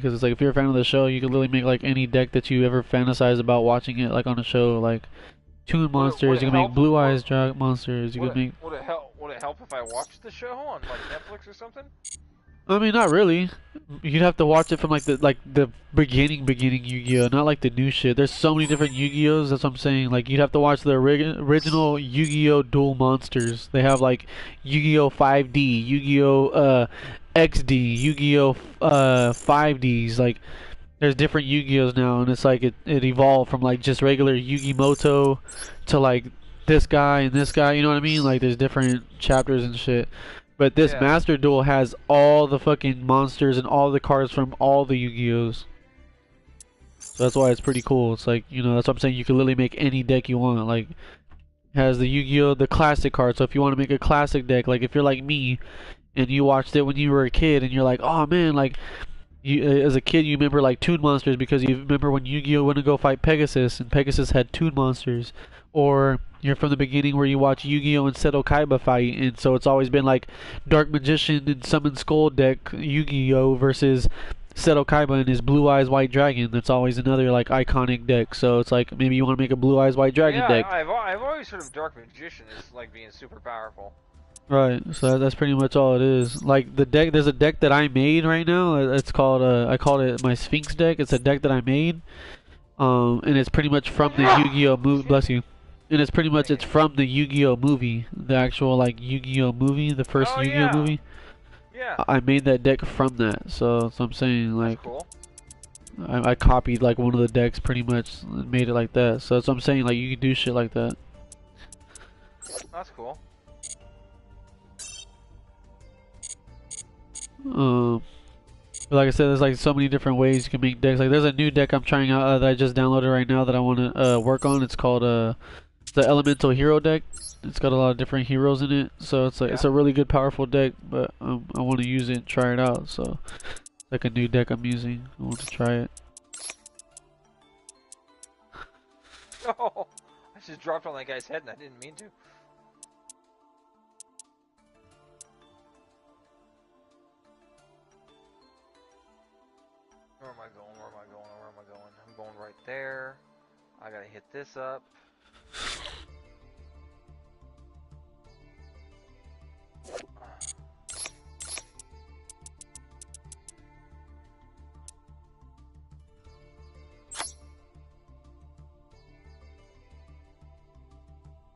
Because it's like if you're a fan of the show, you could literally make like any deck that you ever fantasize about watching it like on a show, like Toon Would monsters. it You can make help? Blue Eyes Drag monsters. You Would could it make. would it help? Would it help if I watched the show on like Netflix or something? I mean, not really. You'd have to watch it from like the beginning Yu-Gi-Oh, not like the new shit. There's so many different Yu-Gi-Ohs. That's what I'm saying. Like you'd have to watch the original Yu-Gi-Oh dual monsters. They have like Yu-Gi-Oh 5D, Yu-Gi-Oh XD, Yu-Gi-Oh 5Ds. Like there's different Yu-Gi-Ohs now, and it's like it evolved from like just regular Yu-Gi-Moto to like this guy and this guy. You know what I mean? Like there's different chapters and shit. But this Yeah. Master Duel has all the fucking monsters and all the cards from all the Yu-Gi-Ohs. So that's why it's pretty cool. It's like, that's what I'm saying. You can literally make any deck you want. Like, it has the Yu-Gi-Oh! The classic card. So if you want to make a classic deck, like if you're like me and you watched it when you were a kid and you're like, oh man, like, you as a kid you remember like Toon Monsters because you remember when Yu-Gi-Oh went to go fight Pegasus and Pegasus had Toon Monsters, or you're from the beginning where you watch Yu-Gi-Oh and Seto Kaiba fight, and so it's always been like Dark Magician and Summon Skull deck Yu-Gi-Oh versus Seto Kaiba and his Blue Eyes White Dragon. That's always another like iconic deck. So it's like maybe you want to make a Blue Eyes White Dragon Yeah, deck. I've always heard of Dark Magician as like being super powerful. Right, so that's pretty much all it is. Like the deck, there's a deck that I made right now. It's called I called it my Sphinx deck. It's a deck that I made, and it's pretty much from the Yu-Gi-Oh movie. Bless you. And it's pretty much Thank you. it's from the Yu-Gi-Oh movie, the actual like Yu-Gi-Oh movie, the first Oh Yu-Gi-Oh yeah, movie. yeah. I made that deck from that, so I'm saying That's like cool. I copied like one of the decks pretty much and made it like that. So that's what I'm saying, like you can do shit like that. That's cool. Um, but like I said, there's like so many different ways you can make decks. Like there's a new deck I'm trying out that I just downloaded right now that I want to work on. It's called the Elemental Hero deck. It's got a lot of different heroes in it, so it's like Yeah. it's a really good, powerful deck. But I want to use it and try it out. So it's like a new deck I'm using. I want to try it. Oh, I just dropped on that guy's head and I didn't mean to. Where am I going? Where am I going? Where am I going? I'm going right there. I gotta hit this up.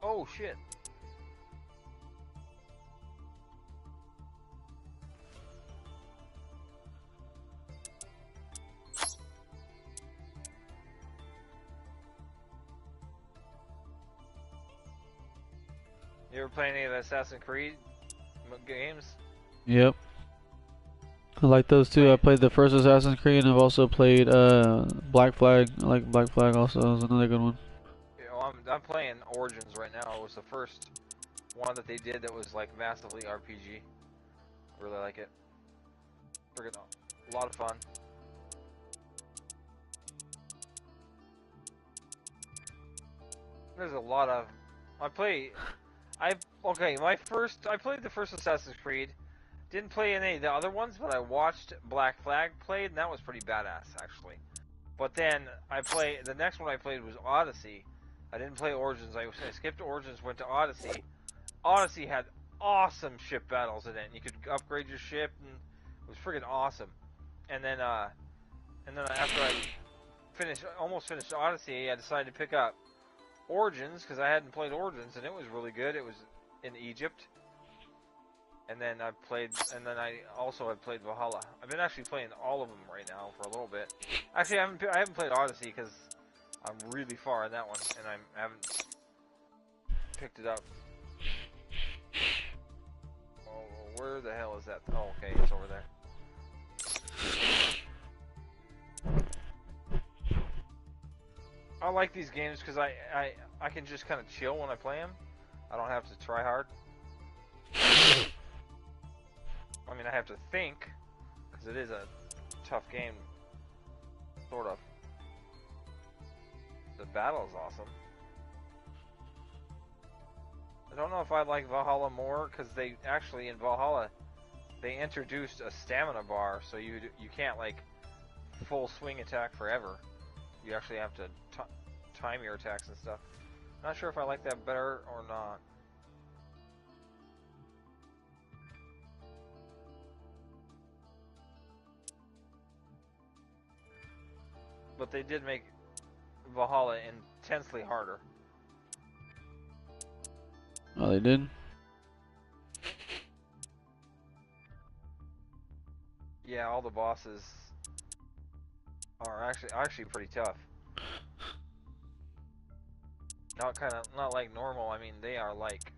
Oh shit. You ever play any of the Assassin's Creed games? Yep. I like those too. I played the first Assassin's Creed and I've also played Black Flag. I like Black Flag also. Is another good one. You know, I'm playing Origins right now. It was the first one that they did that was like massively RPG. Really like it. Friggin' a lot of fun. There's a lot of I played the first Assassin's Creed. Didn't play any of the other ones, but I watched Black Flag played, and that was pretty badass actually. But then the next one I played was Odyssey. I didn't play Origins. I skipped Origins, went to Odyssey. Odyssey had awesome ship battles in it, and you could upgrade your ship, and it was friggin' awesome. And then after I almost finished Odyssey, I decided to pick up Origins because I hadn't played Origins, and it was really good. It was in Egypt. And then I also have played Valhalla. I've been actually playing all of them right now for a little bit. Actually, I haven't played Odyssey because I'm really far in that one, and I haven't picked it up. Oh, where the hell is that? Oh, okay, it's over there. I like these games because I can just kind of chill when I play them. I don't have to try hard. I mean, I have to think, because it is a tough game, sort of. The battle is awesome. I don't know if I like Valhalla more, because they actually, in Valhalla, they introduced a stamina bar, so you can't, like, full swing attack forever. You actually have to time your attacks and stuff. Not sure if I like that better or not. But they did make Valhalla intensely harder. Oh, they did? Yeah, all the bosses are actually pretty tough. Not like normal. I mean, they are like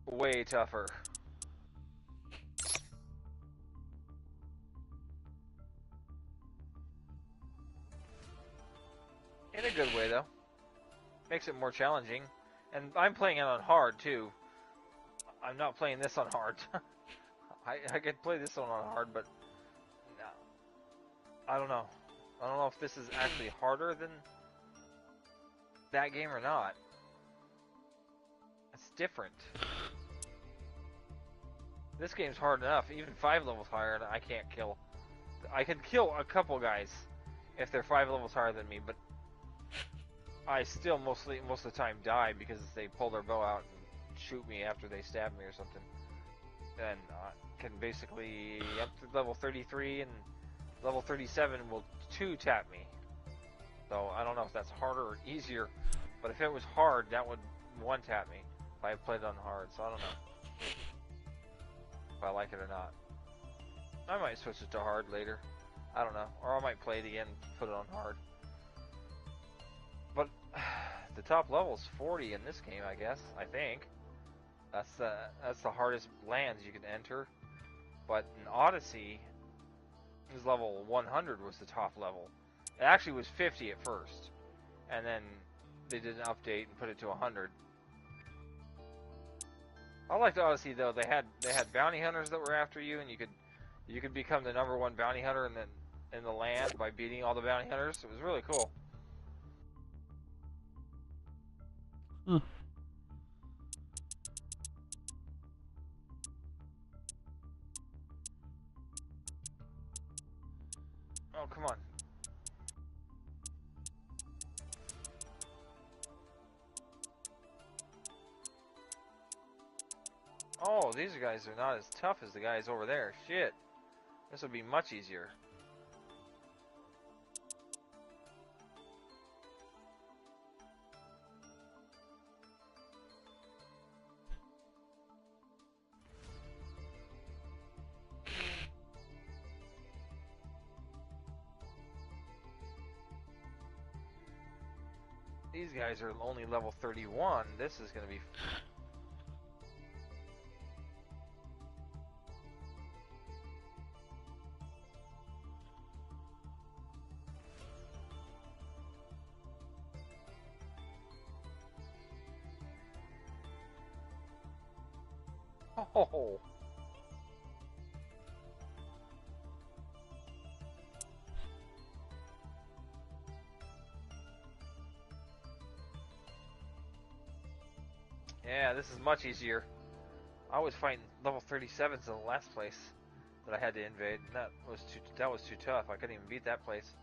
way tougher. In a good way, though. Makes it more challenging. And I'm playing it on hard, too. I'm not playing this on hard. I could play this one on hard, but no. I don't know. I don't know if this is actually harder than that game or not. It's different. This game's hard enough. Even 5 levels higher, and I can't kill. I can kill a couple guys if they're 5 levels higher than me, but I still most of the time die because they pull their bow out and shoot me after they stab me or something. And can basically up to level 33 and level 37 will 2-tap me. So I don't know if that's harder or easier, but if it was hard, that would 1-tap me if I played it on hard. So I don't know if I like it or not. I might switch it to hard later. I don't know, or I might play it again, put it on hard. But the top level's 40 in this game, I guess. I think that's the hardest lands you can enter. But in Odyssey, his level 100 was the top level. It actually was 50 at first, and then they did an update and put it to 100. I liked Odyssey though. They had bounty hunters that were after you, and you could become the #1 bounty hunter in the land by beating all the bounty hunters. It was really cool. Huh. Oh, come on. Oh, these guys are not as tough as the guys over there. Shit. This would be much easier. These guys are only level 31. This is going to be... Oh! Yeah, this is much easier. I was fighting level 37s in the last place that I had to invade, and that was too tough. I couldn't even beat that place.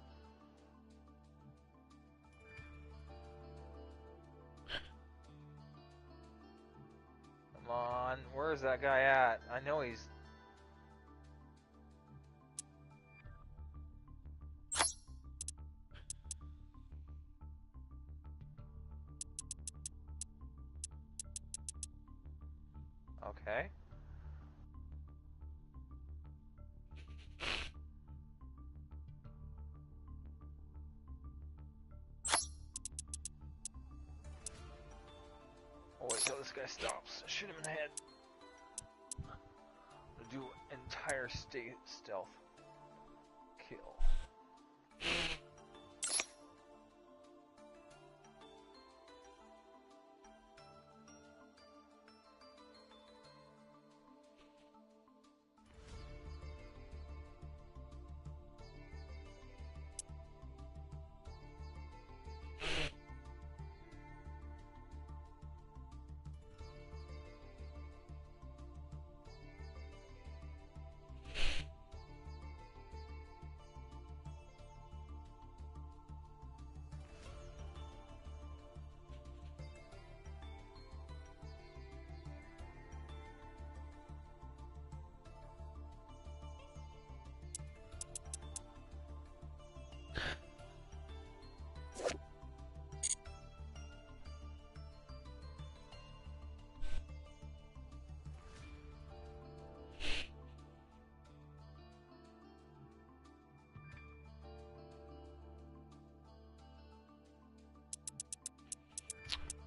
Come on, where's that guy at? I know he's... Okay. Oh, wait till this guy stops. Shoot him in the head. Do entire state stealth kill.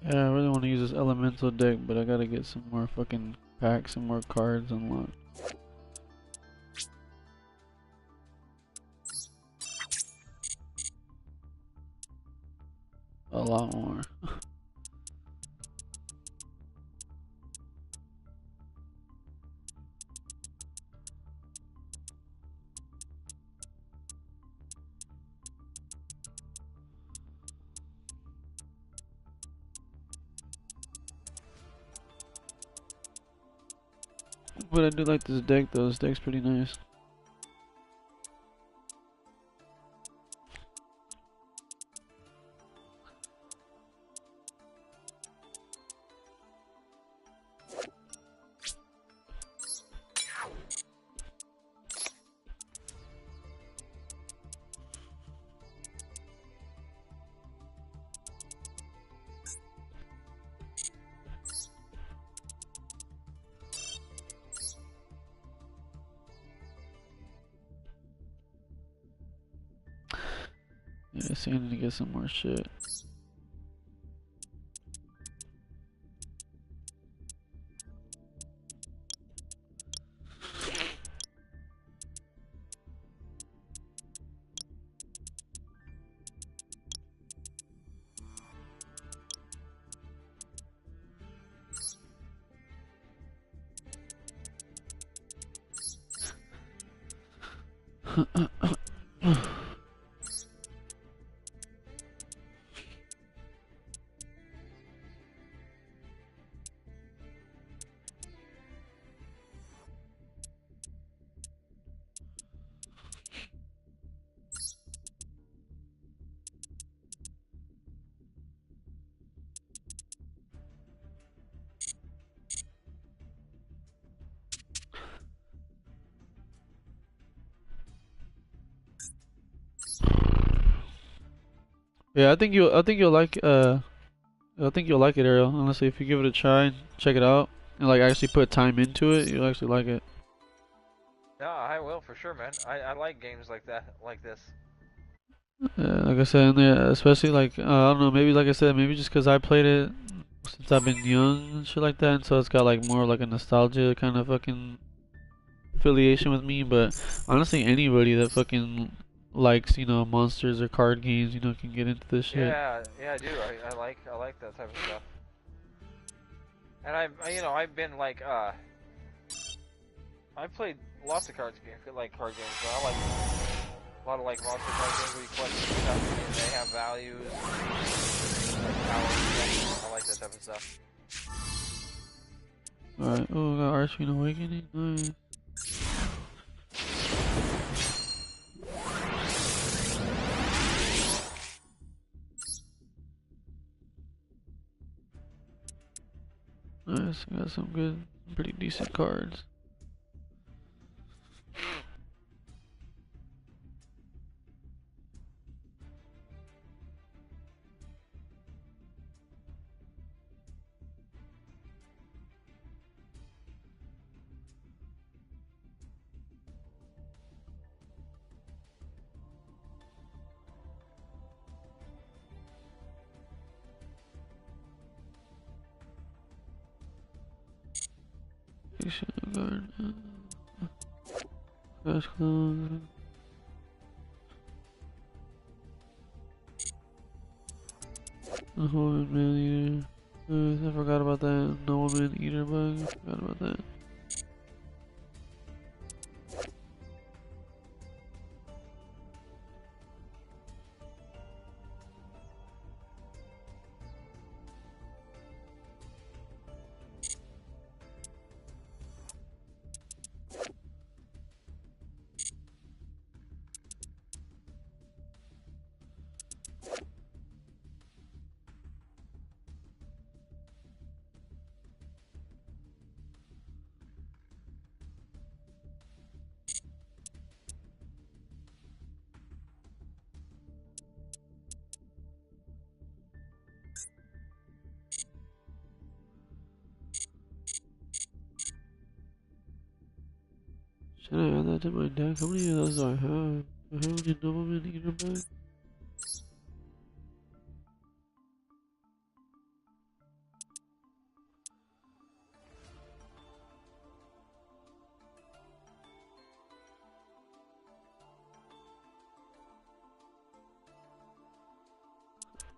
Yeah, I really want to use this elemental deck, but I gotta get some more fucking packs, some more cards unlocked. A lot more. But I do like this deck though, this deck's pretty nice. Yeah, see, I need to get some more shit. Yeah, I think you'll like it, Ariel. Honestly, if you give it a try, check it out, and like actually put time into it, you'll actually like it. No, I will for sure, man. I like games like that, like this. Like I said, and yeah, especially like I don't know, maybe like I said, maybe just because I played it since I've been young and shit like that, and so it's got like more like a nostalgia kind of fucking affiliation with me. But honestly, anybody that fucking likes, monsters or card games, can get into this shit. Yeah, yeah, I do. I like that type of stuff. And I've been like I've played lots of card games, but I like a lot of like monster card games where you collect stuff and they have values, like powers. I like that type of stuff. Alright, oh, we got Archfiend Awakening, nice. Nice, I got some good, pretty decent cards. Flash Clone. The Holy Man Eater. I forgot about that. No Man Eater bug. I forgot about that. Should I add that to my deck? How many of those do I have? I have any Nobleman Eater bug?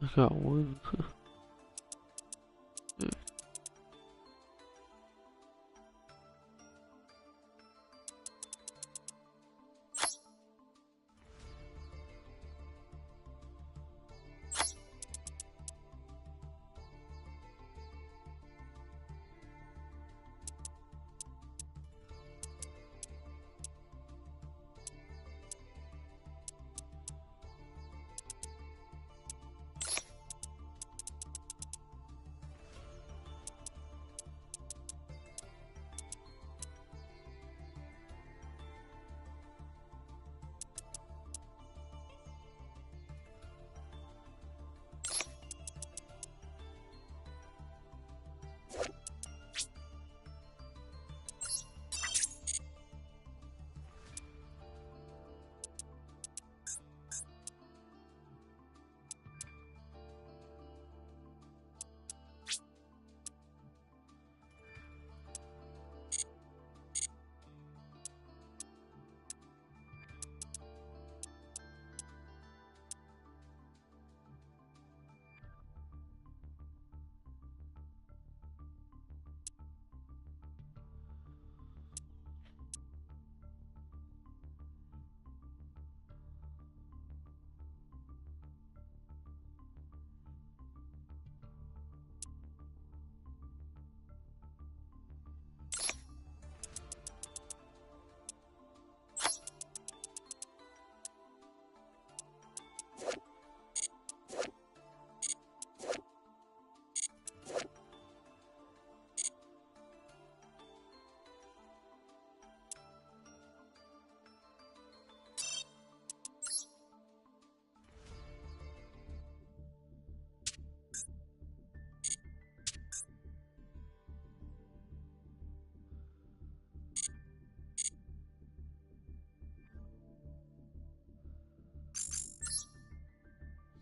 I got one. Let's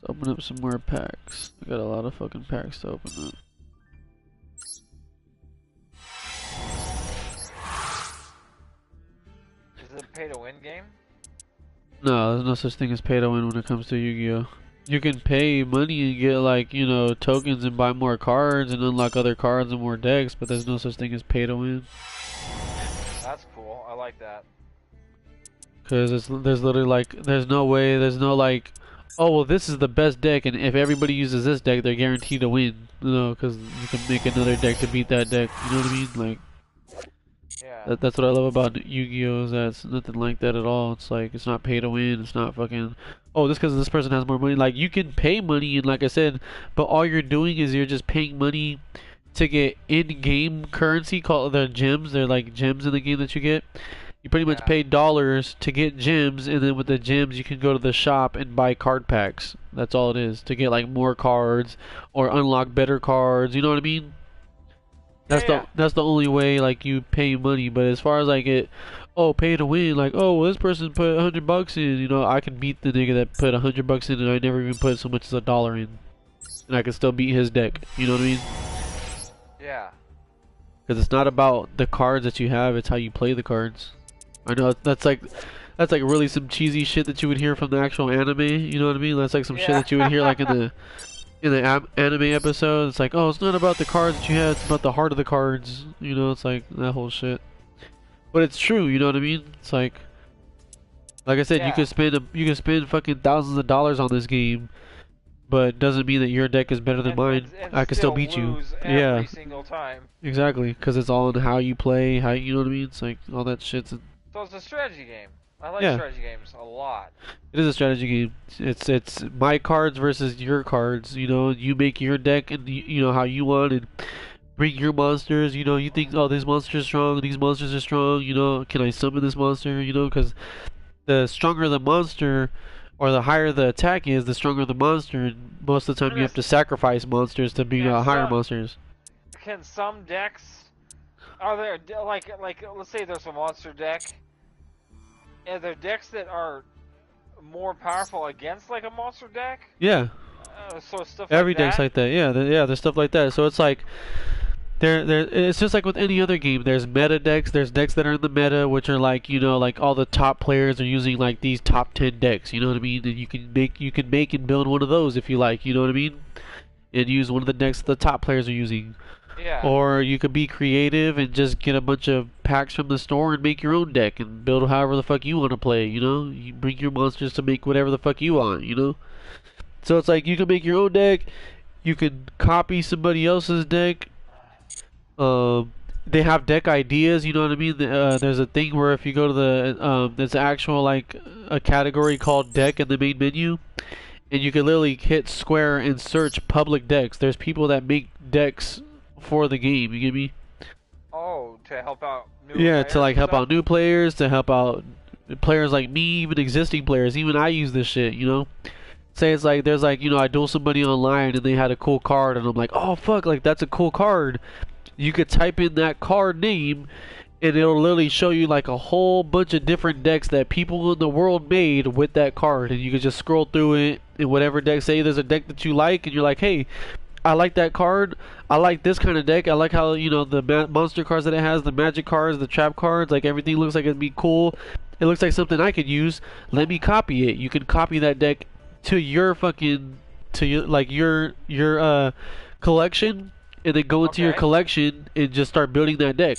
open up some more packs. I got a lot of fucking packs to open up. Is it a pay-to-win game? No, there's no such thing as pay to win when it comes to Yu-Gi-Oh! You can pay money and get, like, you know, tokens and buy more cards and unlock other cards and more decks, but there's no such thing as pay to win. That's cool. I like that. Because there's literally, like, there's no way, there's no, like, oh, well, this is the best deck, and if everybody uses this deck, they're guaranteed to win. You know, because you can make another deck to beat that deck. You know what I mean? Like, yeah. that's what I love about Yu-Gi-Oh! Is that it's nothing like that at all. It's like, it's not pay to win. It's not fucking, oh, just because this person has more money. Like, you can pay money, and like I said, but all you're doing is you're just paying money to get in-game currency called the gems. They're like gems in the game that you get. You pretty much pay dollars to get gems, and then with the gems you can go to the shop and buy card packs. That's all it is, to get like more cards or unlock better cards. You know what I mean? That's the only way like you pay money. But as far as like pay to win, like, oh, well, this person put $100 in. You know, I can beat the nigga that put $100 in, and I never even put so much as $1 in, and I can still beat his deck. You know what I mean? Yeah. Because it's not about the cards that you have; it's how you play the cards. I know that's like really some cheesy shit that you would hear from the actual anime. You know what I mean? That's like some shit that you would hear like in the anime episode. It's like, oh, it's not about the cards that you have; it's about the heart of the cards. You know, it's like that whole shit. But it's true. You know what I mean? It's like I said, you could spend fucking thousands of dollars on this game, but it doesn't mean that your deck is better than mine. And I can still beat you. Every single time. Exactly, because it's all in how you play, how you know what I mean. It's like all that shit's. So it's a strategy game. I like strategy games a lot. It is a strategy game. It's my cards versus your cards. You know, you make your deck and you know how you want and bring your monsters. You know, you think, oh, this monster is strong, these monsters are strong. You know, can I summon this monster? You know, because the stronger the monster or the higher the attack is, the stronger the monster. And most of the time, you have to sacrifice monsters to be higher monsters. Can some decks are there like let's say there's a monster deck? Are there decks that are more powerful against like a monster deck? Yeah. So stuff Every like that? deck's like that. Yeah, there's stuff like that. So it's like It's just like with any other game. There's meta decks. There's decks that are in the meta, which are like, you know, like all the top players are using like these top 10 decks. You know what I mean? And you can make and build one of those if you like. You know what I mean? And use one of the decks the top players are using. Yeah. Or you could be creative and just get a bunch of packs from the store and make your own deck and build however the fuck you want to play. You know, you bring your monsters to make whatever the fuck you want. You know. So it's like you can make your own deck. You can copy somebody else's deck. They have deck ideas, you know what I mean? There's a thing where if you go to the there's actual like a category called deck in the main menu, and you can literally hit square and search public decks. There's people that make decks for the game. You get me? Oh, to help out new Yeah, players to like and help stuff? out new players, to help out players like me, even existing players. Even I use this shit, you know? Say it's like there's like, you know, I duel somebody online and they had a cool card and I'm like, oh fuck, like that's a cool card. You could type in that card name and it'll literally show you like a whole bunch of different decks that people in the world made with that card, and you could just scroll through it and whatever deck, say there's a deck that you like and you're like, hey, I like that card, I like this kind of deck, I like how, you know, the monster cards that it has, the magic cards, the trap cards, like everything looks like it'd be cool, it looks like something I could use, let me copy it. You can copy that deck to your fucking, to your, like your collection, and then go into your Okay. collection and just start building that deck.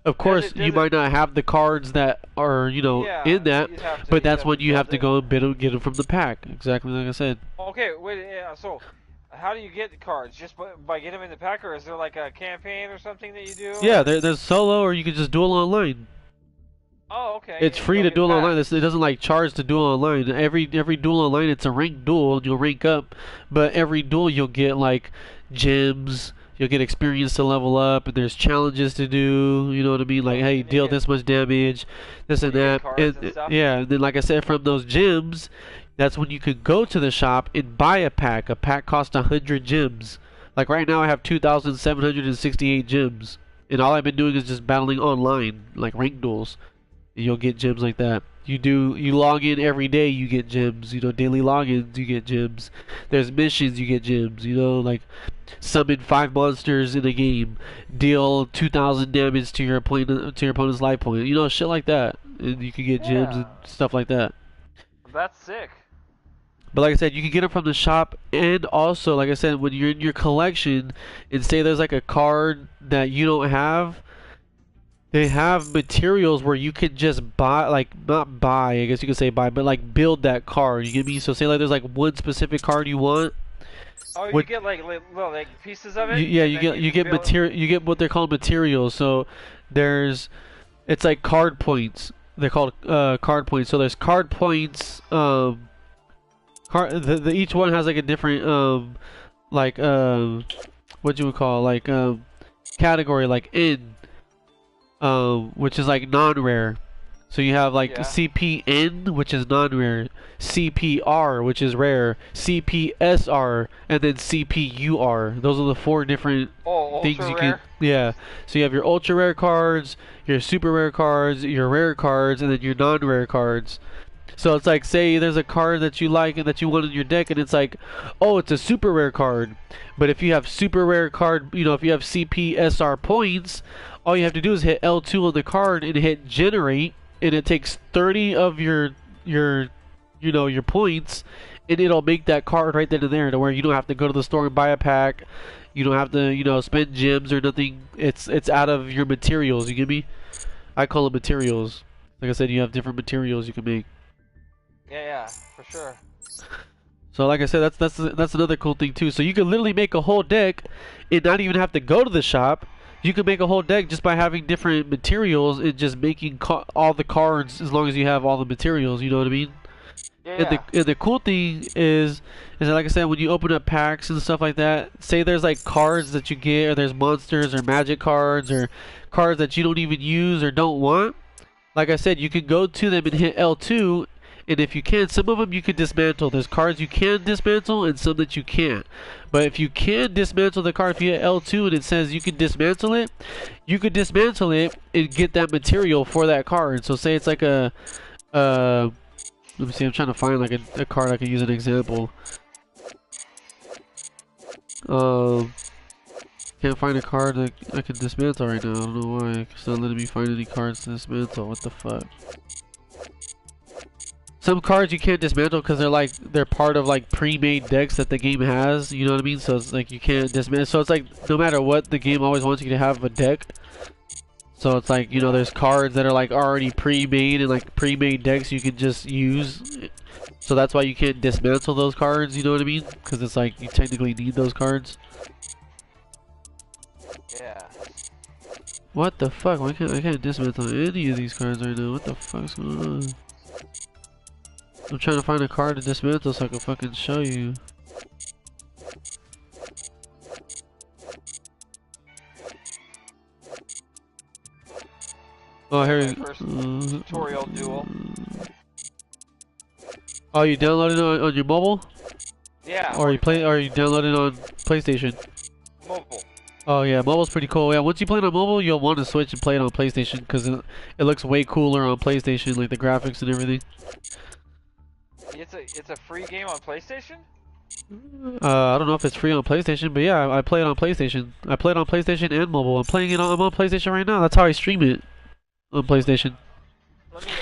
Of course, does you it- might not have the cards that are, you know, Yeah, in that, you'd have to- but you'd that's have when to you have build to it. go and bid 'em- get them from the pack. Exactly like I said. Okay, wait, yeah, so how do you get the cards? Just by getting them in the pack, or is there like a campaign or something that you do? Yeah, or- there's solo, or you can just duel online. Oh, okay. It's you free don't to get duel packs. online. It doesn't like charge to duel online. Every duel online, it's a ranked duel. You'll rank up, but every duel you'll get like gems. You'll get experience to level up, and there's challenges to do. You know what I mean? Like, hey, you deal get- this much damage, this and you get that. cards and stuff? Yeah, and then like I said, from those gems, that's when you could go to the shop and buy a pack. A pack costs 100 gems. Like right now, I have 2,768 gems, and all I've been doing is just battling online, like ranked duels. And you'll get gems like that. You log in every day, you get gems. You know, daily logins, you get gems. There's missions, you get gems. You know, like summon 5 monsters in a game, deal 2,000 damage to your opponent's life point. You know, shit like that, and you can get gems and Yeah. stuff like that. That's sick. But like I said, you can get them from the shop, and also, like I said, when you're in your collection, and say there's like a card that you don't have, they have materials where you can just buy, like, not buy, I guess you could say buy, but like build that card. You get me? So say like there's like one specific card you want. Oh, you What- get like little like pieces of it. Yeah, and you then get you can get build- material. You get what they're called materials. So there's, it's like card points. They're called card points. So there's card points. Each one has like a different like what you would call like category, like in which is like non-rare. So you have like Yeah. CPN, which is non-rare, CPR, which is rare, CPSR, and then CPUR. Those are the 4 different Oh, things ultra you rare. can. Yeah. So you have your ultra rare cards, your super rare cards, your rare cards, and then your non-rare cards. So it's like, say there's a card that you like and that you want in your deck, and it's like, oh, it's a super rare card. But if you have super rare card, you know, if you have CPSR points, all you have to do is hit L2 on the card and hit generate, and it takes 30 of your you know, your points, and it'll make that card right then and there, to where you don't have to go to the store and buy a pack. You don't have to, you know, spend gems or nothing. It's out of your materials. You get me? I call them materials. Like I said, you have different materials you can make. Yeah, for sure. So like I said, that's another cool thing too. So you can literally make a whole deck and not even have to go to the shop. You can make a whole deck just by having different materials and just making all the cards, as long as you have all the materials. You know what I mean? Yeah. And the cool thing is that, like I said, when you open up packs and stuff like that, say there's like cards that you get, or there's monsters or magic cards or cards that you don't even use or don't want. Like I said, you can go to them and hit L2, and if you can, some of them you can dismantle. There's cards you can dismantle and some that you can't. But if you can dismantle the card, if you hit L2 and it says you can dismantle it, you could dismantle it and get that material for that card. So say it's like a let me see, I'm trying to find like a card I can use an example. Can't find a card that I can dismantle right now. I don't know why. It's not letting me find any cards to dismantle. What the fuck? Some cards you can't dismantle because they're part of like pre-made decks that the game has. You know what I mean? So it's like you can't dismantle. So it's like no matter what, the game always wants you to have a deck. So it's like, you know, there's cards that are like already pre-made and like pre-made decks you can just use. So that's why you can't dismantle those cards. You know what I mean? Because it's like you technically need those cards. Yeah. What the fuck? Why can't I can't dismantle any of these cards right now? What the fuck's going on? I'm trying to find a card to dismantle so I can fucking show you. Oh, here we go. First tutorial duel. Oh, you downloaded it on your mobile? Yeah. Or you downloaded it on PlayStation? Mobile. Oh yeah, mobile's pretty cool. Yeah, once you play it on mobile, you'll want to switch and play it on PlayStation because it looks way cooler on PlayStation, like the graphics and everything. It's a free game on PlayStation? I don't know if it's free on PlayStation, but yeah, I play it on PlayStation. I play it on PlayStation and mobile. I'm on PlayStation right now. That's how I stream it on PlayStation. Let me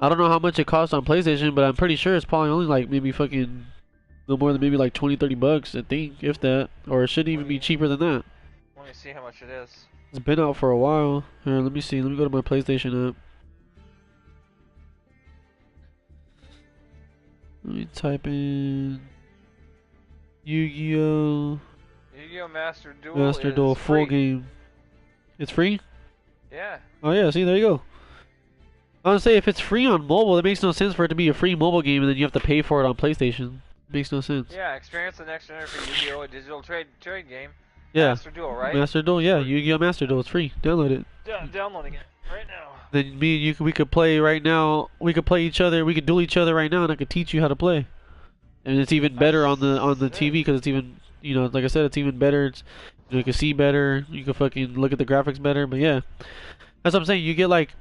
I don't know how much it costs on PlayStation, but I'm pretty sure it's probably only like maybe fucking no more than maybe like 20-30 bucks, I think, if that, or it shouldn't even be cheaper than that. let me see how much it is. It's been out for a while. Here, let me see. Let me go to my PlayStation app. Let me type in Yu-Gi-Oh! Yugioh Master Duel. Master Duel free. full game. It's free? Yeah. Oh yeah, see, there you go. I was gonna say, if it's free on mobile, it makes no sense for it to be a free mobile game and then you have to pay for it on PlayStation. Makes no sense. Yeah, experience the next generation Yu-Gi-Oh! A digital trade game. Yeah. Master Duel, right? Master Duel, yeah. Yu-Gi-Oh! Master Duel, it's free. Download it. Yeah, downloading it right now. Then me and you, we could play right now. We could play each other. We could duel each other right now, and I could teach you how to play. And it's even better on the TV because it's even, you know, like I said, it's even better. It's, you can see better. You can fucking look at the graphics better. But yeah, that's what I'm saying. You get like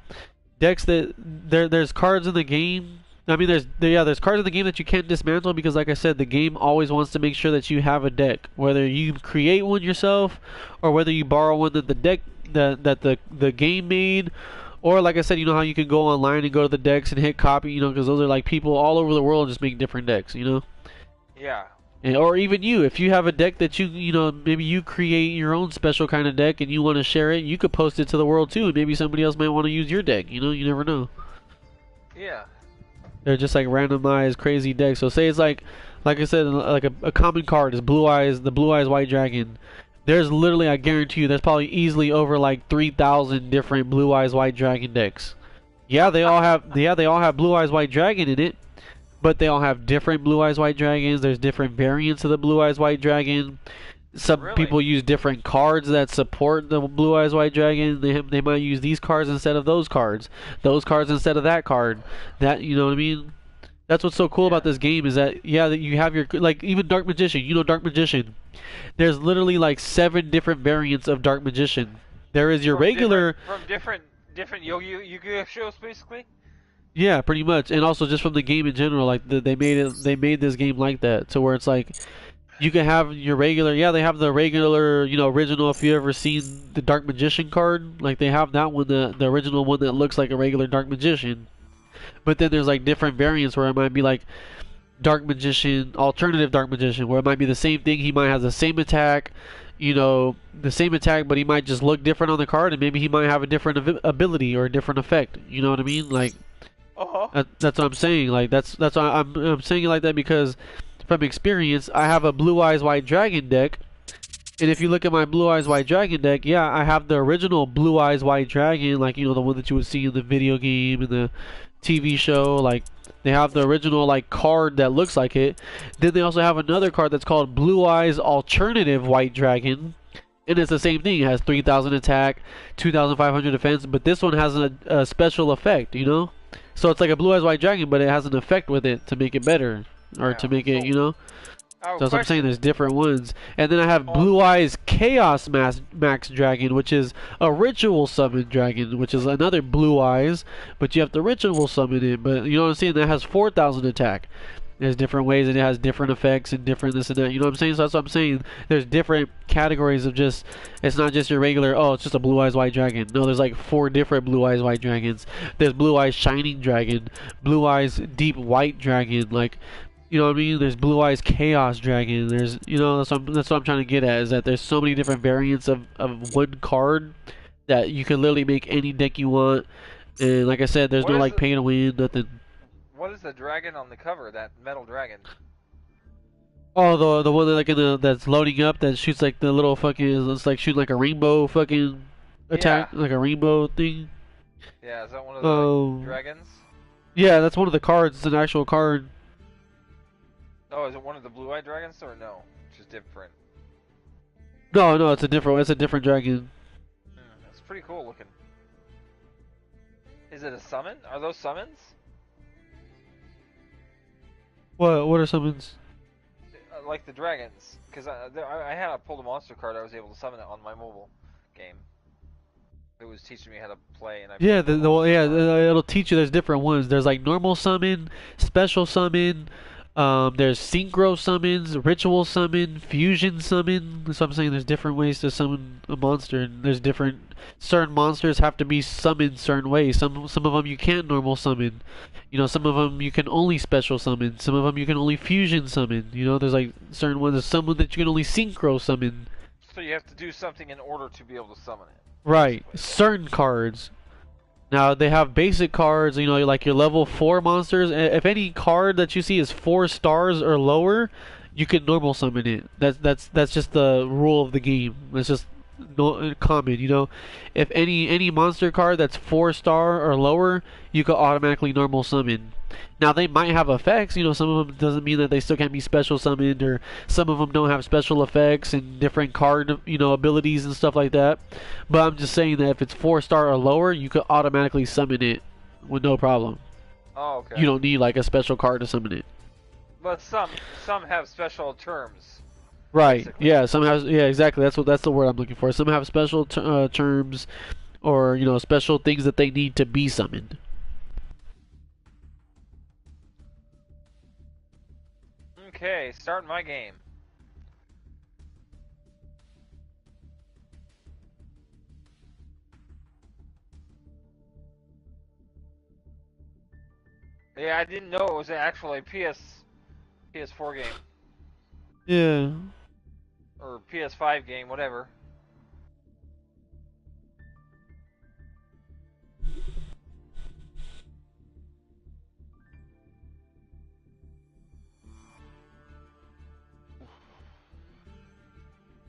decks that there's cards in the game. I mean, there's cards in the game that you can't dismantle because, like I said, the game always wants to make sure that you have a deck, whether you create one yourself or whether you borrow one that the game made. Or like I said, you know how you can go online and go to the decks and hit copy, you know, because those are like people all over the world just make different decks, you know. Yeah. And, or even you, if you have a deck that you know, maybe you create your own special kind of deck and you want to share it, you could post it to the world too, and maybe somebody else might want to use your deck. You know, you never know. Yeah. They're just like randomized crazy decks. So say it's like I said, like a common card is the Blue Eyes White Dragon. There's literally, I guarantee you, there's probably easily over like 3,000 different Blue Eyes White Dragon decks. Yeah, they all have Blue Eyes White Dragon in it, but they all have different Blue Eyes White Dragons. There's different variants of the Blue Eyes White Dragon. Some people use different cards that support the Blue Eyes White Dragon. They might use these cards instead of those cards instead of that card. That, you know what I mean? That's what's so cool about this game is that, yeah, that you have your, like, even Dark Magician. You know Dark Magician. There's literally like 7 different variants of Dark Magician. There is your regular from different Yu-Gi-Oh shows, basically. Yeah, pretty much, and also just from the game in general. Like they made this game like that, to where it's like you can have your regular. Yeah, they have the regular, you know, original. If you ever seen the Dark Magician card, like they have that one, the original one that looks like a regular Dark Magician. But then there's like different variants where it might be like Dark Magician, alternative Dark Magician, where it might be the same thing. He might have the same attack, you know, but he might just look different on the card, and maybe he might have a different ability or a different effect. You know what I mean? Like, that's what I'm saying. Like that's why I'm saying it like that, because from experience, I have a Blue Eyes White Dragon deck. And if you look at my Blue Eyes White Dragon deck, yeah, I have the original Blue Eyes White Dragon, like, you know, the one that you would see in the video game and the TV show. Like, they have the original, like, card that looks like it. Then they also have another card that's called Blue Eyes Alternative White Dragon. And it's the same thing. It has 3,000 attack, 2,500 defense, but this one has a special effect, you know? So it's like a Blue Eyes White Dragon, but it has an effect with it to make it better. Or to make it, you know? So that's what I'm saying, there's different ones. And then I have Blue Eyes Chaos Max Dragon, which is a ritual summon dragon, which is another Blue Eyes, but you have to ritual summon it. But you know what I'm saying? That has 4,000 attack. There's different ways, and it has different effects and different this and that. You know what I'm saying? So that's what I'm saying. There's different categories of just. It's not just your regular. Oh, it's just a blue eyes white dragon. No, there's like 4 different blue eyes white dragons. There's blue eyes shining dragon, blue eyes deep white dragon. Like, you know what I mean? There's blue eyes chaos dragon. There's, you know, that's what I'm trying to get at, is that there's so many different variants of one card that you can literally make any deck you want. And like I said, there's What no is like it? pay to win, nothing. What is the dragon on the cover? That metal dragon. Oh, the one that like that's loading up that shoots like the little fucking, it's like shooting like a rainbow fucking attack, Yeah. like a rainbow thing. Yeah, is that one of the like, Oh, dragons? yeah, that's one of the cards. It's an actual card. Oh, is it one of the blue-eyed dragons or no? Which is different. No, no, it's a different dragon. It's pretty cool looking. Is it a summon? Are those summons? What are summons? Like the dragons? Because I had a pulled a monster card. I was able to summon it on my mobile game. It was teaching me how to play, and I Yeah, pulled the monster yeah, card. it'll teach you. There's different ones. There's like normal summon, special summon. There's synchro summons, ritual summon, fusion summon. So I'm saying there's different ways to summon a monster, and there's different. Certain monsters have to be summoned certain ways. Some of them you can't normal summon. You know, some of them you can only special summon. Some of them you can only fusion summon. You know, there's like certain ones. There's some that you can only synchro summon. So you have to do something in order to be able to summon it. Right. Basically. Certain cards. Now they have basic cards, you know, like your level 4 monsters. If any card that you see is 4 stars or lower, you can normal summon it. That's just the rule of the game. It's just no common, you know. If any monster card that's 4 star or lower, you can automatically normal summon. Now they might have effects, you know. Some of them doesn't mean that they still can't be special summoned, or some of them don't have special effects and different card, you know, abilities and stuff like that. But I'm just saying that if it's 4 star or lower, you can automatically summon it with no problem. Oh, okay. You don't need like a special card to summon it. But some have special terms. Right. Basically. Yeah. Some have. Yeah. Exactly. That's the word I'm looking for. Some have special terms, or you know, special things that they need to be summoned. Okay, starting my game. Yeah, I didn't know it was actually a PS4 game Yeah. or PS5 game, whatever.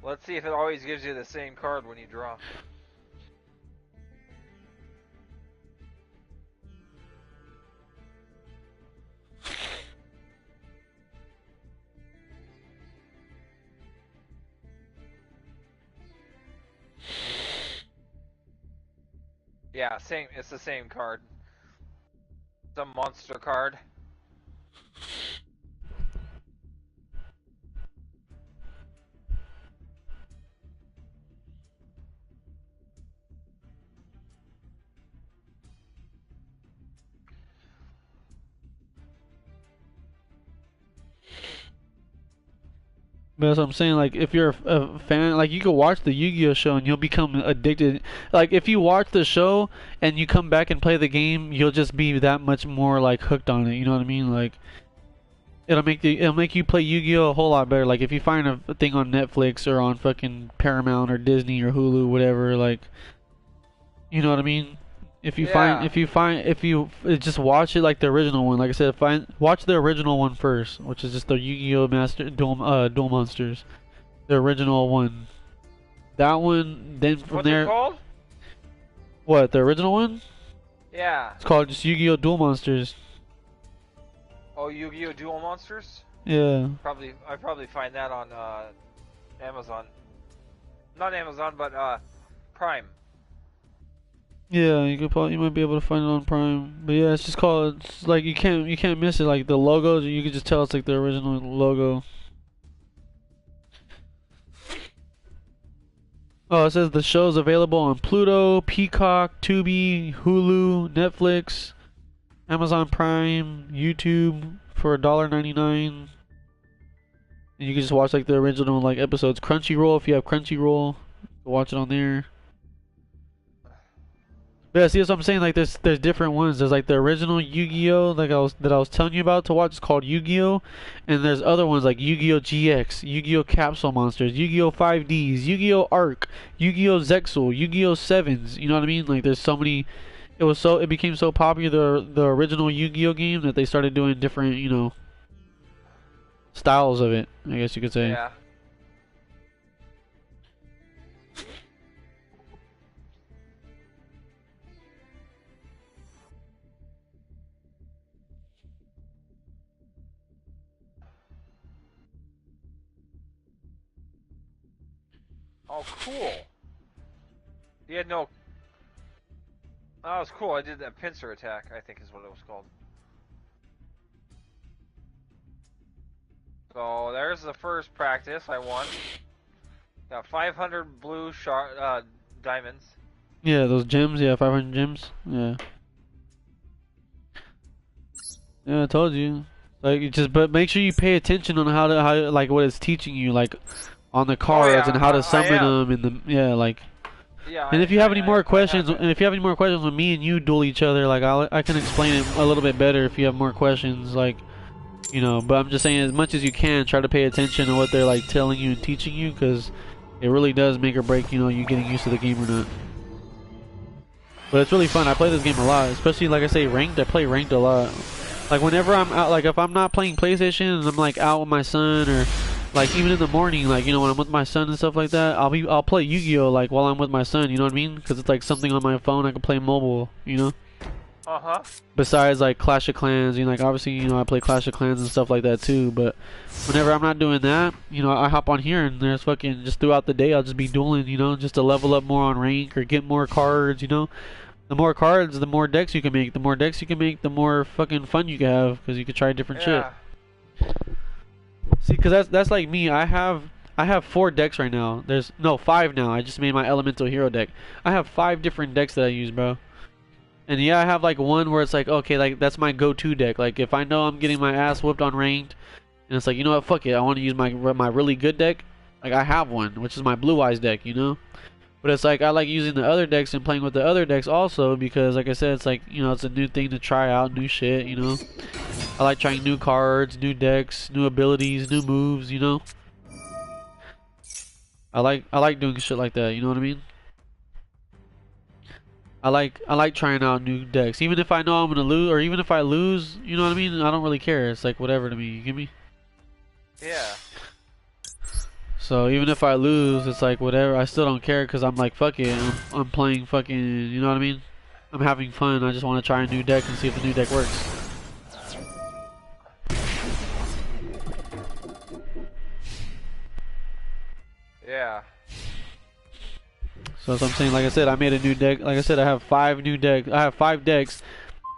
Let's see if it always gives you the same card when you draw. Yeah, same. It's the same card. Some monster card. But that's what I'm saying. Like, if you're a fan, like you can watch the Yu-Gi-Oh show and you'll become addicted. Like, if you watch the show and you come back and play the game, you'll just be that much more like hooked on it. You know what I mean? Like, it'll make you play Yu-Gi-Oh a whole lot better. Like, if you find a thing on Netflix or on fucking Paramount or Disney or Hulu, whatever, like, you know what I mean? Yeah. If you just watch it like the original one. Like I said, watch the original one first, which is just the Yu-Gi-Oh Master Duel Monsters, the original one. That one, then from What's it there, called? what, the original one? Yeah. It's called just Yu-Gi-Oh Duel Monsters. Oh, Yu-Gi-Oh! Duel Monsters? Yeah. I probably find that on Amazon. Not Amazon, but Prime. Yeah, you might be able to find it on Prime. But yeah, it's just called, it's like you can't miss it. Like the logos, you can just tell it's like the original logo. Oh, it says the show's available on Pluto, Peacock, Tubi, Hulu, Netflix, Amazon Prime, YouTube, for $1.99. And you can just watch like the original like episodes. Crunchyroll, if you have Crunchyroll, watch it on there. But yeah, see, that's what I'm saying. Like, there's different ones. There's like the original Yu-Gi-Oh, like I was telling you about to watch. It's called Yu-Gi-Oh, and there's other ones like Yu-Gi-Oh GX, Yu-Gi-Oh Capsule Monsters, Yu-Gi-Oh 5Ds, Yu-Gi-Oh Arc, Yu-Gi-Oh Zexal, Yu-Gi-Oh Sevens. You know what I mean? Like, there's so many. It became so popular, the original Yu-Gi-Oh game, that they started doing different, you know, styles of it, I guess you could say. Yeah. Oh, cool. You had no... Oh, that was cool. I did that pincer attack, I think is what it was called. So, there's the first practice. I won. Got 500 blue diamonds. Yeah, those gems. Yeah, 500 gems. Yeah. Yeah, I told you. Like, but make sure you pay attention on how like what it's teaching you, like on the cards and how to summon them and like. Yeah. And if you have any more questions, with me and you duel each other, like I can explain it a little bit better if you have more questions, like, you know. But I'm just saying, as much as you can, try to pay attention to what they're like telling you and teaching you, because it really does make or break, you know, you getting used to the game or not. But it's really fun. I play this game a lot, especially like I say, ranked. I play ranked a lot. Like whenever I'm out, like if I'm not playing PlayStation and I'm like out with my son, or like even in the morning, like, you know, when I'm with my son and stuff like that, I'll play Yu-Gi-Oh like while I'm with my son. You know what I mean? Because it's like something on my phone I can play mobile. You know. Besides like Clash of Clans, you know, like obviously, you know, I play Clash of Clans and stuff like that too. But whenever I'm not doing that, you know, I hop on here and there's fucking just throughout the day I'll just be dueling, you know, just to level up more on rank or get more cards, you know. The more cards, the more decks you can make. The more decks you can make, the more fucking fun you can have, because you can try different shit. See, because that's like me. I have 4 decks right now. There's no 5 now. I just made my Elemental Hero deck. I have 5 different decks that I use, bro. And yeah, I have like one where it's like, okay, like that's my go-to deck. Like if I know I'm getting my ass whooped on ranked, and it's like, you know what, fuck it, I want to use my really good deck. Like I have one, which is my Blue Eyes deck, you know. But it's like I like using the other decks and playing with the other decks also, because like I said, it's like, you know, it's a new thing to try out, new shit, you know. I like trying new cards, new decks, new abilities, new moves, you know. I like doing shit like that, you know what I mean? I like trying out new decks, even if I know I'm gonna lose, or even if I lose, you know what I mean? I don't really care. It's like whatever to me. You get me? Yeah. So even if I lose, it's like whatever. I still don't care, because I'm like, fuck it. I'm playing fucking, you know what I mean? I'm having fun. I just want to try a new deck and see if the new deck works. Yeah. So that's what I'm saying. Like I said, I made a new deck. Like I said, I have 5 new decks. I have 5 decks.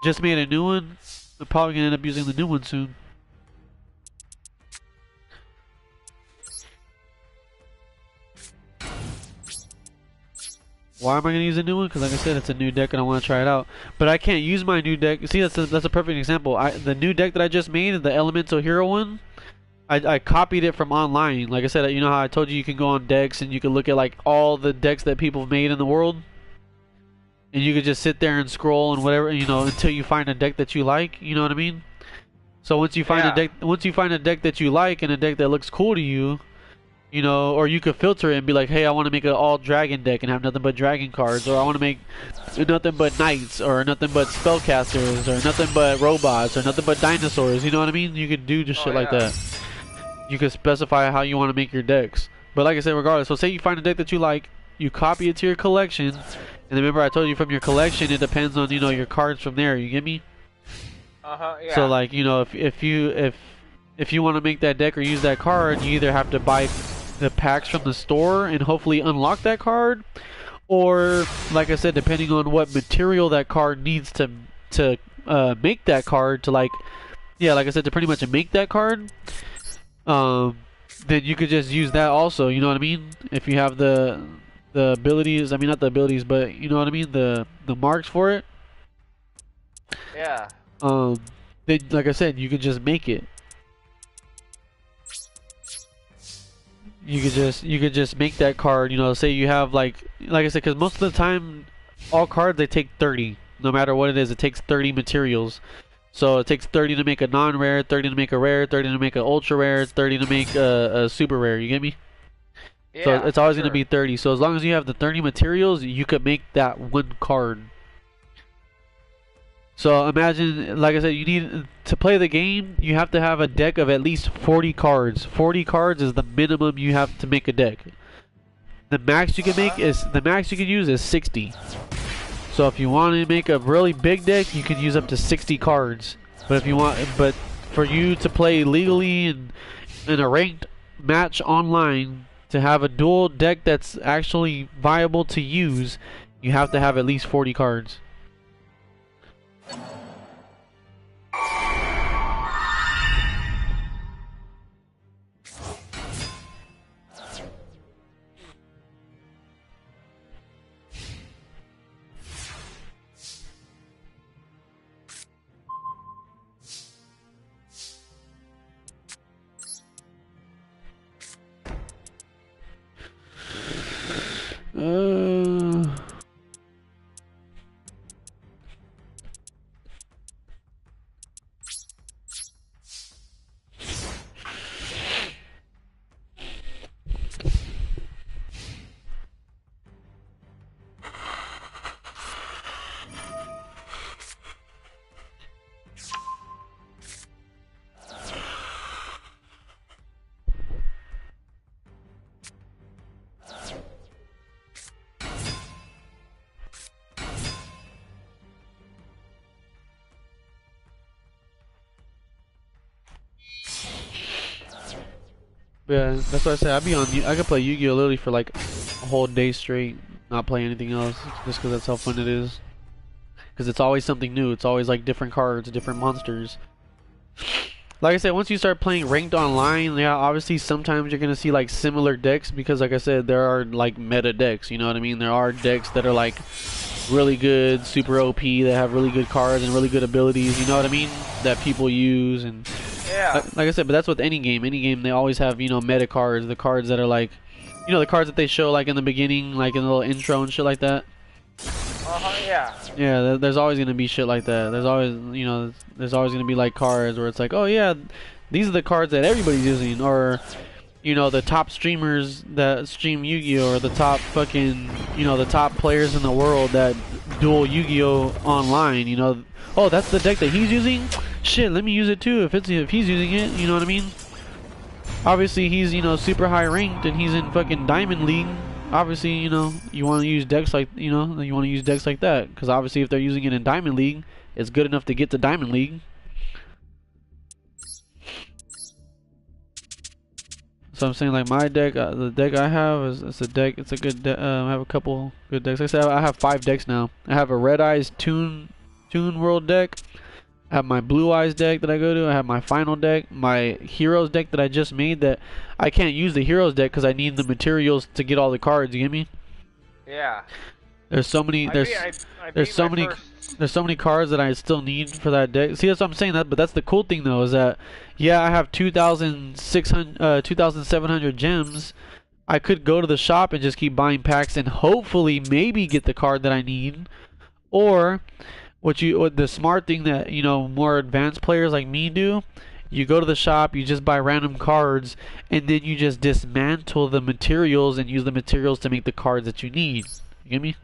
Just made a new one. I'm probably gonna end up using the new one soon. Why am I gonna use a new one? Because like I said, it's a new deck and I want to try it out. But I can't use my new deck. See, that's a perfect example. The new deck that I just made, the Elemental Hero one, I copied it from online. Like I said, you know how I told you can go on decks and you can look at like all the decks that people have made in the world, and you could just sit there and scroll and whatever, you know, until you find a deck that you like. You know what I mean? So once you find a deck that you like and a deck that looks cool to you, you know, or you could filter it and be like, hey, I want to make an all dragon deck and have nothing but dragon cards, or I want to make nothing but knights, or nothing but spellcasters, or nothing but robots, or nothing but dinosaurs. You know what I mean? You could do just shit like that. You could specify how you want to make your decks. But like I said, regardless, so say you find a deck that you like, you copy it to your collection, and remember I told you from your collection it depends on, you know, your cards from there. You get me? Yeah. So like, you know, if you want to make that deck or use that card, you either have to buy the packs from the store and hopefully unlock that card, or like I said, depending on what material that card needs to make that card, to like, yeah, like I said, to pretty much make that card, then you could just use that also, you know what I mean? If you have the abilities, I mean not the abilities, but you know what I mean, the marks for it. Yeah. then, like I said, you could just make it. You could just make that card. You know, say you have like I said, because most of the time, all cards they take 30. No matter what it is, it takes 30 materials. So it takes 30 to make a non-rare, 30 to make a rare, 30 to make an ultra rare, 30 to make a super rare. You get me? Yeah, so it's always sure. gonna be 30. So as long as you have the 30 materials, you could make that one card. So imagine, like I said, you need to play the game. You have to have a deck of at least 40 cards. 40 cards is the minimum you have to make a deck. The max you can make is the max you can use is 60. So if you want to make a really big deck, you can use up to 60 cards. But if you want, but for you to play legally in a ranked match online, to have a dual deck that's actually viable to use, you have to have at least 40 cards. Yeah, that's what I said. I could play Yu-Gi-Oh literally for like a whole day straight, not play anything else, just because that's how fun it is. Because it's always something new. It's always like different cards, different monsters. Like I said, once you start playing ranked online, yeah, obviously sometimes you're gonna see like similar decks because, like I said, there are like meta decks. You know what I mean? There are decks that are like really good, super OP, that have really good cards and really good abilities. You know what I mean? That people use and. Yeah. Like I said, but that's with any game. Any game, they always have, you know, meta cards. The cards that are like, you know, the cards that they show like in the beginning, like in the little intro and shit like that. Yeah. Yeah, there's always gonna be shit like that. There's always, you know, there's always gonna be like cards where it's like, oh yeah, these are the cards that everybody's using, or, you know, the top streamers that stream Yu-Gi-Oh, or the top fucking, you know, the top players in the world that duel Yu-Gi-Oh online. You know, oh, that's the deck that he's using. Shit, let me use it too if he's using it. You know what I mean? Obviously, he's, you know, super high ranked and he's in fucking Diamond League. Obviously, you know, you want to use decks like, you know, you want to use decks like that because obviously, if they're using it in Diamond League, it's good enough to get to Diamond League. So I'm saying, like, my deck, the deck I have it's a deck. It's a good. I have a couple good decks. Like I said, I have 5 decks now. I have a Red Eyes Toon World deck. I have my Blue Eyes deck that I go to. I have my final deck, my Heroes deck that I just made. That I can't use the Heroes deck because I need the materials to get all the cards. You get me? Yeah. There's so many. There's so many cards that I still need for that deck. See, that's what I'm saying. But that's the cool thing though, is that yeah, I have 2,700 gems. I could go to the shop and just keep buying packs and hopefully maybe get the card that I need, or what the smart thing that, you know, more advanced players like me do, you go to the shop, you just buy random cards, and then you just dismantle the materials and use the materials to make the cards that you need. You get me?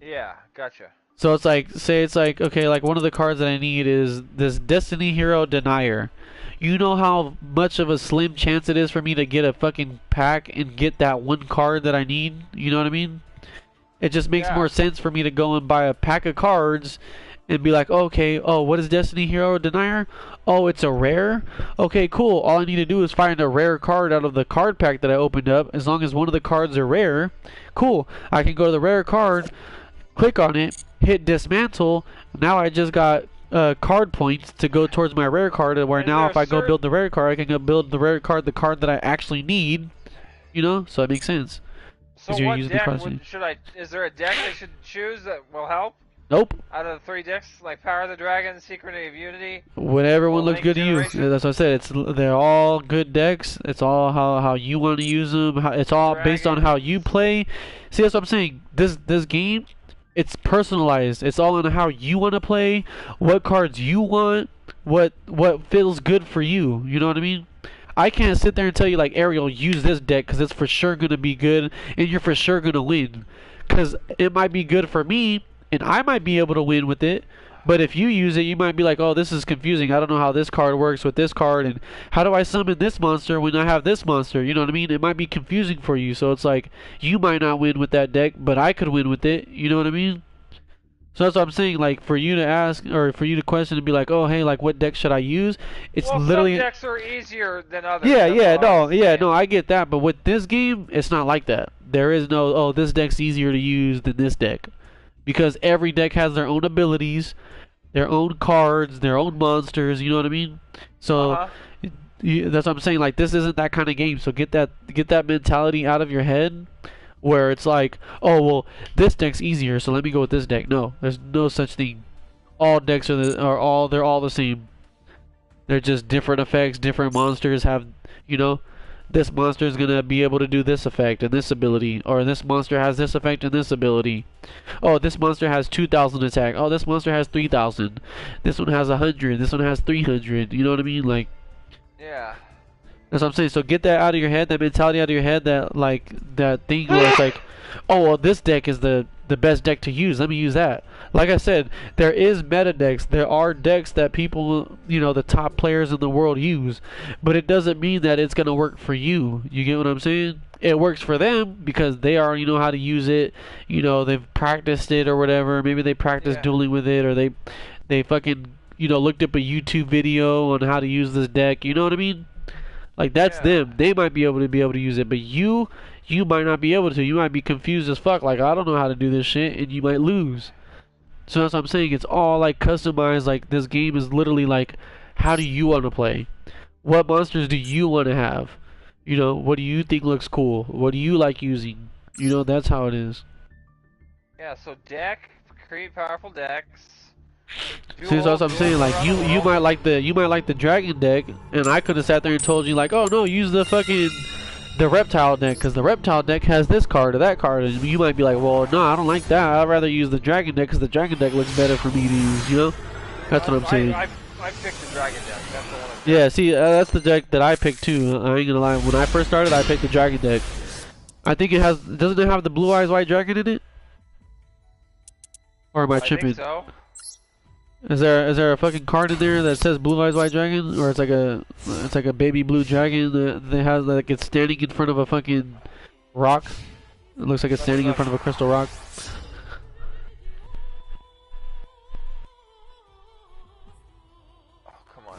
Yeah, gotcha. So it's like, say it's like, okay, like one of the cards that I need is this Destiny Hero Denier. You know how much of a slim chance it is for me to get a fucking pack and get that one card that I need? You know what I mean? It just makes more sense for me to go and buy a pack of cards and be like, okay, oh, what is Destiny Hero Denier? Oh, it's a rare? Okay, cool. All I need to do is find a rare card out of the card pack that I opened up. As long as one of the cards are rare, cool. I can go to the rare card, click on it, hit dismantle. Now I just got card points to go towards my rare card, where now if I go build the rare card, I can go build the rare card, the card that I actually need. You know? So it makes sense. So what deck is there a deck I should choose that will help? Nope. Out of the 3 decks, like Power of the Dragon, Secret of Unity. Whatever one Or looks Link good to you. Generation? That's what I said. They're all good decks. It's all how you want to use them. It's all based on Dragon. how you play. See, that's what I'm saying. This game, it's personalized. It's all on how you want to play, what cards you want, what feels good for you. You know what I mean? I can't sit there and tell you like Ariel, use this deck because it's for sure gonna be good and you're for sure gonna win. Because it might be good for me and I might be able to win with it. But if you use it, you might be like, oh, this is confusing. I don't know how this card works with this card, and how do I summon this monster when I have this monster? You know what I mean? It might be confusing for you. So it's like, you might not win with that deck, but I could win with it. You know what I mean? So that's what I'm saying. Like, for you to ask, or for you to question and be like, oh, hey, like, what deck should I use? It's Well, literally... some decks are easier than others. Yeah, that's yeah, all I no, was yeah, saying. no, I get that. But with this game, it's not like that. There is no, oh, this deck's easier to use than this deck. Because every deck has their own abilities, their own cards, their own monsters, you know what I mean? So that's what I'm saying. Like, this isn't that kind of game. So get that mentality out of your head, where it's like, oh well, this deck's easier, so let me go with this deck. No, there's no such thing. All decks they're all the same. They're just different effects. Different monsters have, you know. This monster is gonna be able to do this effect and this ability, or this monster has this effect and this ability. Oh, this monster has 2,000 attack. Oh, this monster has 3,000. This one has 100. This one has 300. You know what I mean? Like, Yeah. that's what I'm saying. So get that out of your head, that mentality out of your head, that like that thing where it's like, oh well, this deck is the best deck to use. Let me use that. Like I said, there is meta decks. There are decks that people, you know, the top players in the world use, but it doesn't mean that it's gonna work for you. You get what I'm saying? It works for them because they already know how to use it. You know, they've practiced it or whatever. Maybe they practiced dueling with it, or they fucking, you know, looked up a YouTube video on how to use this deck. You know what I mean? Like, that's them. They might be able to use it, but you might not be able to. You might be confused as fuck. Like, I don't know how to do this shit, and you might lose. So that's what I'm saying. It's all like customized. Like, this game is literally like, how do you want to play? What monsters do you want to have? You know, what do you think looks cool? What do you like using? You know, that's how it is. Yeah. So create powerful decks. See, that's what I'm saying. Like, you might like the dragon deck, and I could have sat there and told you like, oh no, use the reptile deck, because the reptile deck has this card or that card, and you might be like, well, no, I don't like that. I'd rather use the dragon deck because the dragon deck looks better for me to use. You know, that's what I'm saying. I picked the dragon deck. That's the one. Yeah, see, that's the deck that I picked too. I ain't gonna lie. When I first started, I picked the dragon deck. I think doesn't it have the blue eyes white dragon in it? Or am I tripping? I think so. Is there a fucking card in there that says Blue Eyes White Dragon, or it's like a baby blue dragon that has, like, it's standing in front of a fucking rock? It looks like it's standing in front of a crystal rock. Oh, come on.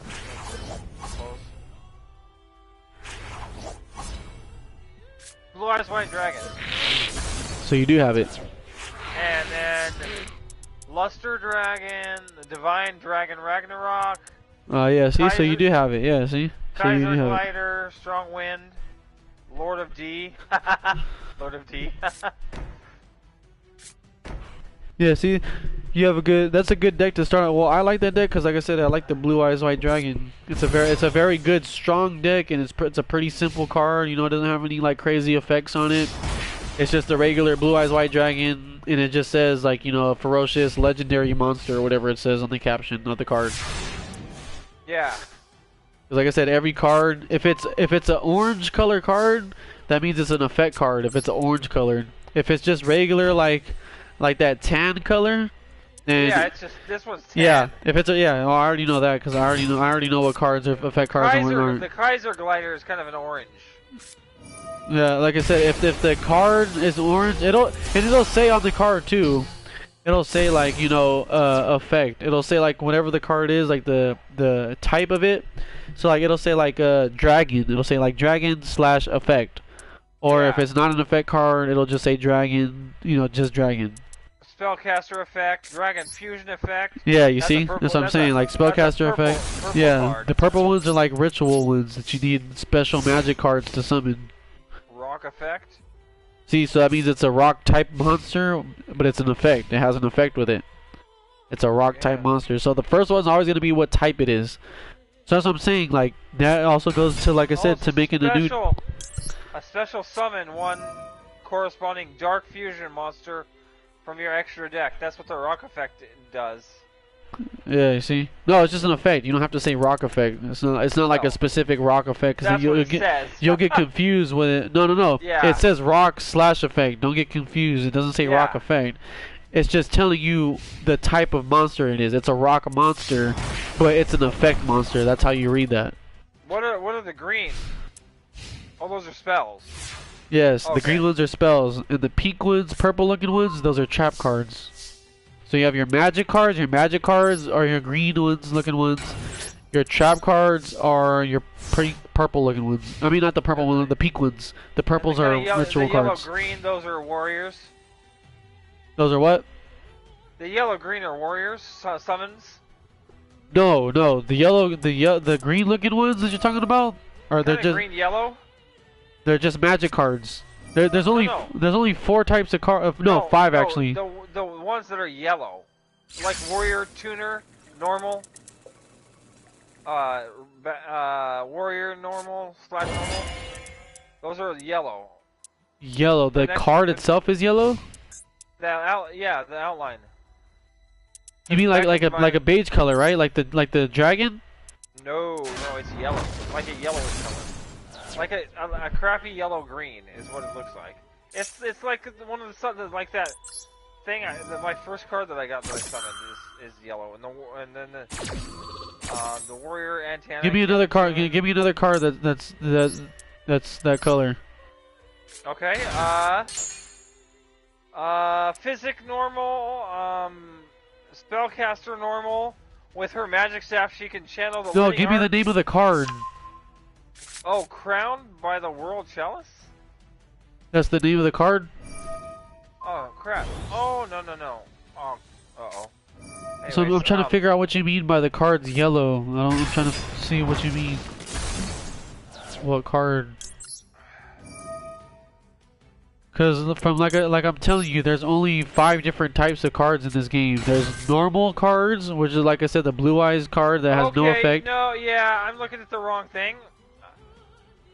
Close. Blue Eyes White Dragon. So you do have it. And then Luster Dragon, the Divine Dragon Ragnarok, Yeah, see, so you do have it. Yeah, see? So you do Kaiser have it. Glider, Strong Wind, Lord of D. Lord of D. Yeah, see? You have that's a good deck to start. Well, I like that deck because, like I said, I like the Blue Eyes White Dragon. It's a very good, strong deck, and it's a pretty simple card. You know, it doesn't have any, like, crazy effects on it. It's just a regular Blue Eyes White Dragon, and it just says, like, you know, a ferocious legendary monster or whatever it says on the caption of the card. Yeah. 'Cause like I said, every card, if it's an orange color card, that means it's an effect card. If it's an orange colored, if it's just regular like that tan color, then Yeah, it's just this one's 10. yeah. If it's well, I already know that because I already know what cards are effect cards and what aren't. The Kaiser Glider is kind of an orange. Yeah, like I said, if the card is orange, it'll say on the card too. It'll say, like, you know, effect. It'll say, like, whatever the card is, like the type of it. So, like, it'll say, like, dragon. It'll say, like, dragon / effect. Or if it's not an effect card, it'll just say dragon. You know, just dragon. Spellcaster effect, Dragon Fusion effect. Yeah, you see? That's what I'm saying. Like, spellcaster effect. Purple Yeah, card. the purple ones are like ritual ones that you need special magic cards to summon. Rock effect. See, so that means it's a rock type monster, but it's an effect. It has an effect with it. It's a rock type Yeah. monster. So the first one's always gonna be what type it is. So that's what I'm saying. Like that also goes to, like I said, to making a new. A special summon one corresponding dark fusion monster from your extra deck. That's what the rock effect does. Yeah, you see. No, it's just an effect. You don't have to say rock effect. It's not. It's not like a specific rock effect That's because what it says. you'll get confused with it. No, no, no. Yeah. It says rock slash effect. Don't get confused. It doesn't say rock Yeah. effect. It's just telling you the type of monster it is. It's a rock monster, but it's an effect monster. That's how you read that. What are the green? Oh, those are spells. Yes, the Okay. green ones are spells, and the pink ones, purple looking ones, those are trap cards. So you have your magic cards. Your magic cards are your green ones looking ones. Your trap cards are your purple looking ones. I mean, not the purple ones, the pink ones. The purples are ritual cards. The yellow green, those are warriors. Those are what? The yellow green are warriors, summons. No, no. The green looking ones that you're talking about, or they're Kinda just green yellow. they're just magic cards. There's only No. there's only 4 types of cards. No, 5 actually. The ones that are yellow, like warrior, tuner, normal. Warrior, normal, / normal. Those are yellow. Yellow. The next- card itself is yellow. The outline. You mean like Back a beige color, right? Like the dragon? No, it's yellow. Like a yellowish color. Like a crappy yellow green is what it looks like. It's like one of the like that thing. My first card that I got that I summoned is yellow, and then the warrior antenna. Give me another card. Give me another card that's that color. Okay. Physic normal. Spellcaster normal. With her magic staff, she can channel the. No, give me the name of the card. Oh, crowned by the world chalice. That's the name of the card. Oh crap! Oh no. Oh, uh-oh. So I'm trying to figure out what you mean by the card's yellow. I'm trying to see what you mean. What card? Because from like I'm telling you, there's only 5 different types of cards in this game. There's normal cards, which is like I said, the blue eyes card that has no effect. No, yeah, I'm looking at the wrong thing.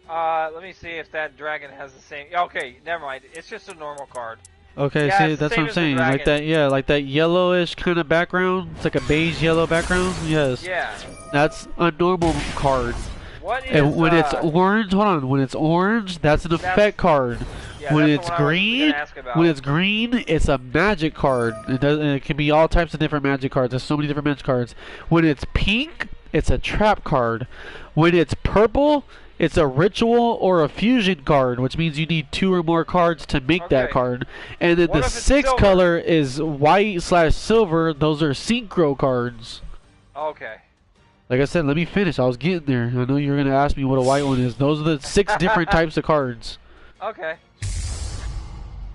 Let me see if that dragon has the same. Okay, never mind. It's just a normal card. Okay, Yeah, see, it's the that's same what I'm as the saying. Like dragon. that, yeah, like that yellowish kind of background. It's like a beige yellow background. Yes. Yeah. That's a normal card. What is? And when it's orange, hold on. When it's orange, that's an effect card. Yeah, When that's it's the one I was green, gonna ask about. when it's green, it's a magic card. It can be all types of different magic cards. There's so many different magic cards. When it's pink, it's a trap card. When it's purple, it's a ritual or a fusion card, which means you need 2 or more cards to make that Okay. card. And then What the if it's 6th silver? color is white/silver. Those are synchro cards. Okay. Like I said, let me finish. I was getting there. I know you're gonna ask me what a white one is. Those are the 6 different types of cards. Okay.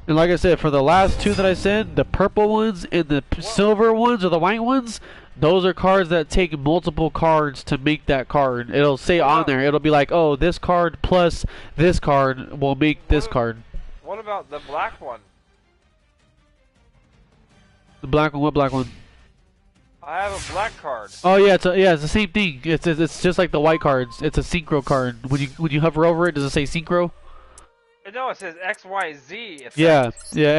And like I said, for the last 2 that I said, the purple ones and the silver ones or the white ones, those are cards that take multiple cards to make that card. It'll say on there, it'll be like, oh, this card plus this card will make this card. What about the black one? The black one, what black one? I have a black card. Oh yeah, it's the same thing. It's just like the white cards. It's a synchro card. When you hover over it, does it say synchro? No, it says XYZ. Effect. Yeah,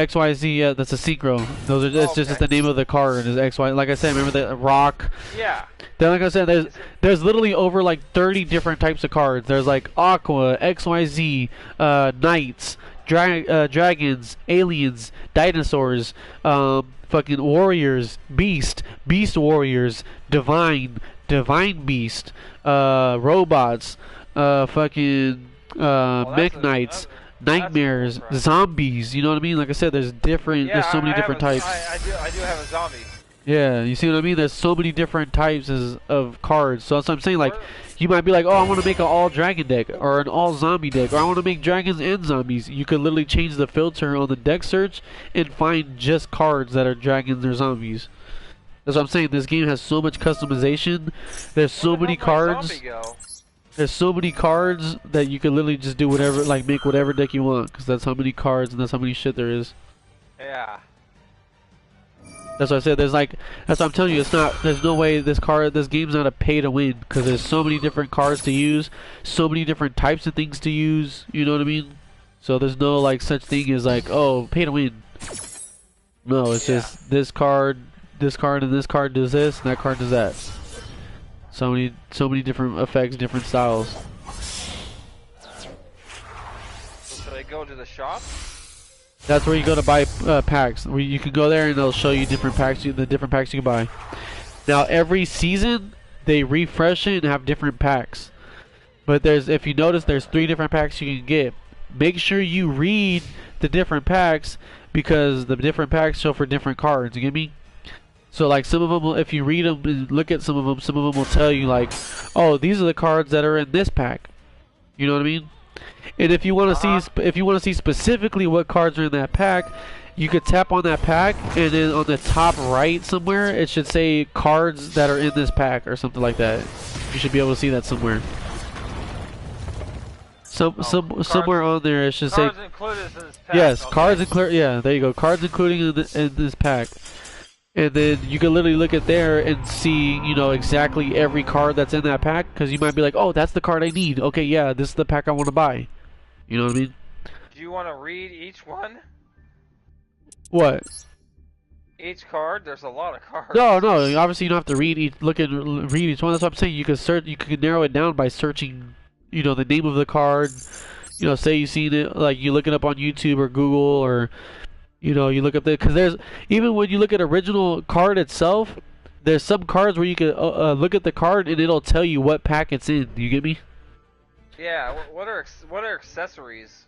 XYZ. Yeah, that's a synchro. Those are it's just Okay. the name of the card is XY. Like I said, remember the rock. Yeah. Then, like I said, there's literally over like 30 different types of cards. There's like Aqua, XYZ, Knights, Dragons, Aliens, Dinosaurs, fucking Warriors, Beast Warriors, Divine Beast, Robots, fucking Mech Knights, Nightmares, cool, bro. Zombies. You know what I mean? Like I said, there's different. Yeah, There's so many different types. I do have a zombie. Yeah, you see what I mean? There's so many different types of cards. So that's what I'm saying. Like, you might be like, oh, I want to make an all dragon deck or an all zombie deck, or I want to make dragons and zombies. You could literally change the filter on the deck search and find just cards that are dragons or zombies. That's what I'm saying. This game has so much customization. There's so Where the many hell did my cards. zombie go? There's so many cards that you can literally just do whatever, like make whatever deck you want, because that's how many cards and that's how many shit there is. Yeah. That's what I said. There's like, that's what I'm telling you. It's not. There's no way this game's not a pay to win because there's so many different cards to use, so many different types of things to use. You know what I mean? So there's no like such thing as like, oh, pay to win. No, it's just this card, and this card does this, and that card does that. So many different effects, different styles. So should I go to the shop? That's where you go to buy packs. Where you can go there and they'll show you different packs, the different packs you can buy. Now every season they refresh it and have different packs. But if you notice, there's 3 different packs you can get. Make sure you read the different packs because the different packs show for different cards. You get me? So like some of them, if you read them and look at some of them will tell you like, oh, these are the cards that are in this pack. You know what I mean? And if you want to see specifically what cards are in that pack, you could tap on that pack, and then on the top right somewhere, it should say cards that are in this pack or something like that. You should be able to see that somewhere. Somewhere on there, it should say. Cards included in this pack. Yes, okay. cards included. Yeah, there you go. Cards including in this pack. And then you can literally look at there and see, you know, exactly every card that's in that pack. Because you might be like, oh, that's the card I need. Okay, yeah, this is the pack I want to buy. You know what I mean? Do you want to read each one? What? Each card? There's a lot of cards. No. Obviously, you don't have to read each. Read each one. That's what I'm saying. You can search. You can narrow it down by searching. You know, the name of the card. You know, say you've seen it, like you look it up on YouTube or Google, or you know, you look up because there's even when you look at original card itself, there's some cards where you can look at the card and it'll tell you what pack it's in. You get me? Yeah. What are accessories?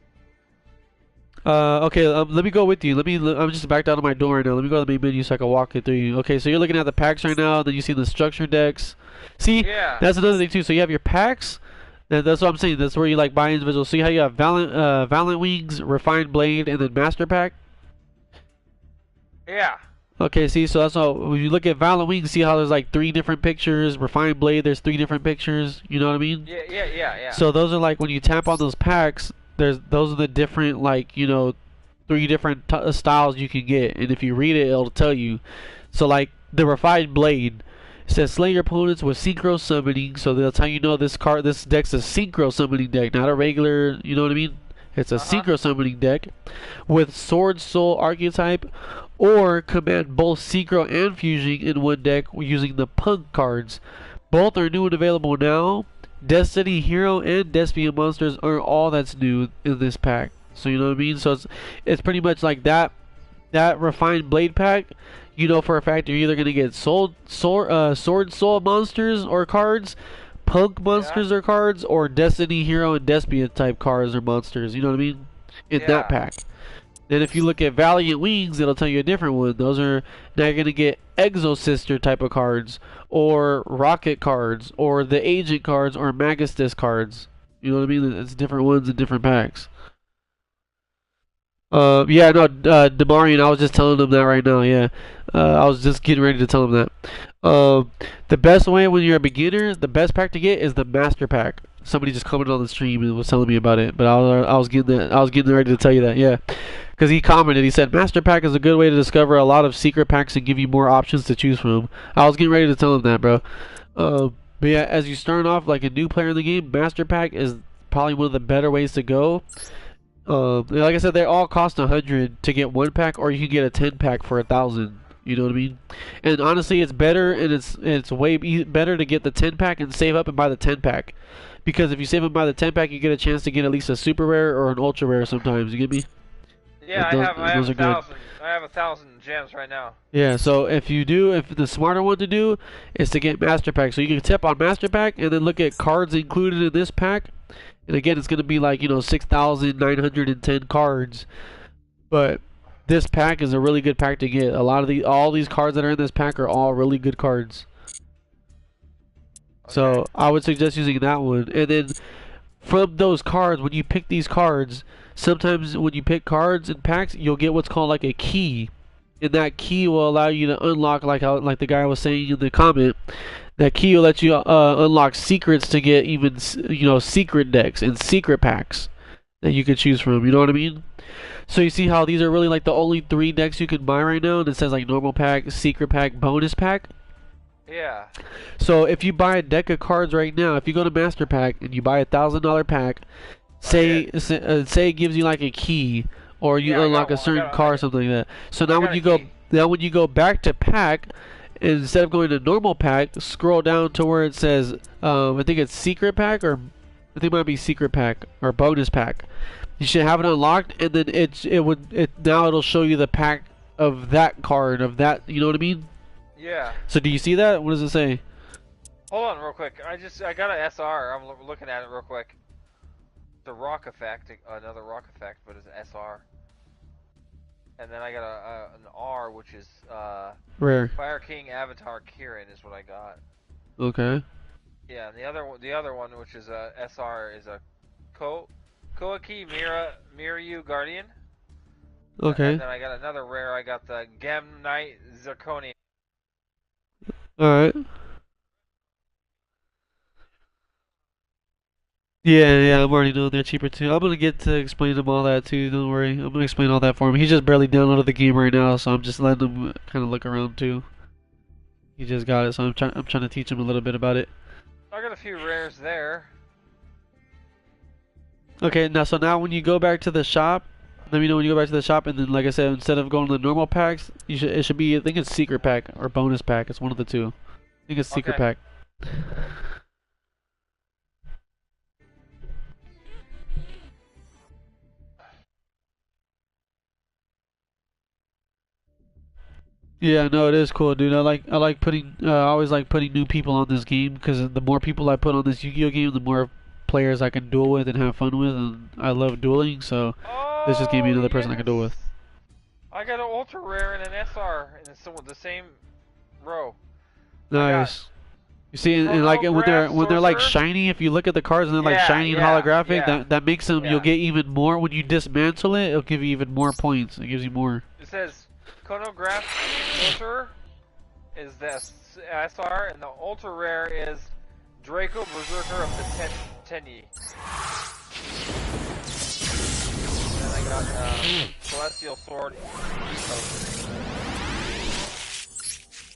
Okay. Let me go with you. I'm just backed out of my door right now. Let me go to the main menu so I can walk it through you. Okay. So you're looking at the packs right now. Then you see the structure decks. See? Yeah. That's another thing too. So you have your packs. That's what I'm saying. That's where you like buy individual. See how you have Valiant Wings, Refined Blade, and then Master Pack. Yeah. Okay, see, so that's all. When you look at Valiant Wings, see how there's like 3 different pictures. Refined Blade, there's 3 different pictures. You know what I mean? Yeah. So those are like when you tap on those packs. Those are the different like 3 different styles you can get, and if you read it, it'll tell you. So like the Refined Blade. It says slay your opponents with synchro summoning, so that's how you know this deck's a synchro summoning deck, not a regular, you know what I mean? It's a synchro summoning deck with Sword Soul archetype, or command both synchro and fusion in one deck using the punk cards. Both are new and available now. Destiny Hero and Despia Monsters are all that's new in this pack. So you know what I mean? So it's pretty much like that Refined Blade pack. You know for a fact you're either gonna get Sword Soul monsters or cards, Punk monsters or cards, or Destiny Hero and Despia type cards or monsters. You know what I mean? In that pack. Then if you look at Valiant Wings, it'll tell you a different one. Those are now you're gonna get Exo Sister type of cards, or Rocket cards, or the Agent cards, or Magistus cards. You know what I mean? It's different ones in different packs. Yeah, no, Demarian, I was just telling him that right now, yeah. I was just getting ready to tell him that. The best way when you're a beginner, the best pack to get is the Master Pack. Somebody just commented on the stream and was telling me about it, but I was getting ready to tell you that, yeah. Because he commented, he said, Master Pack is a good way to discover a lot of secret packs and give you more options to choose from. I was getting ready to tell him that, bro. But yeah, as you start off like a new player in the game, Master Pack is probably one of the better ways to go. Like I said, they all cost 100 to get 1 pack, or you can get a 10 pack for 1,000. You know what I mean? And honestly, it's better, and it's way better to get the 10 pack and save up and buy the 10 pack, because if you save up and buy the 10 pack, you get a chance to get at least a super rare or an ultra rare sometimes. You get me? Yeah, I have 1,000. I have 1,000 gems right now. Yeah, so if the smarter one to do is to get Master Pack. So you can tap on Master Pack and then look at cards included in this pack. And again, it's going to be like, 6,910 cards. But this pack is a really good pack to get. All these cards that are in this pack are all really good cards. Okay. So I would suggest using that one. And then from those cards, when you pick these cards, sometimes when you pick cards in packs, you'll get what's called like a key. And that key will allow you to unlock, like the guy was saying in the comment, that key will let you unlock secrets to get even, secret decks and secret packs. that you could choose from. You know what I mean? So you see how these are really like the only 3 decks you can buy right now, and it says like normal pack, secret pack, bonus pack. Yeah. So if you buy a deck of cards right now, if you go to Master Pack and you buy $1,000 pack, say it gives you like a key or you Yeah, I unlock got a one. certain car or something like that. So I now got when a you go key. when you go back to pack, instead of going to normal pack, scroll down to where it says I think it's secret pack, or I think it might be secret pack or bonus pack. You should have it unlocked, and then now it'll show you the pack of that card of that. You know what I mean? Yeah. So do you see that? What does it say? Hold on, real quick. I got an SR. I'm looking at it real quick. The rock effect, another rock effect, but it's an SR. And then I got an R, which is Rare. Fire King Avatar Kirin is what I got. Okay. Yeah, and the other one, which is a SR, is a Koaki Miryu Guardian. Okay. And then I got another rare. I got the Gem Knight Zirconian. Alright. Yeah, I'm already knowing they're cheaper too. I'm gonna get to explain him all that too, don't worry. I'm gonna explain all that for him. He just barely downloaded the game right now, so I'm just letting him kind of look around too. He just got it, so I'm trying to teach him a little bit about it. I got a few rares there. Okay, now when you go back to the shop, let me know when you go back to the shop, and then like I said, instead of going to the normal packs, it should be, I think it's secret pack or bonus pack. It's one of the two. I think it's secret pack. Yeah, no, it is cool, dude. I like putting I always like putting new people on this game, because the more people I put on this Yu-Gi-Oh game, the more players I can duel with and have fun with, and I love dueling, so this just gave me another person I can duel with. I got an ultra rare and an SR in the same row. Nice. You see, and like when they're like shiny, if you look at the cards and they're like shiny and holographic, that makes them, you'll get even more when you dismantle it. It'll give you even more points. It gives you more. It says Chronograph Sorcerer is the SR, and the ultra rare is Draco Berserker of the Tenyi. And then I got Celestial Sword.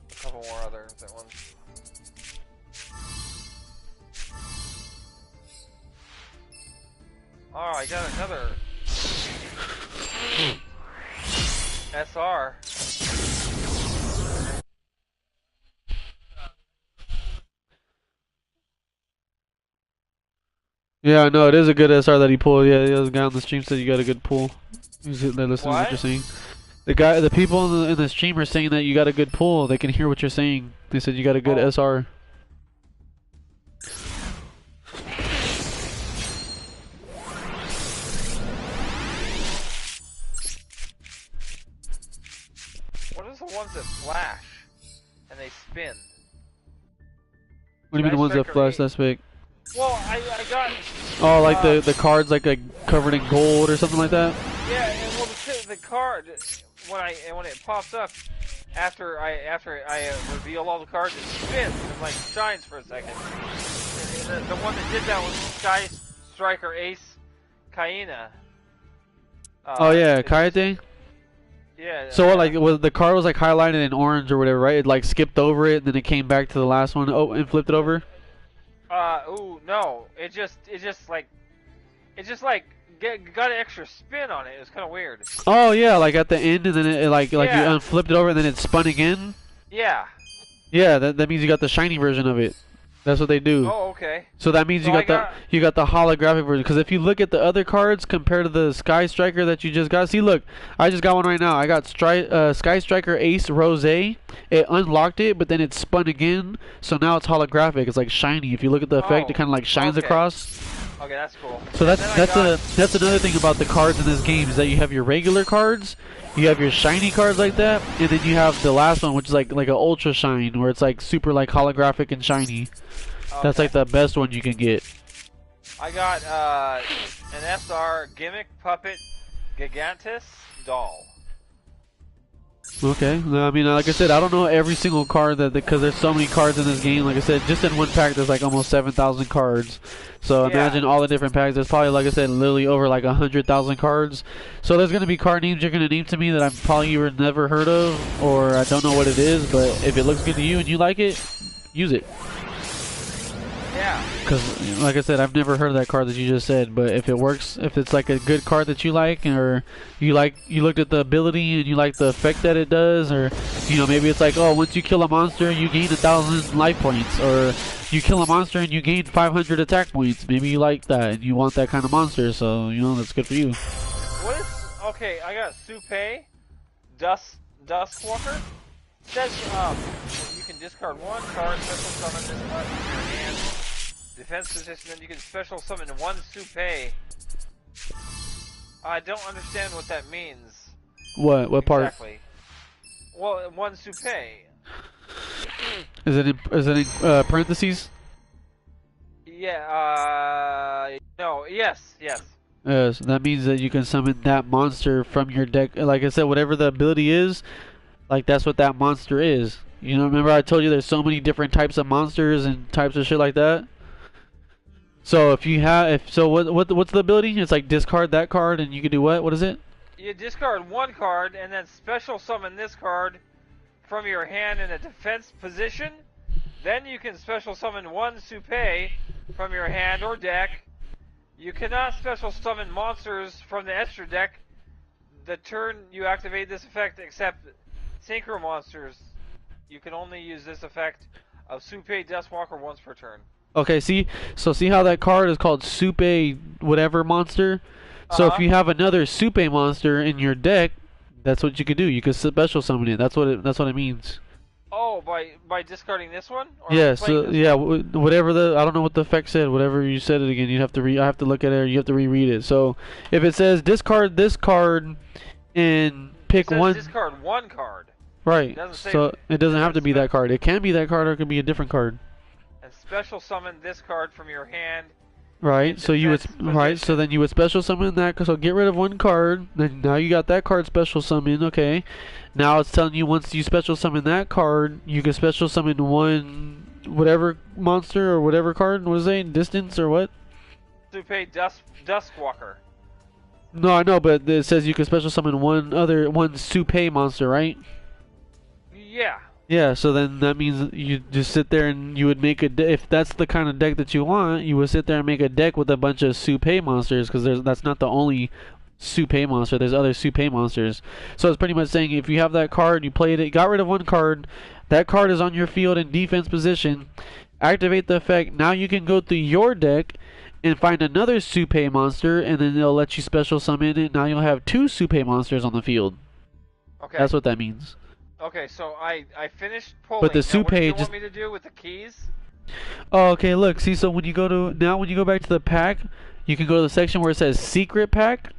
A couple more other ones. Oh, I got another SR. Yeah, no, it is a good SR that he pulled. Yeah, the guy on the stream said you got a good pull. They're listening to what you're saying. The people in the stream are saying that you got a good pull. They can hear what you're saying. They said you got a good SR. What are the ones that flash and they spin? What do you mean the ones that flash? That's big. Well, I got. Oh, like the cards like covered in gold or something like that. Yeah, and well, the card when it pops up after I reveal all the cards, it spins and like shines for a second. And the one that did that was Sky Striker Ace Kaina. Oh yeah, Kaite. Yeah. So what, like, the card was like highlighted in orange or whatever, right? It like skipped over it, and then it came back to the last one. Oh, and flipped it over. Ooh, no. It just got an extra spin on it. It was kind of weird. Oh yeah, like at the end, and then it like you unflipped it over, and then it spun again. Yeah. Yeah, that means you got the shiny version of it. That's what they do. Oh, okay. So that means you got the holographic version. Because if you look at the other cards compared to the Sky Striker that you just got, see, look, I just got one right now. I got Sky Striker Ace Rose. It unlocked it, but then it spun again. So now it's holographic. It's like shiny. If you look at the effect, it kind of like shines across. Okay, that's cool. So that's another thing about the cards in this game, is that you have your regular cards, you have your shiny cards like that, and then you have the last one, which is like an ultra shine, where it's like super like holographic and shiny. Okay. That's like the best one you can get. I got an SR Gimmick Puppet Gigantus Doll. Okay. No, I mean, like I said, I don't know every single card that because there's so many cards in this game. Like I said, just in one pack, there's like almost 7,000 cards. So Yeah. imagine all the different packs. There's probably, like I said, literally over like 100,000 cards. So there's gonna be card names you're gonna name to me that I've probably either never heard of or I don't know what it is. But if it looks good to you and you like it, use it. Yeah. Because, like I said, I've never heard of that card that you just said. But if it works, if it's like a good card that you like, or you looked at the ability and you like the effect that it does, or you know, maybe it's like, oh, once you kill a monster, you gain 1,000 life points, or you kill a monster and you gain 500 attack points. Maybe you like that and you want that kind of monster, so you know that's good for you. What is okay? I got Supay, Duskwalker. It says you can discard one card, special summon this card from your hand. Defense position, then you can special summon one Supay. I don't understand what that means. What part? Exactly. Well, one Supay. Is it in parentheses? Yeah, no, yes. Yes, that means that you can summon that monster from your deck. Like I said, whatever the ability is, like that's what that monster is. You know, remember I told you there's so many different types of monsters and types of shit like that? So if you have, what's the ability? It's like discard that card and you can do what? What is it? You discard one card and then special summon this card from your hand in a defense position. Then you can special summon one Supay from your hand or deck. You cannot special summon monsters from the extra deck the turn you activate this effect except synchro monsters. You can only use this effect of Supay Dustwalker once per turn. Okay, see how that card is called Supay whatever monster? So if you have another Supay monster in your deck, that's what you could do. You could special summon it. That's what it means. Oh, by discarding this one? Or Yeah, so yeah, whatever I don't know what the effect said. Whatever you said it again, you have to I have to look at it or you have to reread it. So if it says discard this card and pick one, discard one card. Right. So it doesn't have to be that card. It can be that card or it can be a different card. And special summon this card from your hand. Right. So you would So then you would special summon that. So get rid of one card. Then now you got that card special summon. Okay. Now it's telling you once you special summon that card, you can special summon one whatever monster or whatever card. What is it? Distance or what? Supay Duskwalker. No, I know, but it says you can special summon one Supay monster, right? Yeah. Yeah, so then that means you just sit there and you would make if that's the kind of deck that you want, you would sit there and make a deck with a bunch of Supay monsters because that's not the only Supay monster. There's other Supay monsters. So it's pretty much saying if you have that card, you played it, got rid of one card, that card is on your field in defense position, activate the effect. Now you can go through your deck and find another Supay monster, and then they'll let you special summon it. Now you'll have two Supay monsters on the field. Okay. That's what that means. Okay, so I finished pulling. But the now, what do you Supay want me to do with the keys? Oh, okay. Look, see. So when you go back to the pack, you can go to the section where it says secret pack.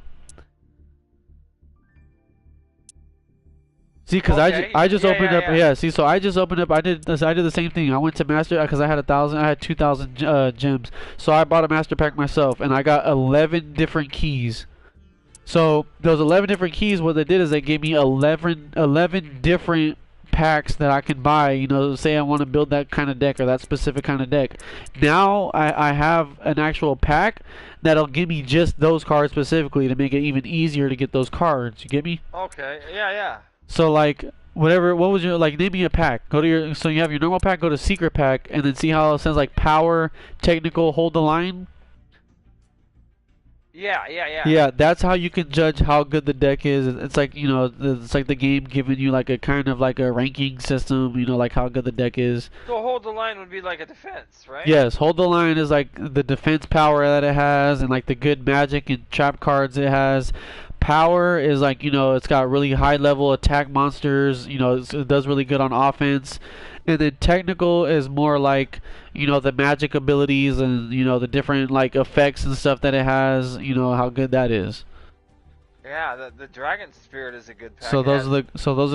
See, because I just opened up. Yeah. See, so I just opened up. I did the same thing. I went to master because I had 2,000 gems. So I bought a master pack myself, and I got 11 different keys. So those 11 different keys, what they did is they gave me 11 different packs that I can buy. You know, say I want to build that kind of deck or that specific kind of deck. Now I have an actual pack that'll give me just those cards specifically to make it even easier to get those cards. You get me? Okay. Yeah. So like what was your name me a pack. So you have your normal pack, go to secret pack, and then see how it says like power, technical, hold the line. Yeah. Yeah, that's how you can judge how good the deck is. It's like, you know, it's like the game giving you like a kind of like a ranking system, you know, like how good the deck is. So hold the line would be like a defense, right? Yes, hold the line is like the defense power that it has and like the good magic and trap cards it has. Power is like, you know, it's got really high level attack monsters, you know, it does really good on offense. And then technical is more like, you know, the magic abilities and, you know, the different like effects and stuff that it has, you know, how good that is. Yeah, the Dragon Spirit is a good pack. So those are the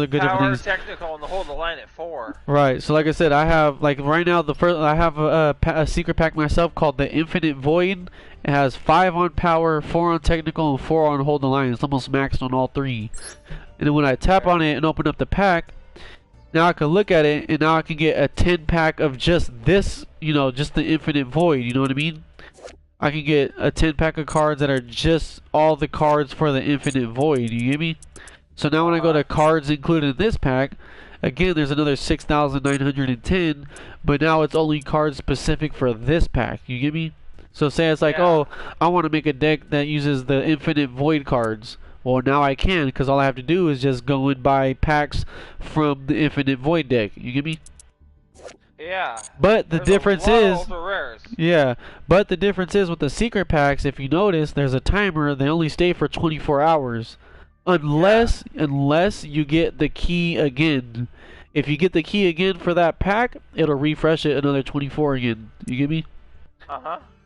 good different power, things. technical, and the hold the line at 4. Right. So like I said, I have like right now I have a secret pack myself called the Infinite Void. It has 5 on power, 4 on technical, and 4 on hold the line. It's almost maxed on all 3. And then when I tap on it and open up the pack, now I can look at it and now I can get a 10 pack of just this, just the Infinite Void. You know what I mean? I can get a 10 pack of cards that are just all the cards for the Infinite Void. You get me? So now when I go to cards included in this pack, again there's another 6,910, but now it's only cards specific for this pack. You get me? So say it's like, oh, I want to make a deck that uses the Infinite Void cards. Well, now I can, because all I have to do is just go and buy packs from the Infinite Void deck. You get me? Yeah. But the difference is, ultra rares. yeah. But the difference is with the secret packs. If you notice, there's a timer. They only stay for 24 hours, unless you get the key again. If you get the key again for that pack, it'll refresh it another 24 again. You get me?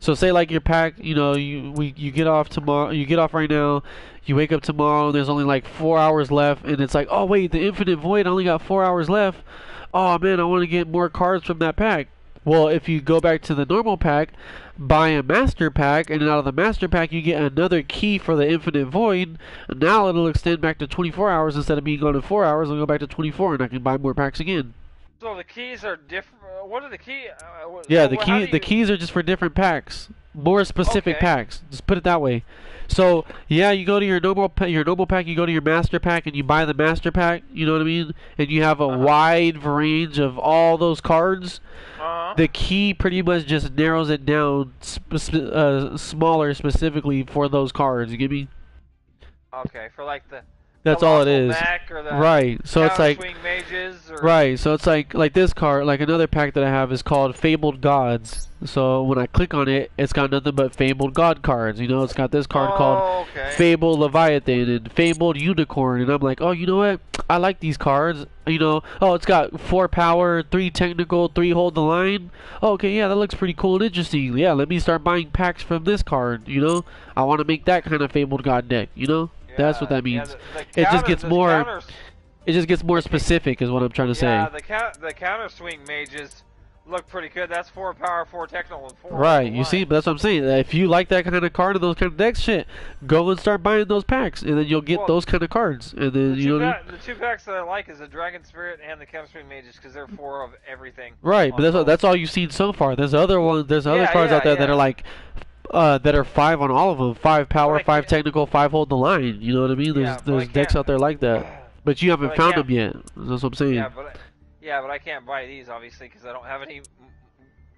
So say like your pack, you get off tomorrow. You get off right now. You wake up tomorrow. And there's only like 4 hours left, and it's like, oh wait, the Infinite Void only got 4 hours left. Oh man, I want to get more cards from that pack. Well, if you go back to the normal pack, buy a master pack, and then out of the master pack you get another key for the Infinite Void. And now it'll extend back to 24 hours instead of being gone in 4 hours. It'll go back to 24, and I can buy more packs again. So the keys are different. What are the keys? Yeah, the keys are just for different packs, more specific packs. Just put it that way. So yeah, you go to your normal pack, you go to your master pack, and you buy the master pack. You know what I mean? And you have a wide range of all those cards. The key pretty much just narrows it down, smaller specifically for those cards. You get me? Okay, for like the. That's all it is. Right. So it's like swing mages or... Right. So it's like this card, like another pack that I have is called Fabled Gods. So when I click on it, it's got nothing but Fabled God cards. It's got this card called Fabled Leviathan and Fabled Unicorn, and I'm like, oh, you know what? I like these cards. Oh, it's got 4 power, 3 technical, 3 hold the line. Oh, okay, yeah, that looks pretty cool and interesting. Yeah, let me start buying packs from this card. I want to make that kind of Fabled God deck. That's what that means. It just gets more. It just gets more specific, is what I'm trying to say. Yeah, the counter swing mages look pretty good. That's 4 power, 4 technical, and 4. Right. You see, but that's what I'm saying. If you like that kind of card and those kind of decks, shit, go and start buying those packs, and then you'll get those kind of cards. And then the 2 packs that I like is the Dragon Spirit and the counter swing mages because they're 4 of everything. Right, but that's all you've seen so far. There's other ones. There's other cards out there that are like. That are 5 on all of them. 5 power, 5 technical, 5 hold the line. You know what I mean? There's decks out there like that, but you haven't found them yet. That's what I'm saying. Yeah, but I can't buy these obviously because I don't have any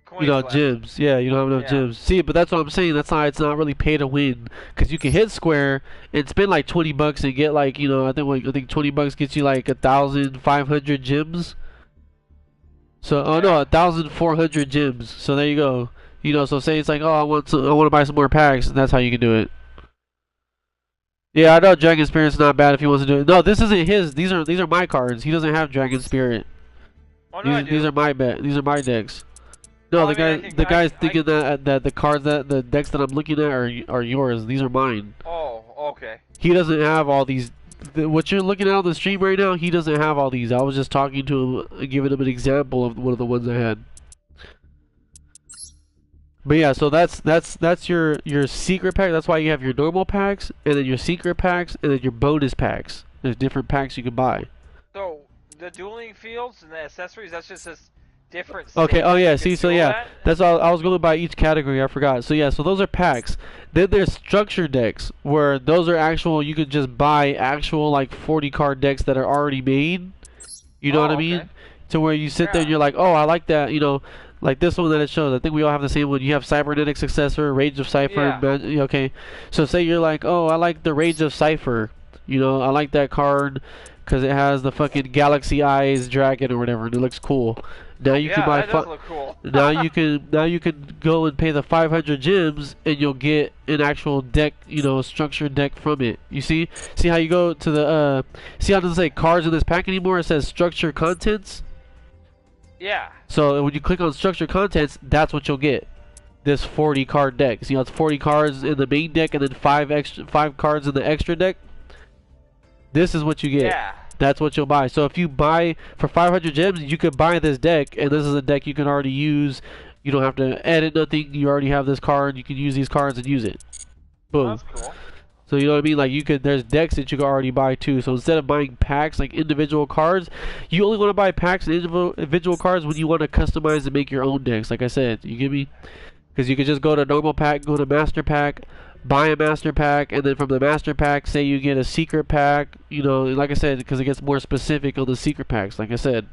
coins left. Gems. Yeah, you don't have enough gems. See, but that's what I'm saying. That's why it's not really pay to win, because you can hit square and spend like $20 and get like I think $20 gets you like 1,500 gems. So no, 1,400 gems. So there you go. So say it's like, oh, I want to buy some more packs, and that's how you can do it. Yeah, I know Dragon Spirit's not bad if he wants to do it. No, this isn't his. These are my cards. He doesn't have Dragon Spirit. Oh, no, these are my decks. No, the guy's thinking that the cards the decks that I'm looking at are yours. These are mine. Oh, okay. He doesn't have all these. What you're looking at on the stream right now, he doesn't have all these. I was just talking to him, giving him an example of one of the ones I had. But yeah, so that's your secret pack. That's why you have your normal packs, and then your secret packs, and then your bonus packs. There's different packs you can buy. So the dueling fields and the accessories, that's just this different. Okay. Oh yeah. See. So yeah, that's all. I was going by each category. I forgot. So yeah. So those are packs. Then there's structure decks, where those are actual. You could just buy actual like 40 card decks that are already made. You know what I mean? To where you sit there and you're like, oh, I like that. Like this one that it shows. I think we all have the same one. You have Cybernetic Successor, Rage of Cypher. Yeah. Okay. So say you're like, oh, I like the Rage of Cypher. I like that card because it has the fucking Galaxy Eyes Dragon or whatever, and it looks cool. Now you can buy. That does look cool. now you can go and pay the 500 gems, and you'll get an actual deck. A structured deck from it. You see how you go to the see how it doesn't say cards in this pack anymore? It says structure contents. Yeah. So when you click on structure contents, that's what you'll get. This 40 card deck. It's 40 cards in the main deck and then 5 cards in the extra deck. This is what you get. Yeah. That's what you'll buy. So if you buy for 500 gems, you could buy this deck, and this is a deck you can already use. You don't have to edit nothing. You already have this card. You can use these cards and use it. Boom. That's cool. So you know what I mean? Like you could, there's decks that you can already buy too. So instead of buying packs like individual cards, you only want to buy packs and individual cards when you want to customize and make your own decks. Like I said, you get me? Because you could just go to normal pack, go to master pack, buy a master pack, and then from the master pack, say you get a secret pack. You know, like I said, because it gets more specific on the secret packs. Like I said,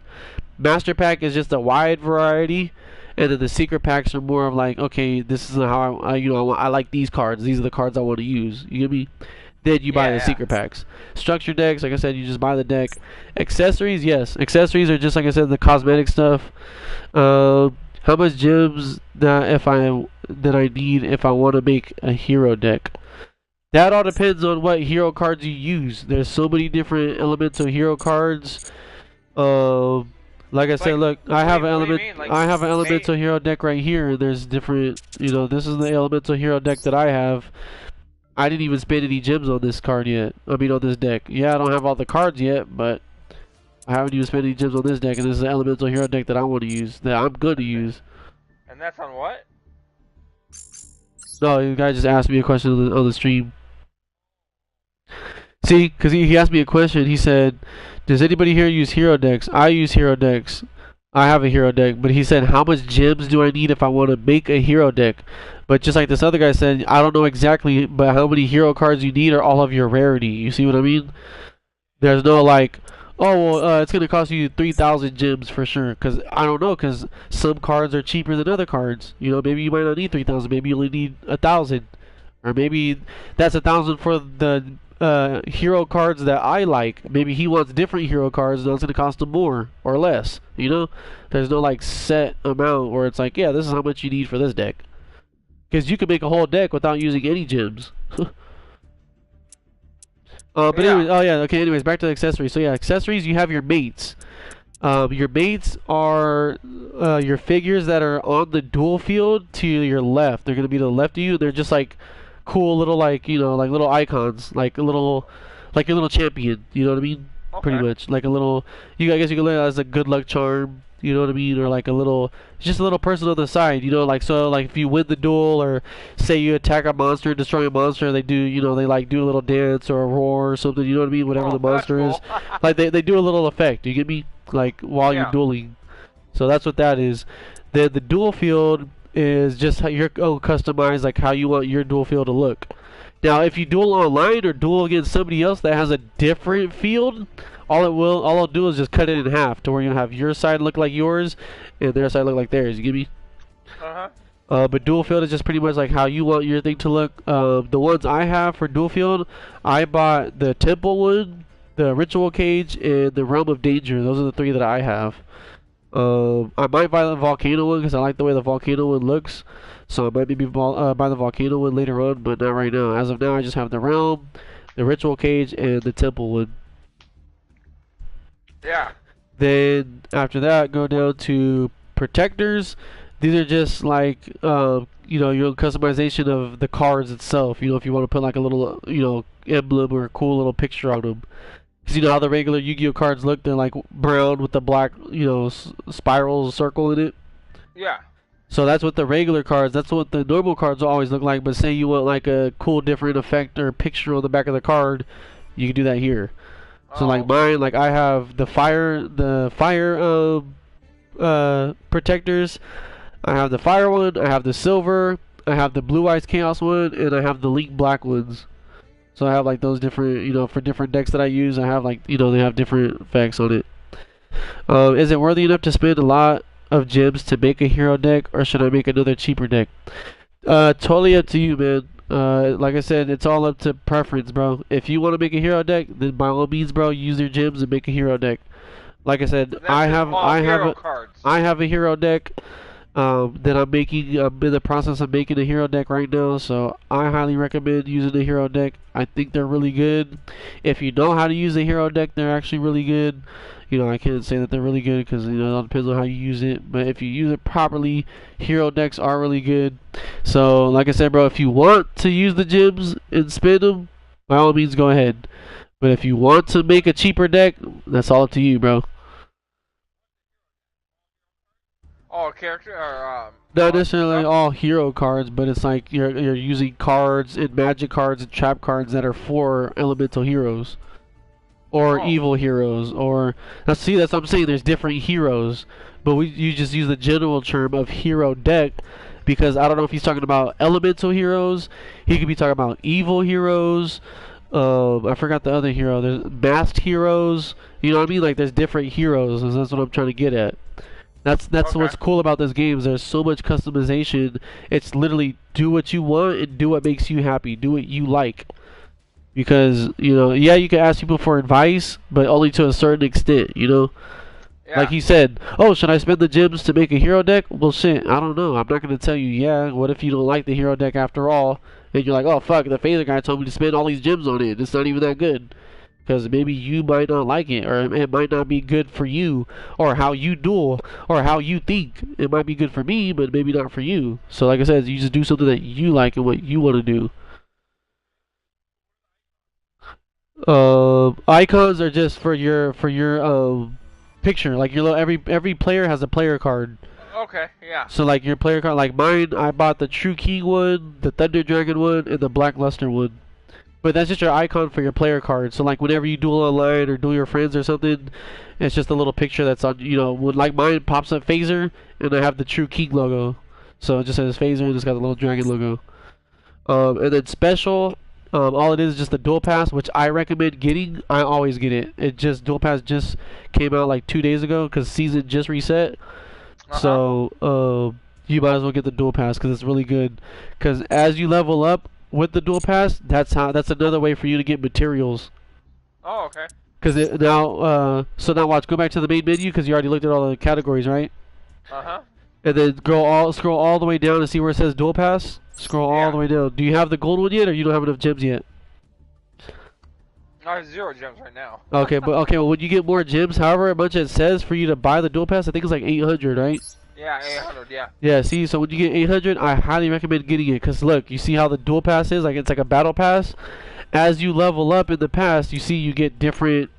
master pack is just a wide variety. And then the secret packs are more of like, okay, this is how I like these cards. These are the cards I want to use. You get me? Then you buy the secret packs. Structure decks, like I said, you just buy the deck. Accessories, yes. Accessories are just like I said, the cosmetic stuff. How much gems that I need if I want to make a hero deck? That all depends on what hero cards you use. There's so many different elemental hero cards. Like I said, look, I have an elemental hero deck right here, and there's different, this is the elemental hero deck that I have. I didn't even spend any gems on this card yet. I mean, on this deck. Yeah, I don't have all the cards yet, but I haven't even spent any gems on this deck, and this is the elemental hero deck that I want to use, that I'm good to use. And that's on what? No, the guy just asked me a question on the stream. See, because he asked me a question. He said, does anybody here use hero decks? I use hero decks. I have a hero deck. But he said, how much gems do I need if I want to make a hero deck? But just like this other guy said, I don't know exactly, but how many hero cards you need are all of your rarity. You see what I mean? There's no like, oh, well, it's going to cost you 3,000 gems for sure. Because I don't know, because some cards are cheaper than other cards. Maybe you might not need 3,000. Maybe you only need 1,000. Or maybe that's 1,000 for the hero cards that I like. Maybe he wants different hero cards and that's going to cost him more or less. There's no like set amount where it's like, yeah, this is how much you need for this deck. Because you can make a whole deck without using any gems. But anyways, anyways, back to the accessories. So yeah, accessories, you have your mates. Your mates are your figures that are on the duel field to your left. They're going to be to the left of you. They're just like cool little like little icons, like your little champion. You know what I mean? Okay. Pretty much like a little. I guess you can look at it as a good luck charm. You know what I mean? Or like just a little person on the side. Like if you win the duel or say you attack a monster and destroy a monster, they do they like do a little dance or a roar or something. You know what I mean? Whatever the monster is, like they do a little effect. You get me? Like while you're dueling. So that's what that is. The duel field is just how you're customized, like how you want your duel field to look. Now, if you duel online or duel against somebody else that has a different field, all it'll do is just cut it in half to where you'll have your side look like yours and their side look like theirs. You get me? But duel field is just pretty much like how you want your thing to look. The ones I have for duel field, I bought the temple one, the ritual cage, and the realm of danger. Those are the 3 that I have. I might buy the volcano one because I like the way the volcano one looks. So I might maybe buy the volcano one later on, but not right now. As of now, I just have the realm, the ritual cage, and the temple one. Yeah. Then after that, go down to protectors. These are just like your customization of the cards itself. If you want to put like a little emblem or a cool little picture on them. Because you know how the regular Yu-Gi-Oh cards look? They're like brown with the black, spiral circle in it. Yeah. So that's what the regular cards, that's what the normal cards always look like. But say you want like a cool different effect or picture on the back of the card, you can do that here. So like mine, like I have the fire protectors. I have the fire one, I have the silver, I have the blue eyes chaos one, and I have the Link black ones. So I have like those different, for different decks that I use, I have like, they have different effects on it. Is it worthy enough to spend a lot of gems to make a hero deck, or should I make another cheaper deck? Totally up to you, man. Like I said, it's all up to preference, bro. If you want to make a hero deck, then by all means, bro, use your gems and make a hero deck. Like I said, I have a hero deck. That I'm making. I'm in the process of making a hero deck right now, so I highly recommend using a hero deck. I think they're really good. If you know how to use a hero deck, they're actually really good. I can't say that they're really good because it all depends on how you use it. But if you use it properly, hero decks are really good. So, like I said, bro, if you want to use the gems and spend them, by all means, go ahead. But if you want to make a cheaper deck, that's all up to you, bro. Oh, character or Not necessarily stuff? all hero cards, but it's like you're using cards and magic cards and trap cards that are for elemental heroes or Oh, evil heroes or that's what I'm saying. There's different heroes, but you just use the general term of hero deck because I don't know if he's talking about elemental heroes. He could be talking about evil heroes. I forgot the other hero. There's masked heroes. You know what I mean? Like there's different heroes, and that's what I'm trying to get at. That's okay. what's cool about this game. Is there's so much customization. It's literally do what you want and do what makes you happy. Do what you like. Because yeah, you can ask people for advice, but only to a certain extent. Like Yeah. he said, oh, should I spend the gems to make a hero deck? Well, shit, I don't know. I'm not gonna tell you. Yeah, what if you don't like the hero deck after all? And you're like, oh fuck, the phaser guy told me to spend all these gems on it. It's not even that good. Because maybe you might not like it, or it might not be good for you, or how you duel, or how you think. It might be good for me, but maybe not for you. So, like I said, you just do something that you like and what you want to do. Icons are just for your picture. Like your every player has a player card. Okay. Yeah. So like your player card, like mine, I bought the True King one, the Thunder Dragon one, and the Black Luster one. But that's just your icon for your player card. So like whenever you duel online or duel your friends or something, it's just a little picture that's on. When like mine pops up phaser, and I have the True King logo. So it just says phaser and it's got the little dragon logo. And then special, all it is just the dual pass, which I recommend getting. I always get it. Dual pass just came out like 2 days ago because season just reset. Uh huh. So you might as well get the dual pass because it's really good. Because as you level up with the dual pass, that's another way for you to get materials. Oh, okay. Because so now watch. Go back to the main menu because you already looked at all the categories, right? Uh huh. And then scroll all the way down and see where it says dual pass. Scroll all Yeah. the way down. Do you have the gold one yet, or you don't have enough gems yet? I have 0 gems right now. Well, when you get more gems, however much it says for you to buy the dual pass, I think it's like 800, right? Yeah, 800. Yeah. Yeah. See, so when you get 800, I highly recommend getting it. Cause look, you see how the dual pass is? Like it's like a battle pass. As you level up in the past, you get different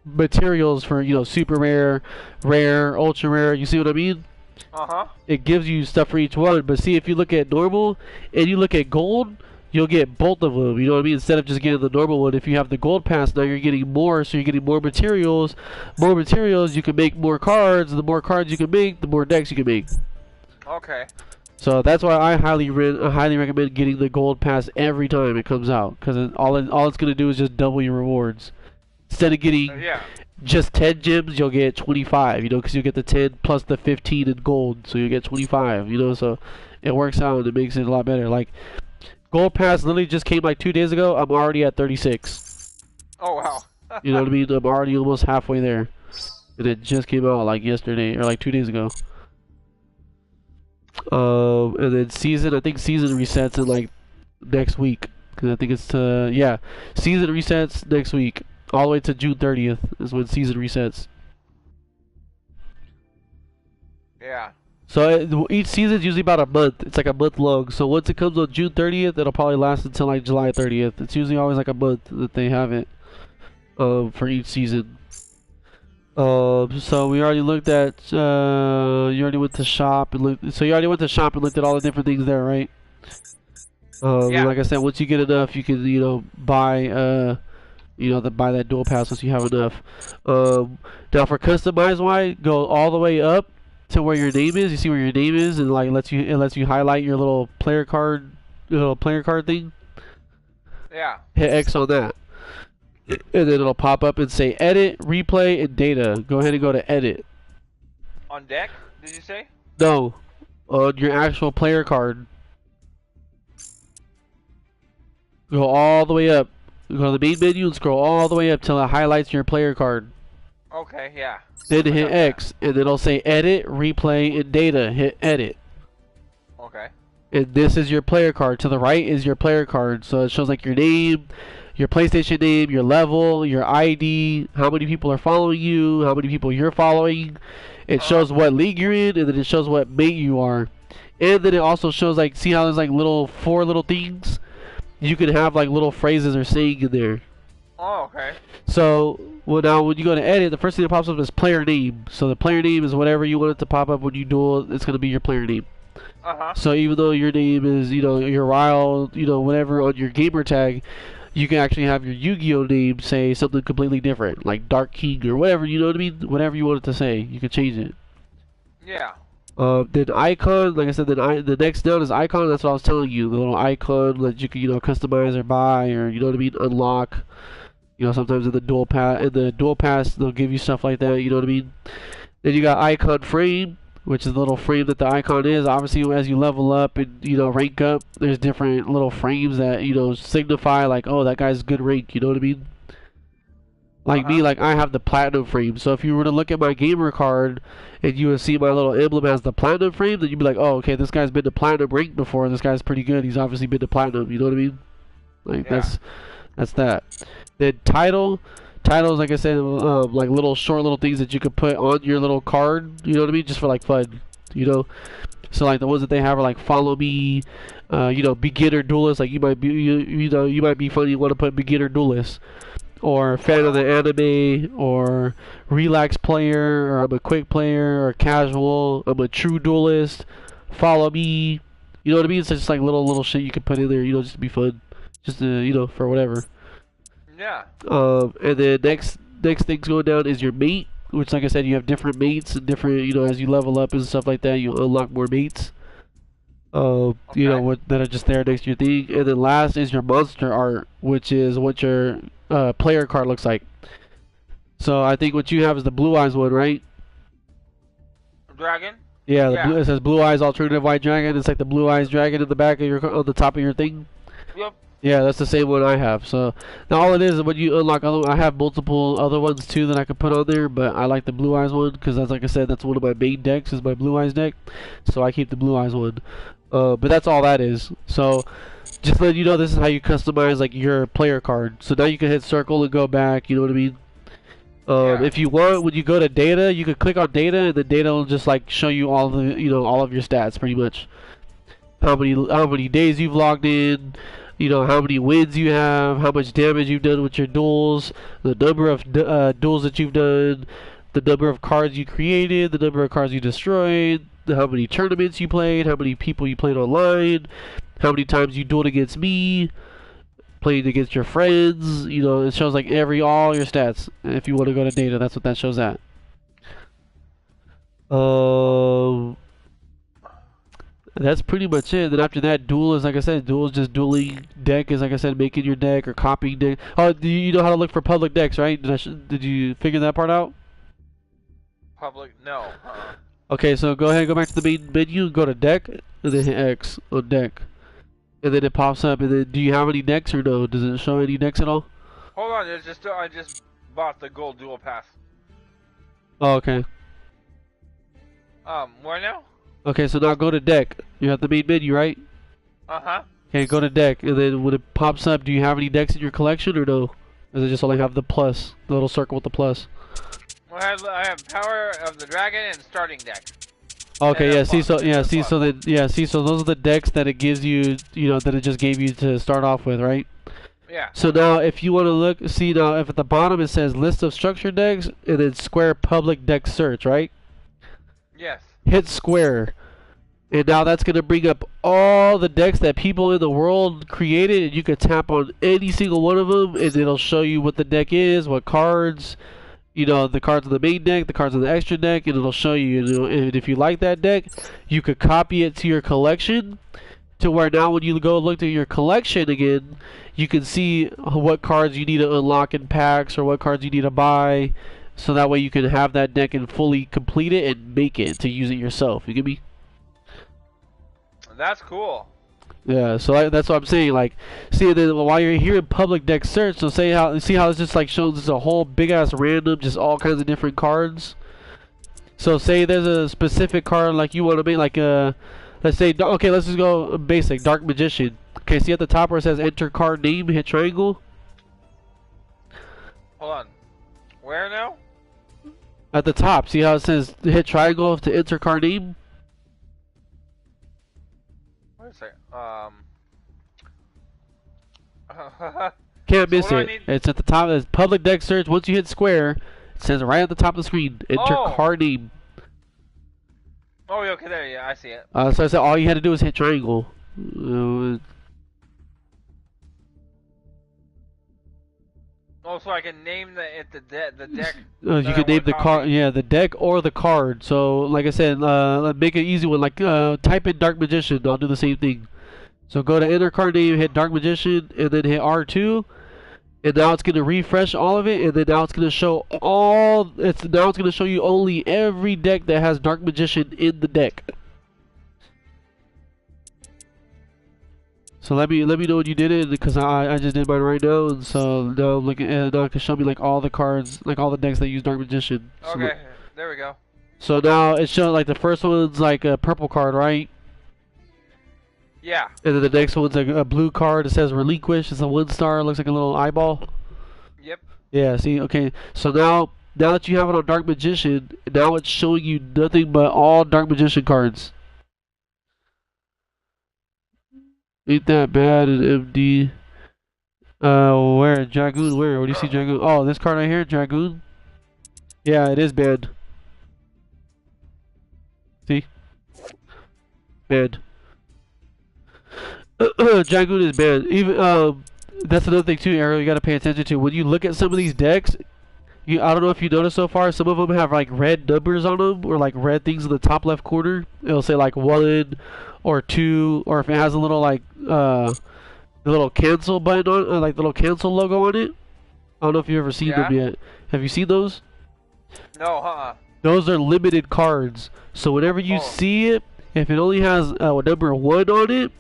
materials for super rare, rare, ultra rare. You see what I mean? Uh huh. It gives you stuff for each one. But see, if you look at normal and you look at gold, you'll get both of them. You know what I mean? Instead of just getting the normal one, if you have the gold pass, now you're getting more. So you're getting more materials. More materials, you can make more cards. The more cards you can make, the more decks you can make. Okay. So that's why I highly recommend getting the gold pass every time it comes out. Because all it's going to do is just double your rewards. Instead of getting Yeah. just 10 gems, you'll get 25, because you'll get the 10 plus the 15 in gold, so you get 25, so it works out and it makes it a lot better. Like, Gold Pass literally just came like 2 days ago, I'm already at 36. Oh wow. You know what I mean? I'm already almost halfway there. And it just came out like yesterday, or like 2 days ago. And then I think season resets in like next week. Because I think it's, season resets next week. All the way to June 30th is when season resets. Yeah. So each season's usually about a month. It's like a month long. So once it comes on June 30th, it'll probably last until like July 30th. It's usually always like a month that they have it for each season. So we already looked at. You already went to shop and looked. So you already went to shop and looked at all the different things there, right? Yeah. Like I said, once you get enough, you can buy buy that dual pass once you have enough. Now for customize wise, go all the way up to where your name is. You see where your name is, and like it lets you highlight your little player card thing. Yeah. Hit X on that, and then it'll pop up and say edit, replay, and data. Go ahead and go to edit. On deck, did you say? No, on your actual player card. Go all the way up. Go to the main menu and scroll all the way up till it highlights your player card. Okay, yeah. Then hit X, and it'll say edit, replay, and data. Hit edit. Okay. And this is your player card. To the right is your player card. So it shows like your name, your PlayStation name, your level, your ID, how many people are following you, how many people you're following. It shows what league you're in, and then it shows what mate you are. And then it also shows like, see how there's like four little things? You can have like little phrases or saying in there. Oh, okay. So well, now when you go to edit, the first thing that pops up is player name. So the player name is whatever you want it to pop up when you duel. It's gonna be your player name. Uh-huh. So even though your name is, your Ryle, whatever on your gamer tag, you can actually have your Yu-Gi-Oh name say something completely different, like Dark King or whatever. You know what I mean? Whatever you want it to say, you can change it. Yeah. Then icon, like I said, the next down is icon. That's what I was telling you. The little icon that you can, customize or buy, or you know what I mean, unlock. Sometimes in the dual pass, they'll give you stuff like that. You know what I mean? Then you got icon frame, which is the little frame that the icon is. Obviously, as you level up and rank up, there's different little frames that signify like, oh, that guy's good rank. You know what I mean? Like me, like I have the platinum frame. So if you were to look at my gamer card and you would see my little emblem as the platinum frame, then you'd be like, oh, okay, this guy's been to platinum rank before. This guy's pretty good. He's obviously been to platinum. You know what I mean? Like that's that. Then titles, like I said, like short little things that you could put on your little card. You know what I mean? Just for like fun. So like the ones that they have are like follow me, beginner duelist. Like you might be you might be funny. You want to put beginner duelist, or fan of the anime, or relax player, or I'm a quick player, or casual. I'm a true duelist. Follow me. You know what I mean? It's just like little shit you can put in there. Just to be fun, just to for whatever. Yeah. And then next thing's going down is your mate, which, like I said, you have different mates and different, as you level up and stuff like that, you unlock more mates. That are just there next to your thing. And then last is your monster art, which is what your player card looks like. So I think what you have is the Blue Eyes one, right? Dragon. Yeah, it says Blue Eyes Alternative White Dragon. It's like the Blue Eyes Dragon in the back of on the top of your thing. Yep. Yeah, that's the same one I have. So now all it is when you unlock I have multiple other ones too that I could put on there, but I like the Blue Eyes one because that's, like I said, that's one of my main decks is my Blue Eyes deck. So I keep the Blue Eyes one. But that's all that is. So just let you know, this is how you customize like your player card. So now you can hit circle and go back. You know what I mean? If you want, when you go to data, you can click on data, and the data will just like show you all the all of your stats pretty much. How many days you've logged in. How many wins you have, how much damage you've done with your duels, the number of duels that you've done, the number of cards you created, the number of cards you destroyed, how many tournaments you played, how many people you played online, how many times you dueled against me, played against your friends. It shows like all your stats. If you want to go to data, that's what that shows at. That's pretty much it. Then after that, duel is, like I said, duel is just dueling. Deck is, like I said, making your deck or copying deck. Oh, do you know how to look for public decks, right? Did you figure that part out? Public? No. Okay, so go ahead and go back to the main menu and go to deck, and then hit X on deck. And then it pops up, and then do you have any decks or no? Does it show any decks at all? Hold on, I just bought the gold dual pass. Oh, okay. Where now? Okay, so now go to deck. You have the main menu, right? Uh-huh. Okay, go to deck, and then when it pops up, do you have any decks in your collection or no? Or does it just only have the plus, the little circle with the plus? Well, I have Power of the Dragon and Starting Deck. Okay, yeah, see, so those are the decks that it gives you, that it just gave you to start off with, right? Yeah. So now, if you want to look, see now, if at the bottom it says list of structured decks, and then square public deck search, right? Yes. Hit square. And now that's going to bring up all the decks that people in the world created, and you can tap on any single one of them, and it'll show you what the deck is, what cards, the cards on the main deck, the cards on the extra deck, and it'll show you, and if you like that deck, you could copy it to your collection, to where now when you go look at your collection again, you can see what cards you need to unlock in packs, or what cards you need to buy, so that way you can have that deck and fully complete it and make it to use it yourself. You get me? That's cool. Yeah, so that's what I'm saying. Like, see, then while you're here in public deck search, so see how it's just like shows us a whole big ass random, just all kinds of different cards. So say there's a specific card like you want to make, like let's say, okay, let's just go basic, Dark Magician. Okay, see at the top where it says enter card name, hit triangle. Hold on. Where now? At the top, see how it says hit triangle to enter card name? Wait a second. Can't So miss what do I it. need? It's at the top. It's public deck search. Once you hit square, it says right at the top of the screen. Enter Oh. card name. Oh, okay, there. Yeah, I see it. So I said all you had to do was hit triangle. Oh, so I can name the deck. You can name the card, yeah, the deck or the card. So, like I said, make it easy one. Like, type in Dark Magician. I'll do the same thing. So go to enter card name, hit Dark Magician, and then hit R2, and now it's gonna refresh all of it, and then now it's gonna show now it's gonna show you only every deck that has Dark Magician in the deck. So let me know when you did it, because I just did mine right now, and so now I'm looking, and now it can show me like all the cards, like all the decks that use Dark Magician. Okay, there we go. So now it's showing like the first one's like a purple card, right? Yeah. And then the next one's a blue card. It says Relinquish. It's a 1-star. It looks like a little eyeball. Yep. Yeah. See. Okay. So now that you have it on Dark Magician, now it's showing you nothing but all Dark Magician cards. Ain't that bad in MD? Where? Dragoon? Where? What do you see, Dragoon? Oh, this card right here, Dragoon. Yeah, it is banned. See? Banned. Dragoon is banned. Even that's another thing too, Ariel. You got to pay attention to when you look at some of these decks. I don't know if you noticed so far. Some of them have like red numbers on them, or like red things in the top left corner. It'll say like 1 or 2, or if it has a little like the little cancel button on, like the little cancel logo on it. I don't know if you've ever seen them yet. Have you seen those? No, Those are limited cards. So whenever you see it, if it only has number 1 on it,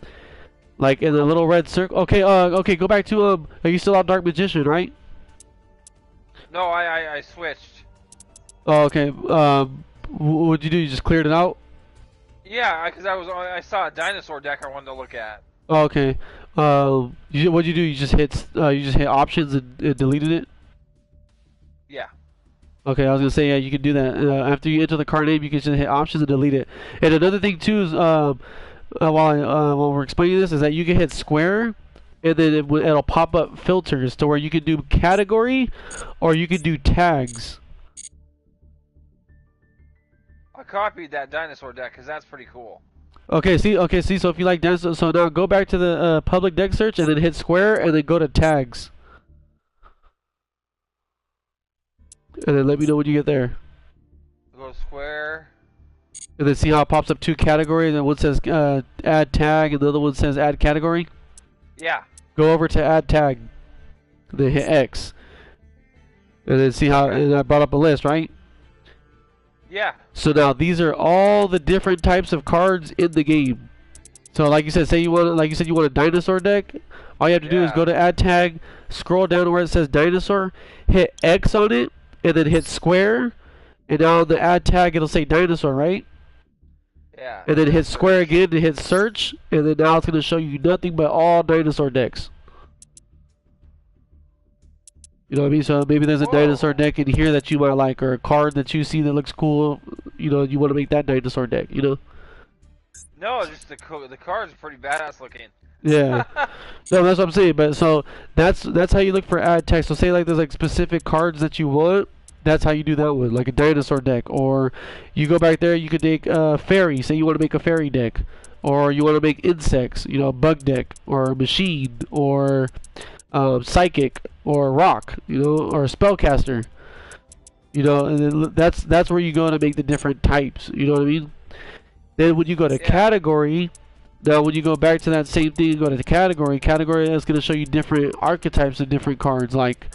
like in the little red circle. Okay, okay, go back to are you still on Dark Magician, right? No, I switched. Oh, okay. What'd you do? You just cleared it out? Yeah, because I saw a dinosaur deck I wanted to look at. Oh, okay. What'd you do? You just hit options and deleted it? Yeah. Okay, I was gonna say, yeah, you can do that. After you enter the card name, you can just hit options and delete it. And another thing too is while we're explaining this, is that you can hit square, and then it'll pop up filters to where you can do category, or you can do tags. I copied that dinosaur deck because that's pretty cool. Okay, see. So if you like dinosaur, so now go back to the public deck search, and then hit square, and then go to tags, and then let me know when you get there. Go square. And then see how it pops up 2 categories, and one says add tag, and the other one says add category? Yeah. Go over to add tag, then hit X. And then see how, and I brought up a list, right? Yeah. So now these are all the different types of cards in the game. So like you said, you want a dinosaur deck, all you have to do is go to add tag, scroll down to where it says dinosaur, hit X on it, and then hit square, and now on the add tag it'll say dinosaur, right? Yeah. And then hit square again to hit search, and then now it's going to show you nothing but all dinosaur decks. You know what I mean? So maybe there's a dinosaur deck in here that you might like, or a card that you see that looks cool. You know, you want to make that dinosaur deck, you know? No, just the cards are pretty badass looking. Yeah. No, that's what I'm saying. But so that's how you look for add text. So say like there's like specific cards that you want. That's how you do that one, like a dinosaur deck. Or you go back there, you could make fairy. Say you want to make a fairy deck, or you want to make insects. You know, bug deck, or machine, or psychic, or rock. You know, or spellcaster. You know, and then that's where you go to make the different types. You know what I mean? Then when you go to category, now when you go back to that same thing, go to the category. Category is going to show you different archetypes of different cards, like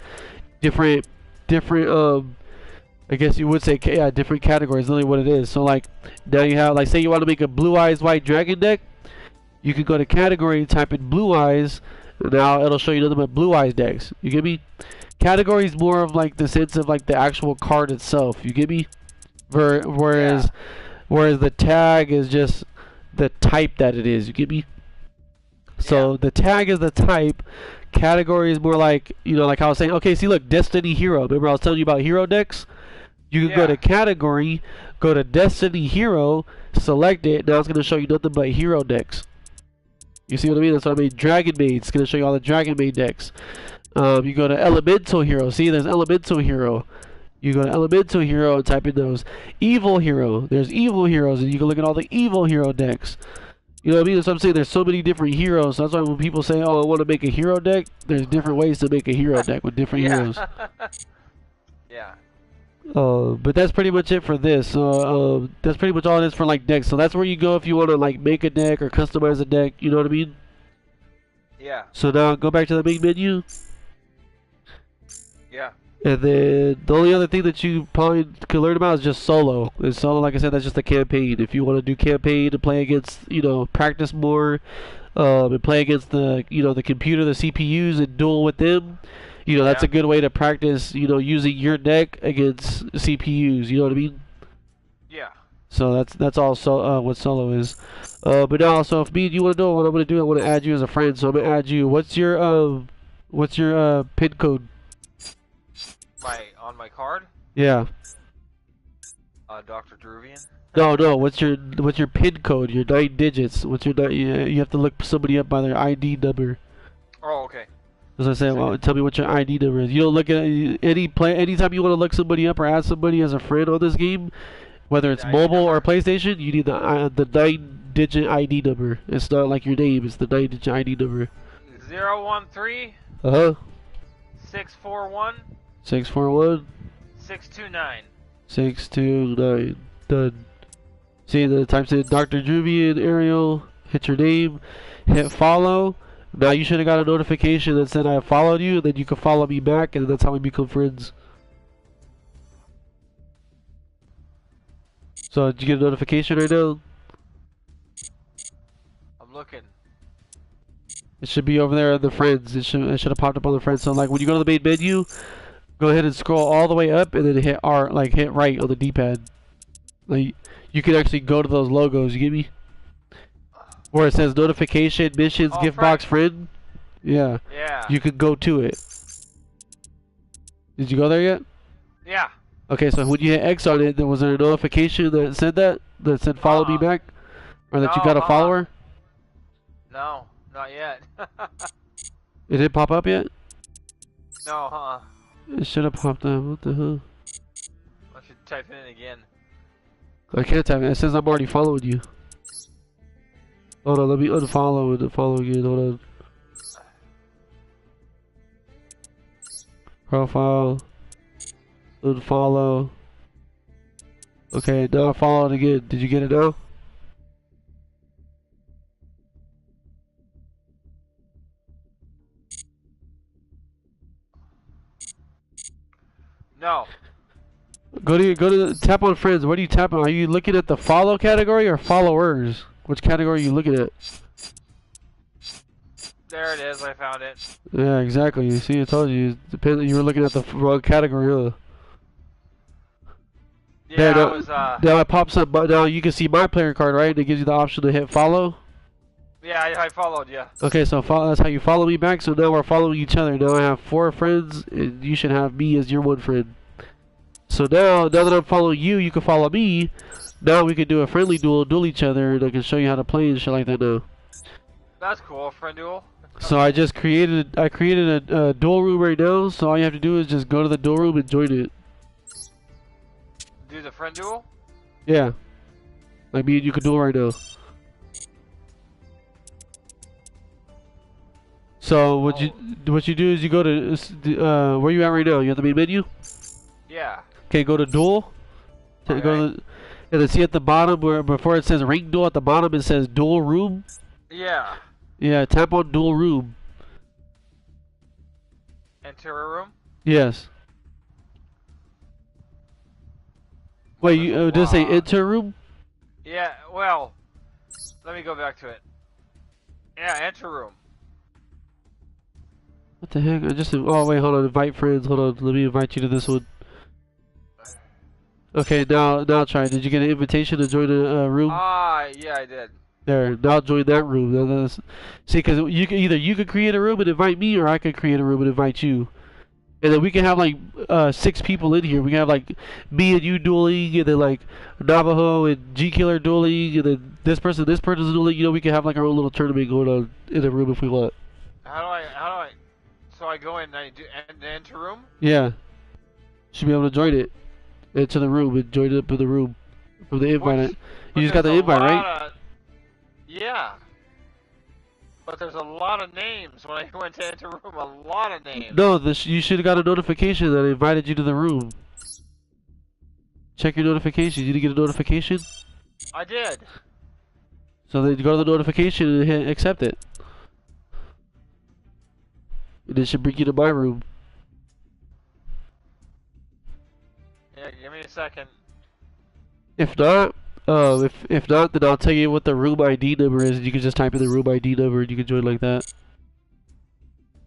different I guess you would say different categories. Literally what it is. So like now you have, like, say you want to make a blue eyes white dragon deck, you can go to category, type in blue eyes, and now it'll show you nothing but blue eyes decks. You get me? Category is more of like the sense of like the actual card itself. You get me? Whereas the tag is just the type that it is. You get me? So the tag is the type. Category is more like, you know, like I was saying. Okay, see, look, Destiny Hero. Remember I was telling you about hero decks? You can go to category, go to Destiny Hero, select it. Now it's going to show you nothing but hero decks. You see what I mean? That's what I mean. Dragon Maid. It's going to show you all the Dragon Maid decks. You go to Elemental Hero. See, there's Elemental Hero. You go to Elemental Hero and type in those. Evil Hero. There's Evil Heroes, and you can look at all the Evil Hero decks. You know what I mean? So I'm saying there's so many different heroes. So that's why when people say, "Oh, I want to make a hero deck," there's different ways to make a hero deck with different heroes. Yeah. But that's pretty much it for this. That's pretty much all it is for like decks. So that's where you go if you want to like make a deck or customize a deck. You know what I mean? Yeah. So now go back to the main menu. Yeah. And then the only other thing that you probably could learn about is just solo. And solo, like I said, that's just a campaign. If you want to do campaign and play against, practice more, and play against the, the computer, the CPUs, and duel with them, that's a good way to practice, using your deck against CPUs. You know what I mean? Yeah. So that's also what solo is. But now, so if me and you want to know what I'm gonna do, I want to add you as a friend. So I'm gonna add you. What's your pin code? On my card? Yeah. Dr. Druvian. No. What's your pin code? Your 9 digits. What's your you have to look somebody up by their ID number. Oh, okay. As I say, well, tell me what your ID number is. You don't look at anytime you want to look somebody up or add somebody as a friend on this game, whether it's mobile or PlayStation. You need the 9-digit ID number. It's not like your name. It's the 9-digit ID number. 013. 641. 641. 629. 629. Done. See, the types in Dr. Juvian, Ariel, hit your name, hit follow. Now you should have got a notification that said I followed you, and then you can follow me back, and that's how we become friends. So, did you get a notification right now? I'm looking. It should be over there in the friends. It should have popped up on the friends. So, like, when you go to the main menu, go ahead and scroll all the way up, and then hit R, like, hit right on the D-pad. Like, you can actually go to those logos, you get me? Where it says notification, missions, gift box, friend. Yeah. Yeah. You could go to it. Did you go there yet? Yeah. Okay, so when you hit X on it, was there a notification that said that? That said follow me back? Or that you got a follower? No, not yet. It didn't pop up yet? No, It should have popped up. What the hell? I should type it in again. I can't type it. It says I'm already following you. Hold on, let me unfollow and follow again. Hold on. Profile. Unfollow. Okay, now I followed again. Did you get it now? No. Go to tap on friends. What are you tapping? Are you looking at the follow category or followers? Which category are you looking at? There it is. I found it. Yeah, exactly. You see, I told you. You were looking at the wrong category, huh? Yeah, now it pops up, but now you can see my player card, right? It gives you the option to hit follow. Yeah, I followed you. Okay, so that's how you follow me back. So now we're following each other. Now I have 4 friends, and you should have me as your 1 friend. So now that I'm following you, you can follow me. Now we can do a friendly duel each other, and I can show you how to play and shit like that now. That's cool, friend duel. So I created a duel room right now. So all you have to do is just go to the duel room and join it. Do the friend duel? Yeah. Like me and you can duel right now. So what you do is you go to where you at right now? You at the main menu? Yeah. Okay, go to duel. Okay. Go to and then see at the bottom where before it says ring duel, at the bottom it says duel room. Yeah. Yeah, tap on duel room. Enter a room? Yes. Wait, you did it say enter room? Yeah, well, let me go back to it. Yeah, enter room. What the heck? Oh wait, hold on. Invite friends. Hold on. Let me invite you to this one. Okay, now try. Did you get an invitation to join a room? Yeah, I did. There. Now join that room. See, because you could create a room and invite me, or I could create a room and invite you. And then we can have like 6 people in here. We can have like me and you dueling, and then like Navajo and G Killer dueling, and then this person's dueling. You know, we can have like our own little tournament going on in the room if we want. How do I So I go in and I do and enter room. Yeah. Should be able to join it. Into the room and join it up in the room. From the invite. You just got the invite, right? Yeah. But there's a lot of names when I went to enter room. A lot of names. No, you should have got a notification that invited you to the room. Check your notifications. You didn't get a notification? I did. So then go to the notification and hit accept it. And it should bring you to my room. Yeah, give me a second. If not, if not, then I'll tell you what the room ID number is. You can just type in the room ID number and you can join like that.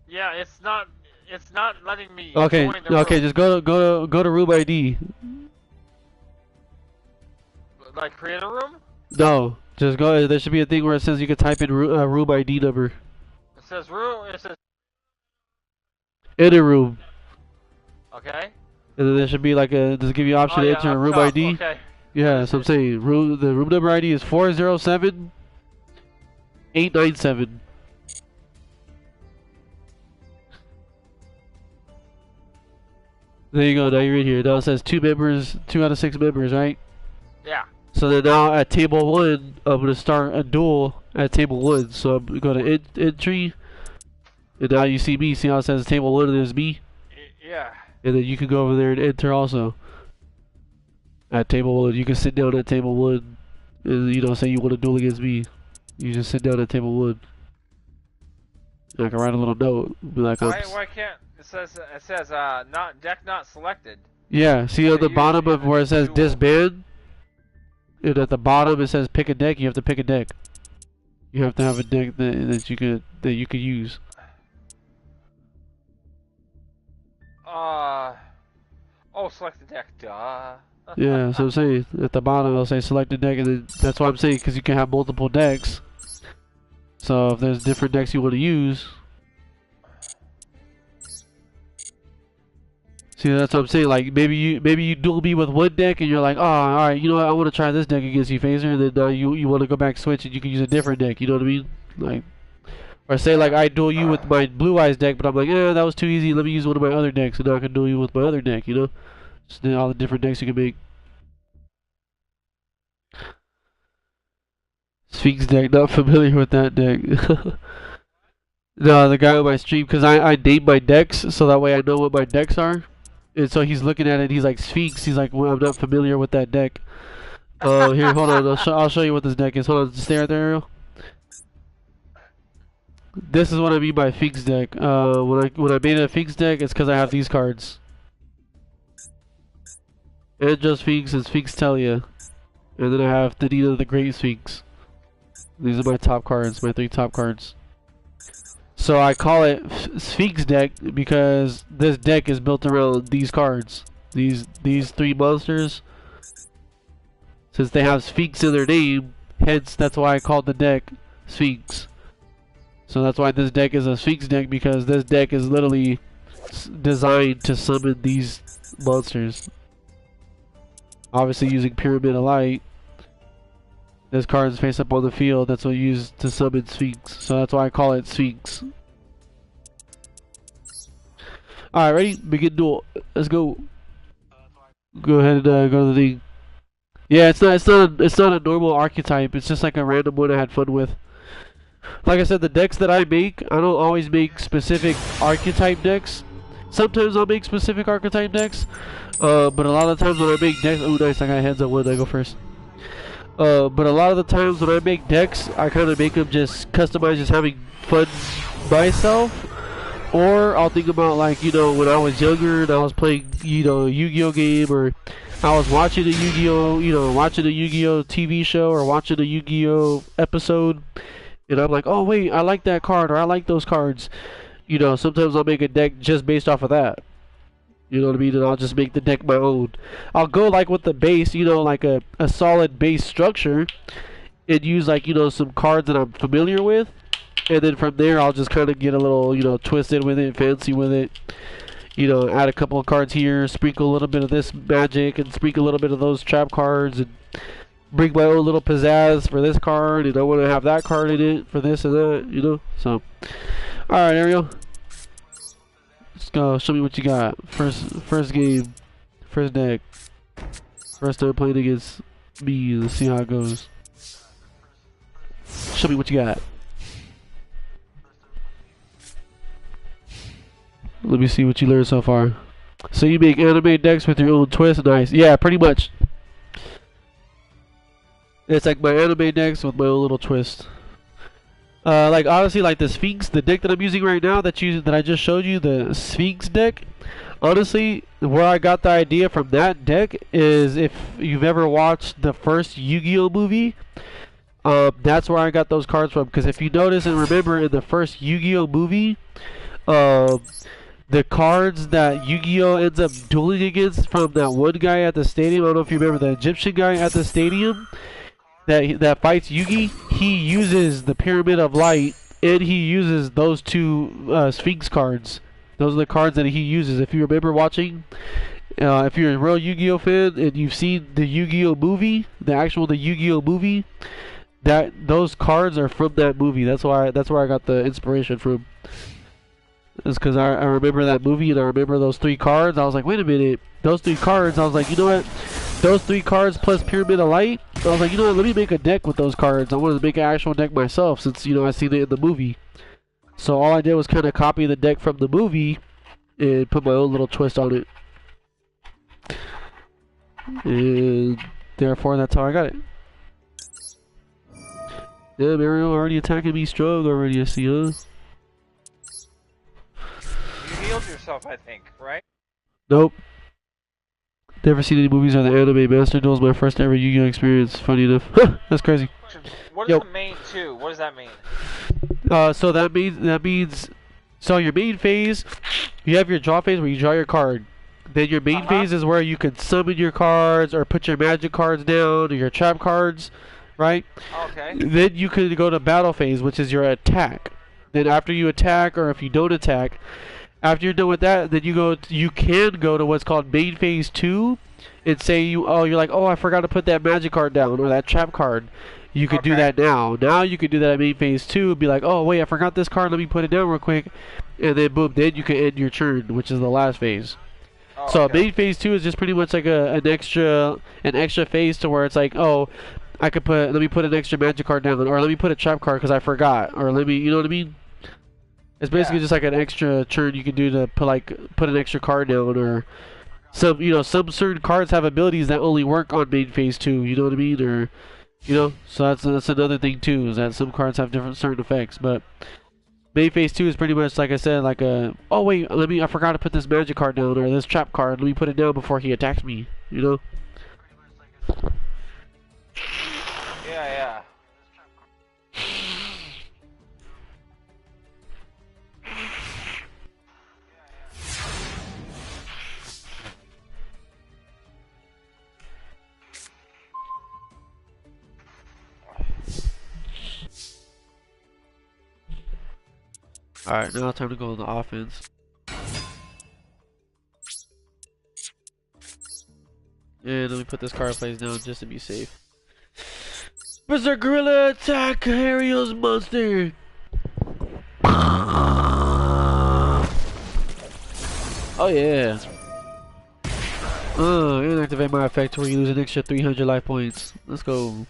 Yeah, it's not letting me. Okay, join the okay, room. just go to room ID. Like create a room? No, just go. There should be a thing where it says you can type in room ID number. It says room. It says. In a room. Okay. And then there should be like a, does it give you an option to enter a room ID? Okay. Yeah, so I'm saying the room number ID is 407-897. There you go, now you're in here. Now it says 2 out of 6 members, right? Yeah. So then now at table 1, I'm going to start a duel at table 1. So I'm going to entry, and now you see me. See how it says table 1 and there's me? Yeah. And then you can go over there and enter also. At table 1, you can sit down at table 1, and you know, say you want to duel against me. You just sit down at table 1. And I can write a little note, be like, why can't it says not deck not selected? Yeah, see on the bottom of where it says disband, and at the bottom it says pick a deck. You have to pick a deck. You have to have a deck that you could use. Oh, select the deck. Duh. Yeah, so I'm saying at the bottom it'll say select a deck, and then that's what I'm saying, because you can have multiple decks. So if there's different decks you want to use, see, that's what I'm saying. Like maybe you duel me with one deck, and you're like, oh, all right, you know what, I want to try this deck against you, Phaser, and then now you want to go back switch, and you can use a different deck. You know what I mean? Like, or say like I duel you with my Blue Eyes deck, but I'm like, that was too easy. Let me use one of my other decks, and now I can duel you with my other deck. You know? Just all the different decks you can make. Sphinx deck, not familiar with that deck. No, the guy on my stream, because I name my decks, so that way I know what my decks are. And so he's looking at it, he's like, Sphinx, he's like, well, I'm not familiar with that deck. Here, hold on, I'll show you what this deck is. Hold on, stay right there, Ariel. This is what I mean by Sphinx deck. When I made a Sphinx deck, it's because I have these cards. Angel Sphinx and Sphinx Telia. And then I have Danita the Great Sphinx. These are my top cards, my 3 top cards. So I call it Sphinx deck because this deck is built around these cards. These 3 monsters. Since they have Sphinx in their name, hence that's why I called the deck Sphinx. So that's why this deck is a Sphinx deck, because this deck is literally designed to summon these monsters. Obviously using Pyramid of Light. This card is face up on the field. That's what you use to summon Sphinx. So that's why I call it Sphinx. Alright, ready? Begin duel. Let's go. Go ahead and go to the thing. Yeah, it's not a normal archetype. It's just like a random one I had fun with. Like I said, the decks that I make, I don't always make specific archetype decks. Sometimes I'll make specific archetype decks. But a lot of the times when I make decks, oh nice, I got hands up wood. I go first. But a lot of the times when I make decks, I kind of make them just customized, just having fun myself. Or I'll think about, like, you know, when I was younger and I was playing, you know, a Yu-Gi-Oh game, or I was watching a Yu-Gi-Oh, you know, watching a Yu-Gi-Oh TV show or watching a Yu-Gi-Oh episode, and I'm like, oh wait, I like that card, or I like those cards. You know, sometimes I'll make a deck just based off of that. You know what I mean? And I'll just make the deck my own. I'll go like with the base, you know, like a solid base structure, and use, like, you know, some cards that I'm familiar with. And then from there, I'll just kind of get a little, you know, twisted with it, fancy with it. You know, add a couple of cards here, sprinkle a little bit of this magic, and sprinkle a little bit of those trap cards, and bring my own little pizzazz for this card, and I want to have that card in it for this and that, you know? So, alright, Ariel. Let's go. Show me what you got. First game. First deck. First time playing against me. Let's see how it goes. Show me what you got. Let me see what you learned so far. So you make anime decks with your own twist. Nice. Yeah, pretty much. It's like my anime decks with my own little twist. Like honestly, like the Sphinx, the deck that I'm using right now that I just showed you, the Sphinx deck. Honestly, where I got the idea from that deck is if you've ever watched the first Yu-Gi-Oh movie, that's where I got those cards from. Because if you notice and remember in the first Yu-Gi-Oh movie, the cards that Yu-Gi-Oh ends up dueling against from that one guy at the stadium, I don't know if you remember the Egyptian guy at the stadium that fights Yugi, he uses the Pyramid of Light and he uses those two Sphinx cards. Those are the cards that he uses. If you remember watching, if you're a real Yu-Gi-Oh fan and you've seen the Yu-Gi-Oh movie, the Yu-Gi-Oh movie, those cards are from that movie. That's where I got the inspiration from. It's because I remember that movie and I remember those three cards. I was like, wait a minute, those three cards. I was like, you know what? Those three cards plus Pyramid of Light. I was like, you know what? Let me make a deck with those cards. I wanted to make an actual deck myself since I seen it in the movie. So all I did was kind of copy the deck from the movie and put my own little twist on it. And therefore, that's how I got it. Yeah, Mario already attacking me strong already, I see, huh? You healed yourself, I think, right? Nope. Never seen any movies or the anime. Master Duel is my first ever Yu-Gi-Oh experience. Funny enough. That's crazy. What is the main two? What does that mean? So that means so your main phase, you have your draw phase where you draw your card. Then your main phase is where you can summon your cards or put your magic cards down or your trap cards, right? Okay. Then you can go to battle phase, which is your attack. Then after you attack, or if you don't attack, after you're done with that, then you can go to what's called main phase 2 and say you're like, oh, I forgot to put that magic card down or that trap card. You could do that now. Now you could do that at main phase 2 and be like, oh wait, I forgot this card, let me put it down real quick, and then boom, then you can end your turn, which is the last phase. So main phase 2 is just pretty much like an extra phase to where it's like, oh, let me put an extra magic card down, or let me put a trap card because I forgot, or let me, you know what I mean? It's basically just like an extra turn you can do to put an extra card down, or some certain cards have abilities that only work on main phase 2, you know what I mean? Or so that's another thing too, is that some cards have different certain effects, but main phase 2 is pretty much like I said, like oh wait, I forgot to put this magic card down or this trap card, let me put it down before he attacks me, Yeah, yeah. Alright, now time to go on the offense. And let me put this card place down just to be safe. Berserk Gorilla Attack Harrio's Monster! Oh yeah! And activate my effect where you lose an extra 300 life points. Let's go.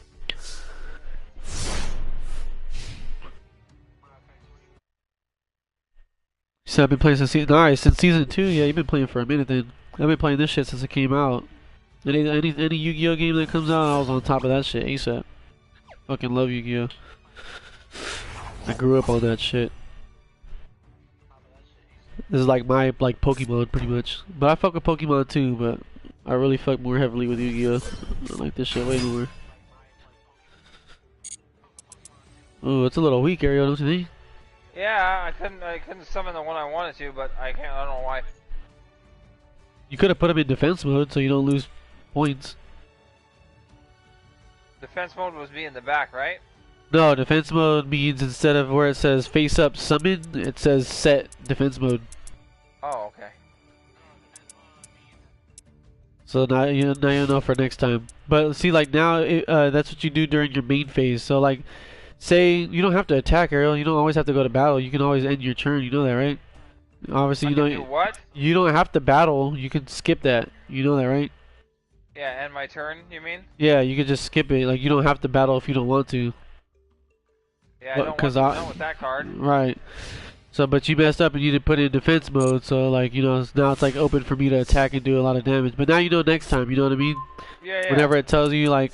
So I've been playing since since season 2. Yeah, you've been playing for a minute then. I've been playing this shit since it came out. Any Yu-Gi-Oh game that comes out, I was on top of that shit ASAP. Fucking love Yu-Gi-Oh. I grew up on that shit. This is like my Pokemon pretty much. But I fuck with Pokemon too, but I really fuck more heavily with Yu-Gi-Oh. I like this shit way more. Ooh, it's a little weak, Ariel, don't you think? Yeah, I couldn't summon the one I wanted to, but I can't. I don't know why. You could have put him in defense mode so you don't lose points. Defense mode was be in the back, right? No, defense mode means instead of where it says face up summon, it says set defense mode. Oh, okay. So now you know for next time. But see, like now, that's what you do during your main phase. So like, say you don't have to attack, Ariel. You don't always have to go to battle. You can always end your turn. You know that, right? Obviously, I can do what? you don't have to battle. You can skip that. You know that, right? Yeah, end my turn, you mean? Yeah, you can just skip it. Like you don't have to battle if you don't want to. Yeah, I don't want to know with that card. Right. So, but you messed up and you didn't put it in defense mode. So, like now it's like open for me to attack and do a lot of damage. But now you know next time. You know what I mean? Yeah. Whenever it tells you like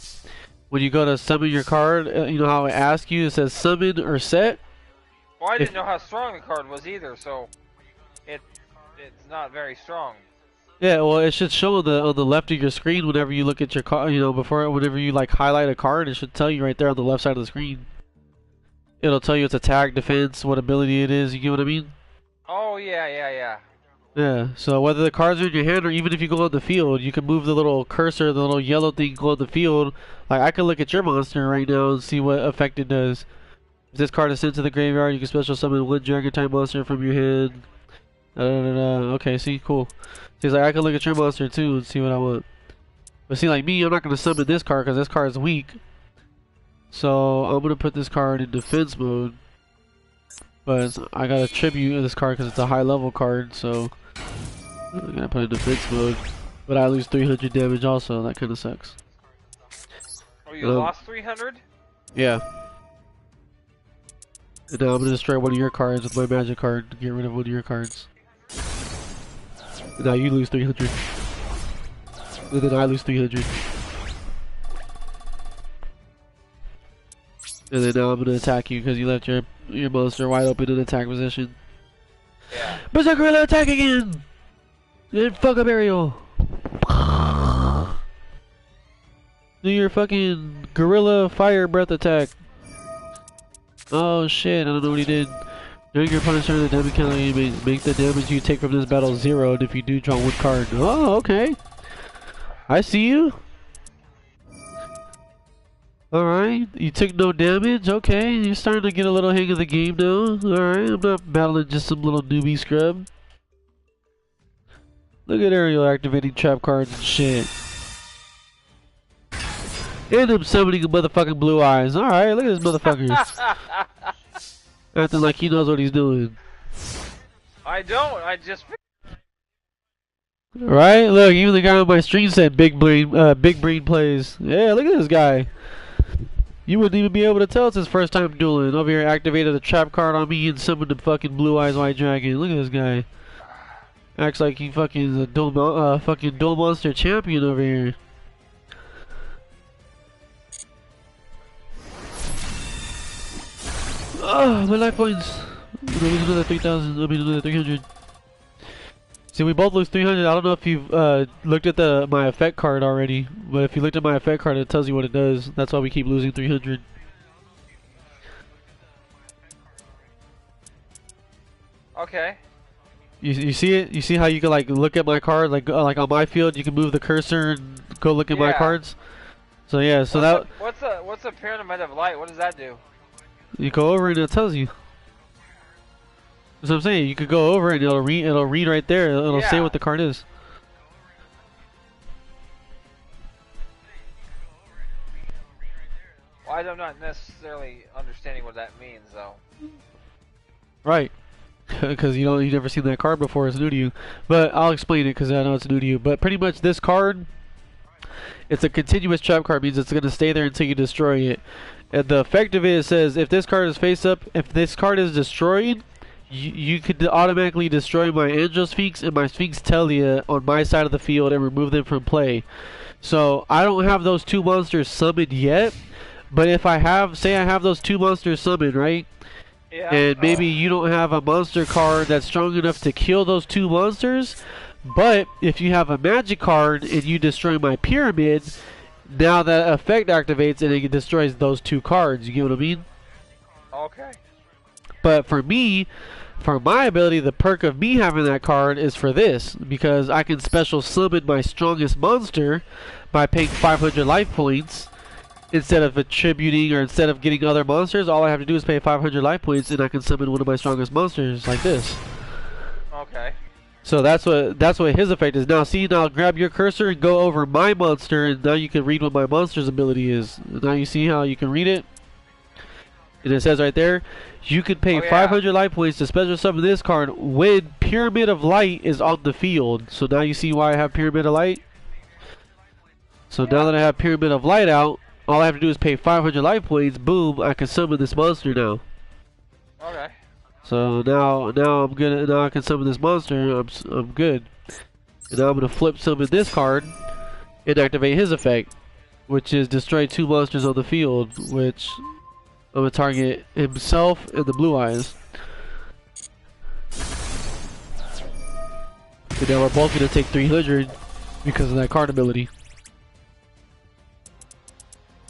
when you go to summon your card, you know how it asks you. It says summon or set. Well, I didn't know how strong the card was either, so it's not very strong. Yeah, well, it should show on the left of your screen whenever you look at your card. Whenever you like highlight a card, it should tell you right there on the left side of the screen. It'll tell you its attack, defense, what ability it is. You get what I mean? Oh yeah. Yeah. So whether the cards are in your hand or even if you go on the field, you can move the little cursor, the little yellow thing, go on the field. Like I can look at your monster right now and see what effect it does. If this card is sent to the graveyard, you can special summon one dragon type monster from your hand. Okay, see, cool. See, like I can look at your monster too and see what I want. But see, like me, I'm not gonna summon this card because this card is weak. So I'm gonna put this card in defense mode. But I gotta tribute this card because it's a high level card. So I gotta put it in defense mode. But I lose 300 damage also. That kind of sucks. Oh, you lost 300? Yeah. And now I'm gonna destroy one of your cards with my magic card to get rid of one of your cards. And now you lose 300. And then I lose 300. And then now I'm gonna attack you because you left your monster wide open in attack position. Yeah. Berserk Gorilla attack again! And fuck up Ariel! Do your fucking Gorilla Fire Breath attack. Oh shit, I don't know what he did. During your opponent's turn, the damage count make the damage you take from this battle 0, and if you do, draw 1 card. Oh, okay. I see you. Alright, you took no damage. Okay, you're starting to get a little hang of the game now. Alright, I'm not battling just some little newbie scrub. Look at Ariel activating trap cards and shit. And him summoning a motherfucking blue eyes. Alright, look at this motherfucker. Acting like he knows what he's doing. I don't, I just... Right? Look, even the guy on my stream said big brain plays. Yeah, look at this guy. You wouldn't even be able to tell it's his first time dueling. Over here activated a trap card on me and summoned the fucking blue eyes white dragon. Look at this guy. Acts like he fucking a duel monster champion over here. Oh, my life points. I lose another 3,000. I mean another 300. See, we both lose 300. I don't know if you've looked at my effect card already, but if you looked at my effect card, it tells you what it does. That's why we keep losing 300. Okay. You see it? You see how you can like look at my card, like on my field, you can move the cursor and go look at my cards. So yeah, so what's a pyramid of light? What does that do? You go over and it tells you. That's what I'm saying. You could go over and it'll read right there. It'll say what the card is. Well, I'm not necessarily understanding what that means, though. Right. Because you never seen that card before. It's new to you. But I'll explain it because I know it's new to you. But pretty much this card, it's a continuous trap card. Means it's going to stay there until you destroy it. And the effect of it says if this card is face up, if this card is destroyed, you could automatically destroy my Angel Sphinx and my Sphinx Telia on my side of the field and remove them from play. So I don't have those 2 monsters summoned yet, but if I have, say I have those 2 monsters summoned, right? Yeah. And maybe you don't have a monster card that's strong enough to kill those 2 monsters, but if you have a magic card and you destroy my pyramid, now that effect activates and it destroys those 2 cards. You get what I mean? Okay. But for me, for my ability, the perk of me having that card is for this, because I can special summon my strongest monster by paying 500 life points instead of attributing or instead of getting other monsters. All I have to do is pay 500 life points and I can summon one of my strongest monsters like this. Okay. So that's what his effect is. Now see, now grab your cursor and go over my monster, and now you can read what my monster's ability is. Now you see how you can read it? and it says right there, you could pay 500 life points to special summon this card when Pyramid of Light is on the field. So now you see why I have Pyramid of Light? So now that I have Pyramid of Light out, all I have to do is pay 500 life points, boom, I can summon this monster now. Okay. So now I'm good. Now I can summon this monster. I'm good. And now I'm gonna flip summon this card and activate his effect, which is destroy 2 monsters on the field, which I'm gonna target himself and the blue eyes. And now we're both gonna take 300 because of that card ability.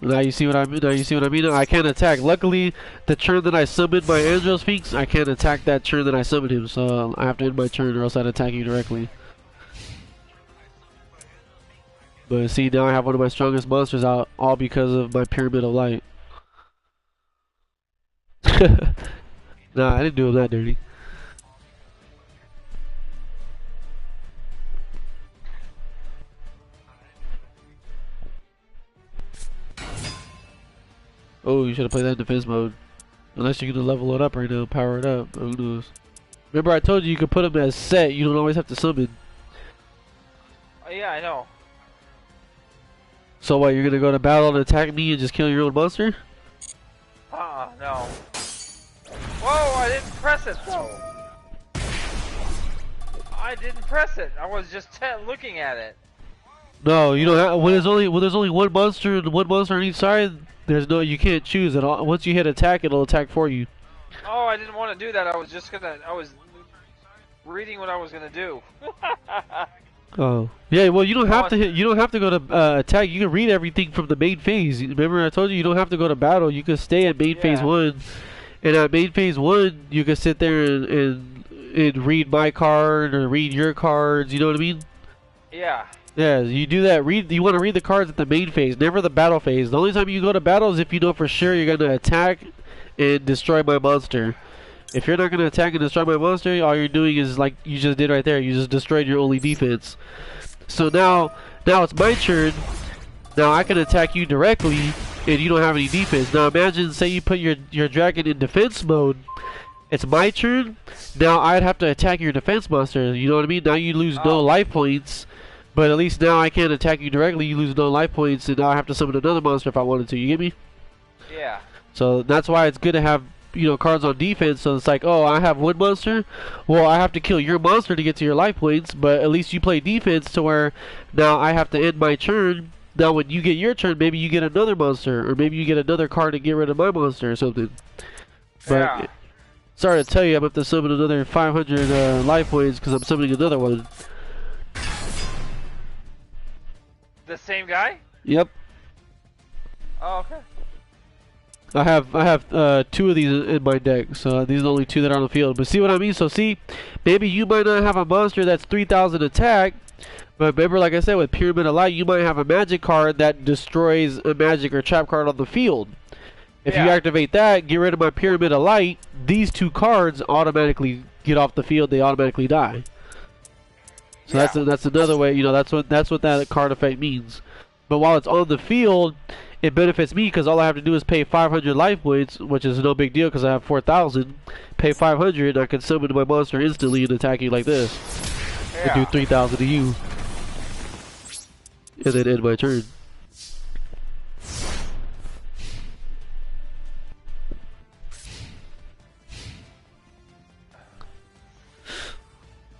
Now you see what I mean? Now you see what I mean? I can't attack. Luckily, the turn that I summoned my Andro Sphinx, I can't attack that turn that I summoned him, so I have to end my turn or else I'd attack you directly. But see, now I have one of my strongest monsters out, all because of my Pyramid of Light. Nah, I didn't do him that dirty. Oh, you should have played that in defense mode. Unless you're gonna level it up right now, power it up. Who knows? Remember I told you you could put them as set, you don't always have to summon. Yeah, I know. So what, you're gonna go to battle and attack me and just kill your own monster? No. Whoa, I didn't press it though. I didn't press it. I was just looking at it. No, you don't have, when there's only one monster on each side, there's no, you can't choose it. Once you hit attack, it'll attack for you. Oh, I didn't want to do that. I was reading what I was gonna do. Oh. Yeah, well you don't have to hit, you don't have to go to attack. You can read everything from the main phase. Remember I told you don't have to go to battle. You can stay at main phase 1. And at main phase 1, you can sit there and read my card or read your cards, you know what I mean? Yeah. Yeah, you do that. You want to read the cards at the main phase, never the battle phase. The only time you go to battle is if you know for sure you're going to attack and destroy my monster. If you're not going to attack and destroy my monster, all you're doing is like you just did right there. You just destroyed your only defense. So now it's my turn. Now I can attack you directly and you don't have any defense. Now imagine, say you put your dragon in defense mode. It's my turn. Now I'd have to attack your defense monster. You know what I mean? Now you lose no life points. But at least now I can't attack you directly, you lose no life points, and now I have to summon another monster if I wanted to, you get me? Yeah. So that's why it's good to have, you know, cards on defense, so it's like, oh, I have one monster, well, I have to kill your monster to get to your life points, but at least you play defense to where now I have to end my turn. Now when you get your turn, maybe you get another monster, or maybe you get another card to get rid of my monster or something. But, sorry to tell you, I'm going to have to summon another 500 life points because I'm summoning another one. The same guy? Yep. Oh, okay. I have 2 of these in my deck, so these are the only 2 that are on the field. But see what I mean? So see, maybe you might not have a monster that's 3,000 attack, but remember, like I said, with Pyramid of Light, you might have a magic card that destroys a magic or trap card on the field. If you activate that, get rid of my Pyramid of Light, these 2 cards automatically get off the field, they automatically die. So that's another way, you know, that's what that card effect means. But while it's on the field, it benefits me because all I have to do is pay 500 life points, which is no big deal because I have 4,000. Pay 500, and I can summon my monster instantly and attack you like this. And do 3,000 to you. And then end my turn.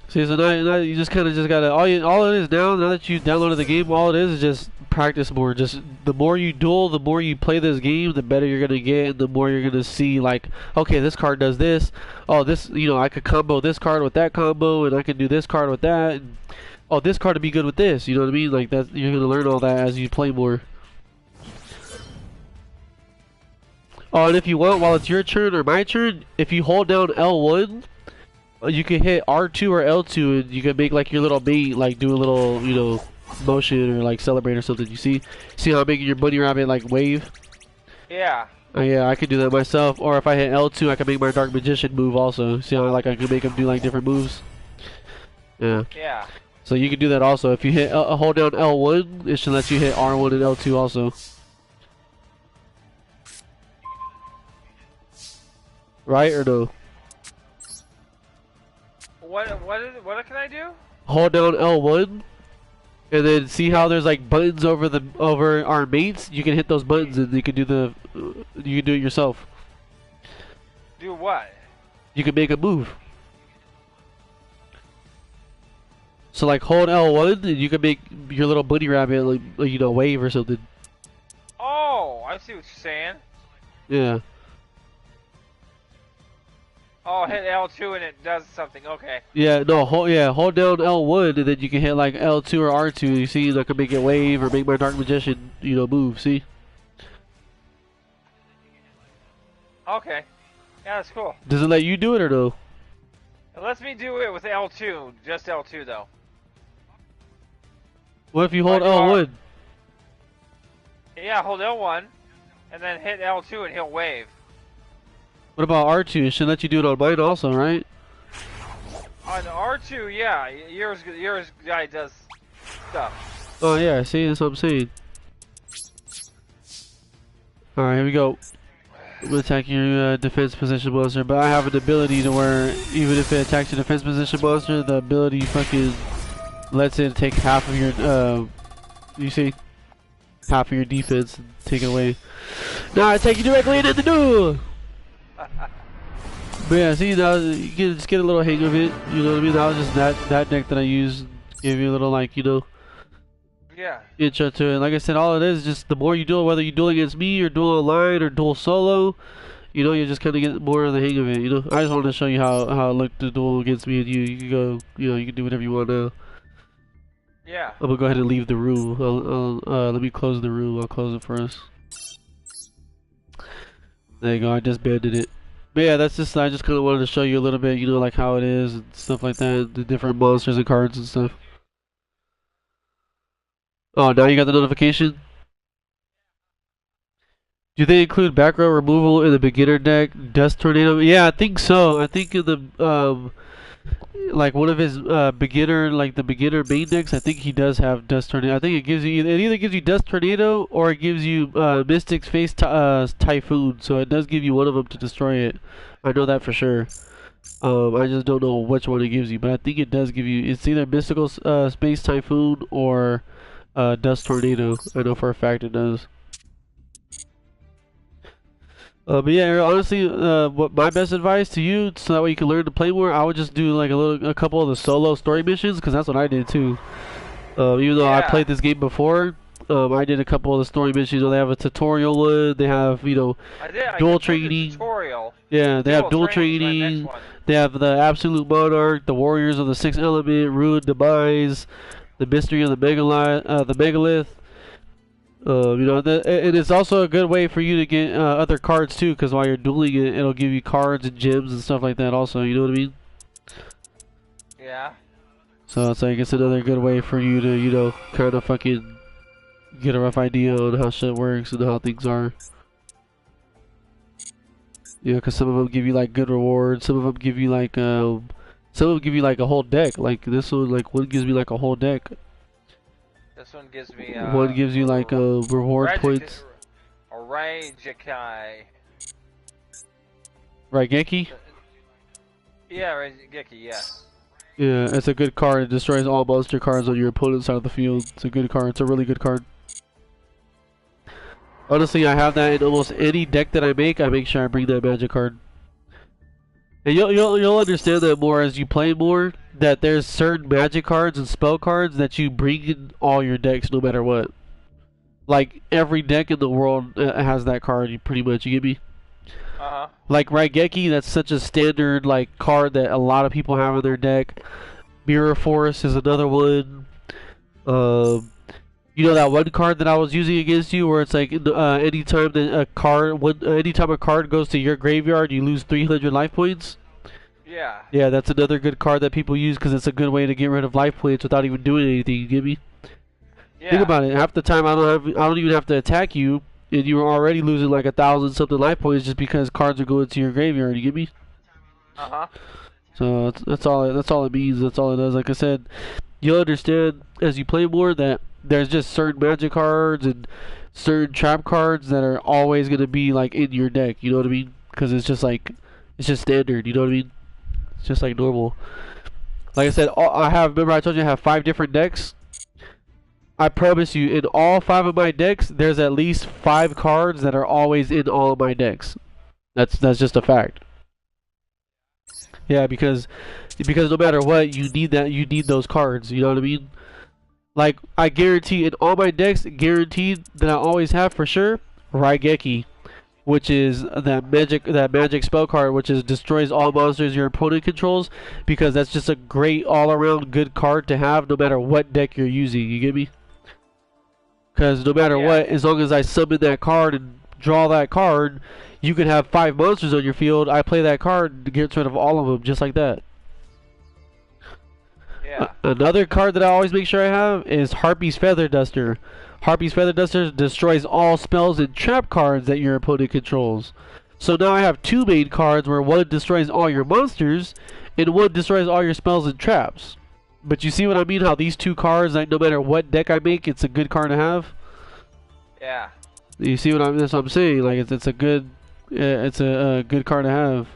See, so now you just kind of gotta, all it is now that you downloaded the game, all it is just practice more. Just the more you duel, the more you play this game, the better you're gonna get, and the more you're gonna see, like, okay, this card does this. Oh, this, you know, I could combo this card with that combo, and I can do this card with that. And, oh, this card would be good with this. You know what I mean? Like that, you're gonna learn all that as you play more. Oh, and if you want, while it's your turn or my turn, if you hold down L1. You can hit R2 or L2 and you can make like your little bait, like do a little, you know, motion or like celebrate or something. You see how I'm making your bunny rabbit like wave? Yeah. Yeah, I can do that myself. Or if I hit L2, I can make my dark magician move also. See how like I can make him do like different moves? Yeah. Yeah. So you can do that also. If you hit hold down L1, it should let you hit R1 and L2 also. right or no? What can I do? Hold down L1, and then see how there's like buttons over our mates. You can hit those buttons, and you can do it yourself. Do what? You can make a move. So like hold L1, and you can make your little bunny rabbit like you know wave or something. Oh, I see what you're saying. Yeah. Oh, hit L2 and it does something. Okay. Yeah, no, hold down L1 and then you can hit like L2 or R2. You see, that can make it wave or make my Dark Magician, you know, move. See? Okay. Yeah, that's cool. Does it let you do it or no? It lets me do it with L2, just L2 though. What if you hold L1? Yeah, hold L1 and then hit L2 and he'll wave. What about R2? It should let you do it on mine also, right? On R2, yeah, yours guy does stuff. Oh yeah, see, that's what I'm saying. Alright, here we go. I'm gonna attack your defense position monster, but I have an ability to where even if it attacks your defense position monster, the ability fucking lets it take half of your, you see? Half of your defense and take it away. Now I take you directly into the duel! But yeah, see, now you can just get a little hang of it, you know what I mean? That was just that deck that I used, gave you a little, like, you know, yeah, intro to it. Like I said, all it is just the more you duel, whether you duel against me or duel online or duel solo, you know, you just kind of get more of the hang of it, you know? I just wanted to show you how it looked to duel against me and you. You can go, you know, you can do whatever you want now. yeah. I'm gonna go ahead and leave the room. Let me close the room. I'll close it for us. There you go, I just banded it. But yeah, that's just, I just kind of wanted to show you a little bit, you know, like how it is and stuff like that, the different monsters and cards and stuff. Oh, now you got the notification? Do they include back row removal in the beginner deck? Dust Tornado? Yeah, I think so. I think in the, like one of his beginner, like the beginner main decks, I think he does have Dust Tornado. I think it gives you, it either gives you Dust Tornado or it gives you Mystic's Face Typhoon. So it does give you one of them to destroy it. I know that for sure. I just don't know which one it gives you, but I think it does give you, it's either Mystical Space Typhoon or Dust Tornado. I know for a fact it does. But yeah, honestly, what my best advice to you, so that way you can learn to play more, I would just do like a couple of the solo story missions, because that's what I did too. Even though I played this game before, I did a couple of the story missions. You know, they have a tutorial one, they have, you know, dual training. Tutorial. Yeah, they have dual training. They have the Absolute Monarch, the Warriors of the Sixth Element, Ruin Demise, the Mystery of the Megalith. You know, and it's also a good way for you to get other cards too, because while you're dueling it, it'll give you cards and gems and stuff like that also, you know what I mean? Yeah. So it's like, it's another good way for you to, you know, kind of fucking get a rough idea on how shit works and how things are. Yeah, because some of them give you like good rewards, some of them give you like, some of them give you like a whole deck, like this one, like one gives me like a whole deck. This one gives me one gives you like reward points. A Raijiki. Raigeki? Yeah, Raigeki, yeah. Yeah, it's a good card. It destroys all monster cards on your opponent's side of the field. It's a good card. It's a really good card. Honestly, I have that in almost any deck that I make sure I bring that magic card. And you'll understand that more as you play more, that there's certain magic cards and spell cards that you bring in all your decks no matter what. Like every deck in the world has that card, you pretty much, you get me? Uh-huh. Like Raigeki, that's such a standard like card that a lot of people have in their deck. Mirror Force is another one. You know that one card that I was using against you, where it's like anytime a card goes to your graveyard, you lose 300 life points. Yeah. Yeah, that's another good card that people use because it's a good way to get rid of life points without even doing anything. You get me? Yeah. Think about it. Half the time I don't even have to attack you, and you're already losing like 1,000 something life points just because cards are going to your graveyard. You get me? Uh huh. So that's all it means. That's all it does. Like I said, you'll understand as you play more that there's just certain magic cards and certain trap cards that are always going to be like in your deck, you know what I mean? Because it's just like It's just standard. You know what I mean? It's just like normal. Like I said, I have. Remember, I told you I have 5 different decks. I promise you, in all 5 of my decks, there's at least 5 cards that are always in all of my decks. That's just a fact. Yeah, because no matter what, you need those cards. You know what I mean? Like I guarantee in all my decks, guaranteed that I always have for sure, Raigeki, which is that magic spell card, which is destroys all monsters your opponent controls, because that's just a great all around good card to have no matter what deck you're using. You get me? Because no matter Yeah. what, as long as I summon that card and draw that card, you can have 5 monsters on your field. I play that card to get rid of all of them, just like that. Yeah. Another card that I always make sure I have is Harpy's Feather Duster. Harpy's Feather Duster destroys all spells and trap cards that your opponent controls. So now I have 2 main cards where one destroys all your monsters and one destroys all your spells and traps. But you see what I mean? How these 2 cards, like no matter what deck I make, it's a good card to have. Yeah. You see what I mean? That's what I'm saying. Like it's a good, it's a good card to have.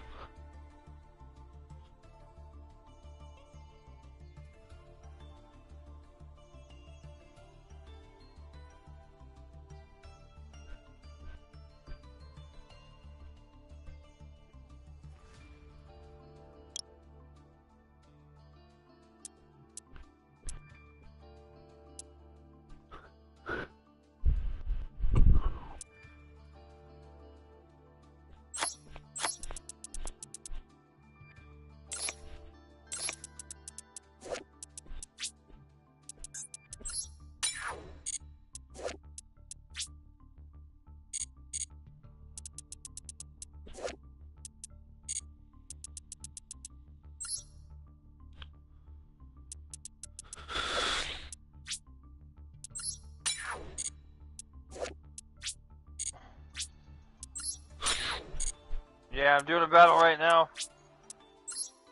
Yeah, I'm doing a battle right now.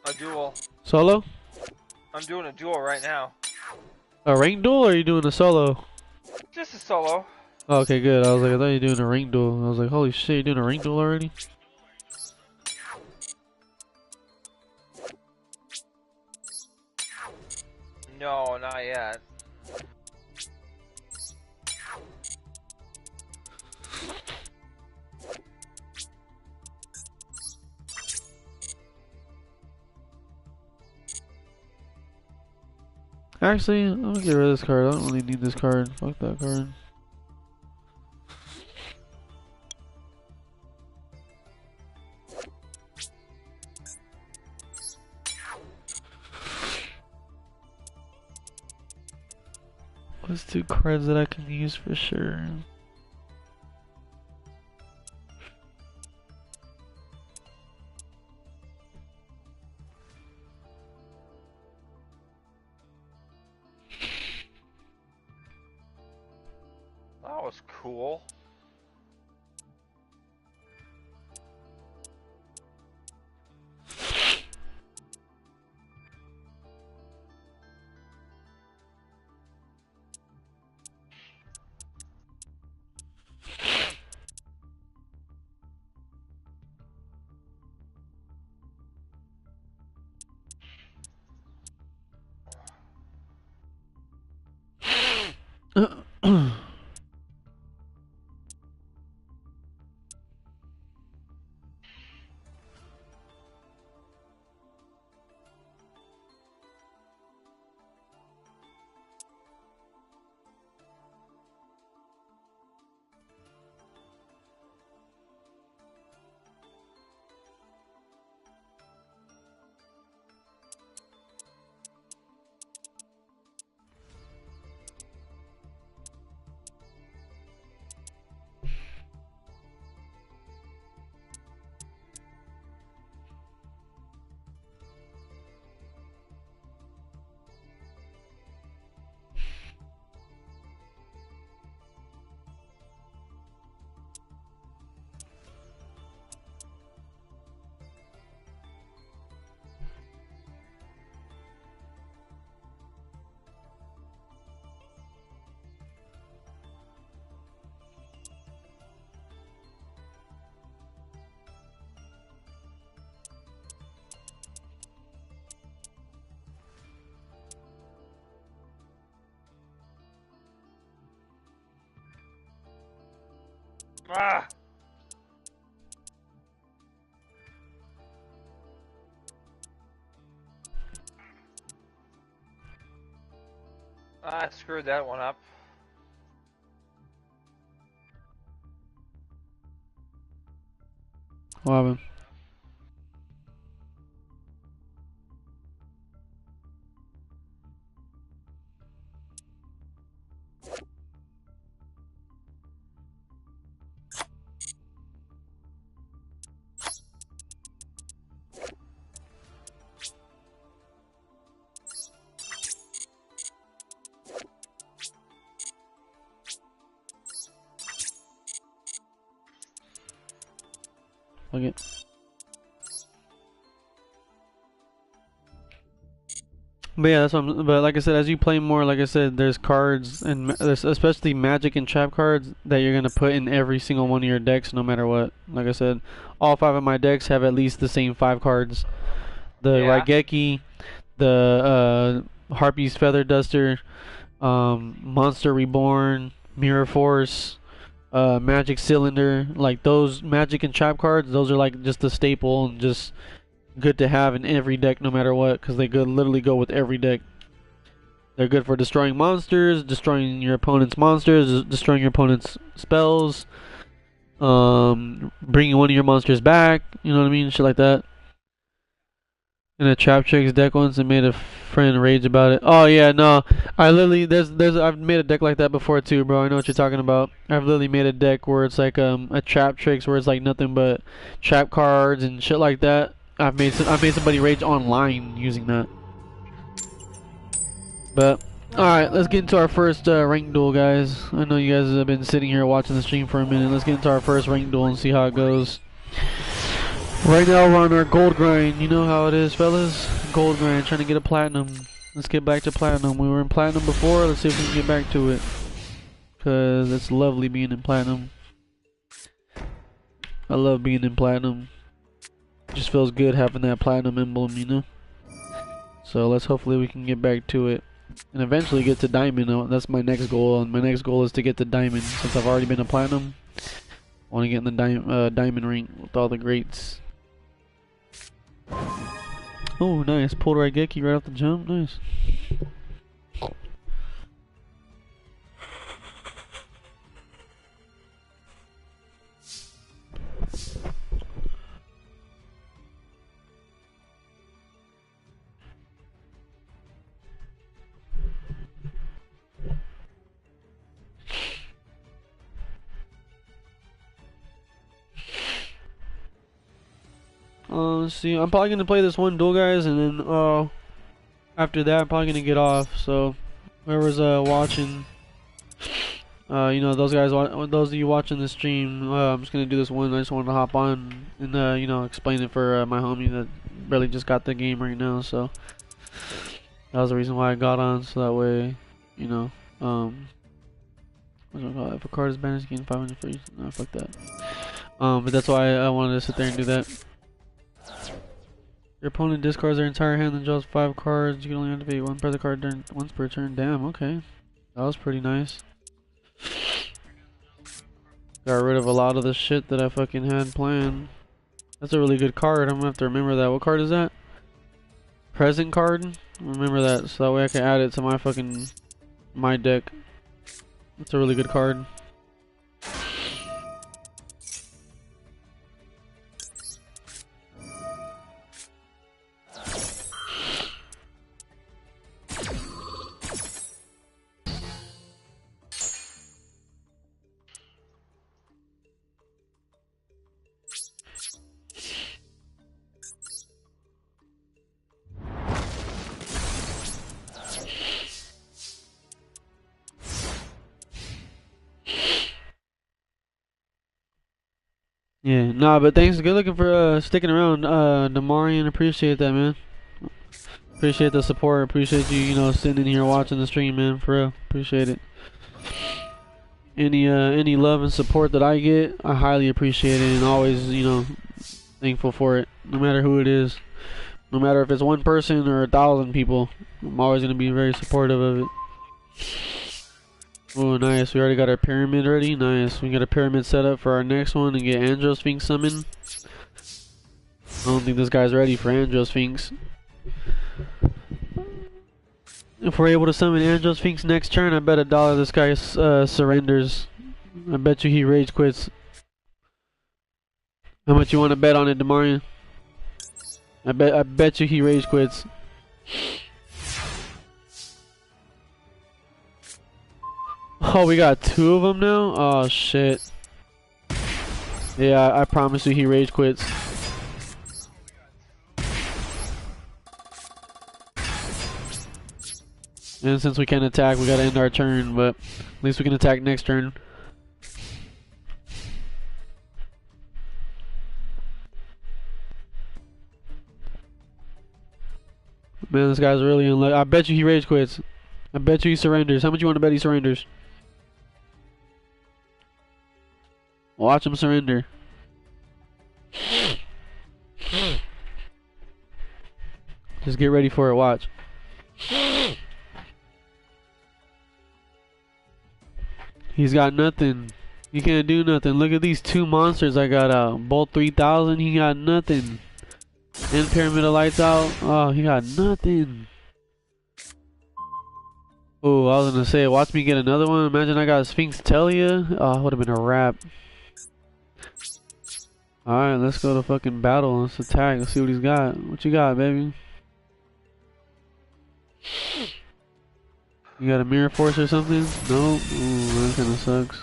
A duel. Solo? I'm doing a duel right now. A ring duel, or are you doing a solo? Just a solo. Oh, okay, good. I was like, I thought you were doing a ring duel. I was like, holy shit, you're doing a ring duel already? No, not yet. Actually, I'm gonna get rid of this card. I don't really need this card. Fuck that card. What's 2 cards that I can use for sure? That was cool. Ah! I screwed that one up. What happened? Okay. But yeah, that's what but like I said, as you play more, like I said, there's cards and there's especially magic and trap cards that you're gonna put in every single one of your decks, no matter what. Like I said, all 5 of my decks have at least the same 5 cards: the Yeah. Raigeki, the Harpy's Feather Duster, Monster Reborn, Mirror Force, Magic Cylinder. Like those magic and trap cards, those are like just the staple and just good to have in every deck no matter what, because they could literally go with every deck. They're good for destroying monsters, destroying your opponent's monsters, destroying your opponent's spells, bringing one of your monsters back, you know what I mean, shit like that. In a Trap Tricks deck once, I made a friend rage about it. Oh yeah, no, I literally I've made a deck like that before too, bro. I know what you're talking about. I've literally made a deck where it's like a Trap Tricks where it's like nothing but trap cards and shit like that. I've made somebody rage online using that. But alright, let's get into our first ranked duel, guys. I know you guys have been sitting here watching the stream for a minute. Let's get into our first ranked duel and see how it goes. Right now we're on our gold grind. You know how it is, fellas. Gold grind, trying to get a platinum. Let's get back to platinum. We were in platinum before. Let's see if we can get back to it, cause it's lovely being in platinum. I love being in platinum. Just feels good having that platinum emblem, you know. So let's hopefully we can get back to it and eventually get to diamond. That's my next goal, and my next goal is to get to diamond. Since I've already been a platinum, I want to get in the diamond ring with all the greats. Oh, nice. Pulled Raigeki right off the jump. Nice. Let's see. I'm probably gonna play this one duel, guys, and then after that, I'm probably gonna get off. So whoever's watching, you know, those guys, those of you watching the stream, I'm just gonna do this one. I just wanted to hop on and you know, explain it for my homie that barely just got the game right now. So that was the reason why I got on, so that way, you know, what's it called? If a card is banished, gain 500 free. No, fuck that. But that's why I wanted to sit there and do that. Your opponent discards their entire hand and draws 5 cards. You can only activate one present card once per turn. Damn, okay. That was pretty nice. Got rid of a lot of the shit that I fucking had planned. That's a really good card. I'm gonna have to remember that. What card is that? Present card? Remember that, so that way I can add it to my deck. That's a really good card. Yeah, nah, but thanks. Good looking for sticking around, Damarian. Appreciate that, man. Appreciate the support. Appreciate you, you know, sitting in here watching the stream, man. For real, appreciate it. Any love and support that I get, I highly appreciate it, and always, you know, thankful for it. No matter who it is, no matter if it's one person or 1,000 people, I'm always gonna be very supportive of it. Oh, nice. We already got our pyramid ready. Nice. We got a pyramid set up for our next one and get Andro Sphinx summoned. I don't think this guy's ready for Andro Sphinx. If we're able to summon Andro Sphinx next turn, I bet $1 this guy surrenders. I bet you he rage quits. How much you want to bet on it, Demarion? I bet you he rage quits. Oh, we got 2 of them now? Oh, shit. Yeah, I promise you he rage quits. And since we can't attack, we gotta end our turn, but at least we can attack next turn. Man, this guy's really unlucky. I bet you he rage quits. I bet you he surrenders. How much you want to bet he surrenders? Watch him surrender. Just get ready for it, watch. He's got nothing. He can't do nothing. Look at these 2 monsters I got out. Bolt 3000, he got nothing. And Pyramid of Lights out. Oh, he got nothing. Oh, I was gonna say, watch me get another one. Imagine I got Sphinx Telia. Oh, it would have been a wrap. Alright, let's go to fucking battle. Let's attack. Let's see what he's got. What you got, baby? You got a Mirror Force or something? Nope. Ooh, that kinda sucks.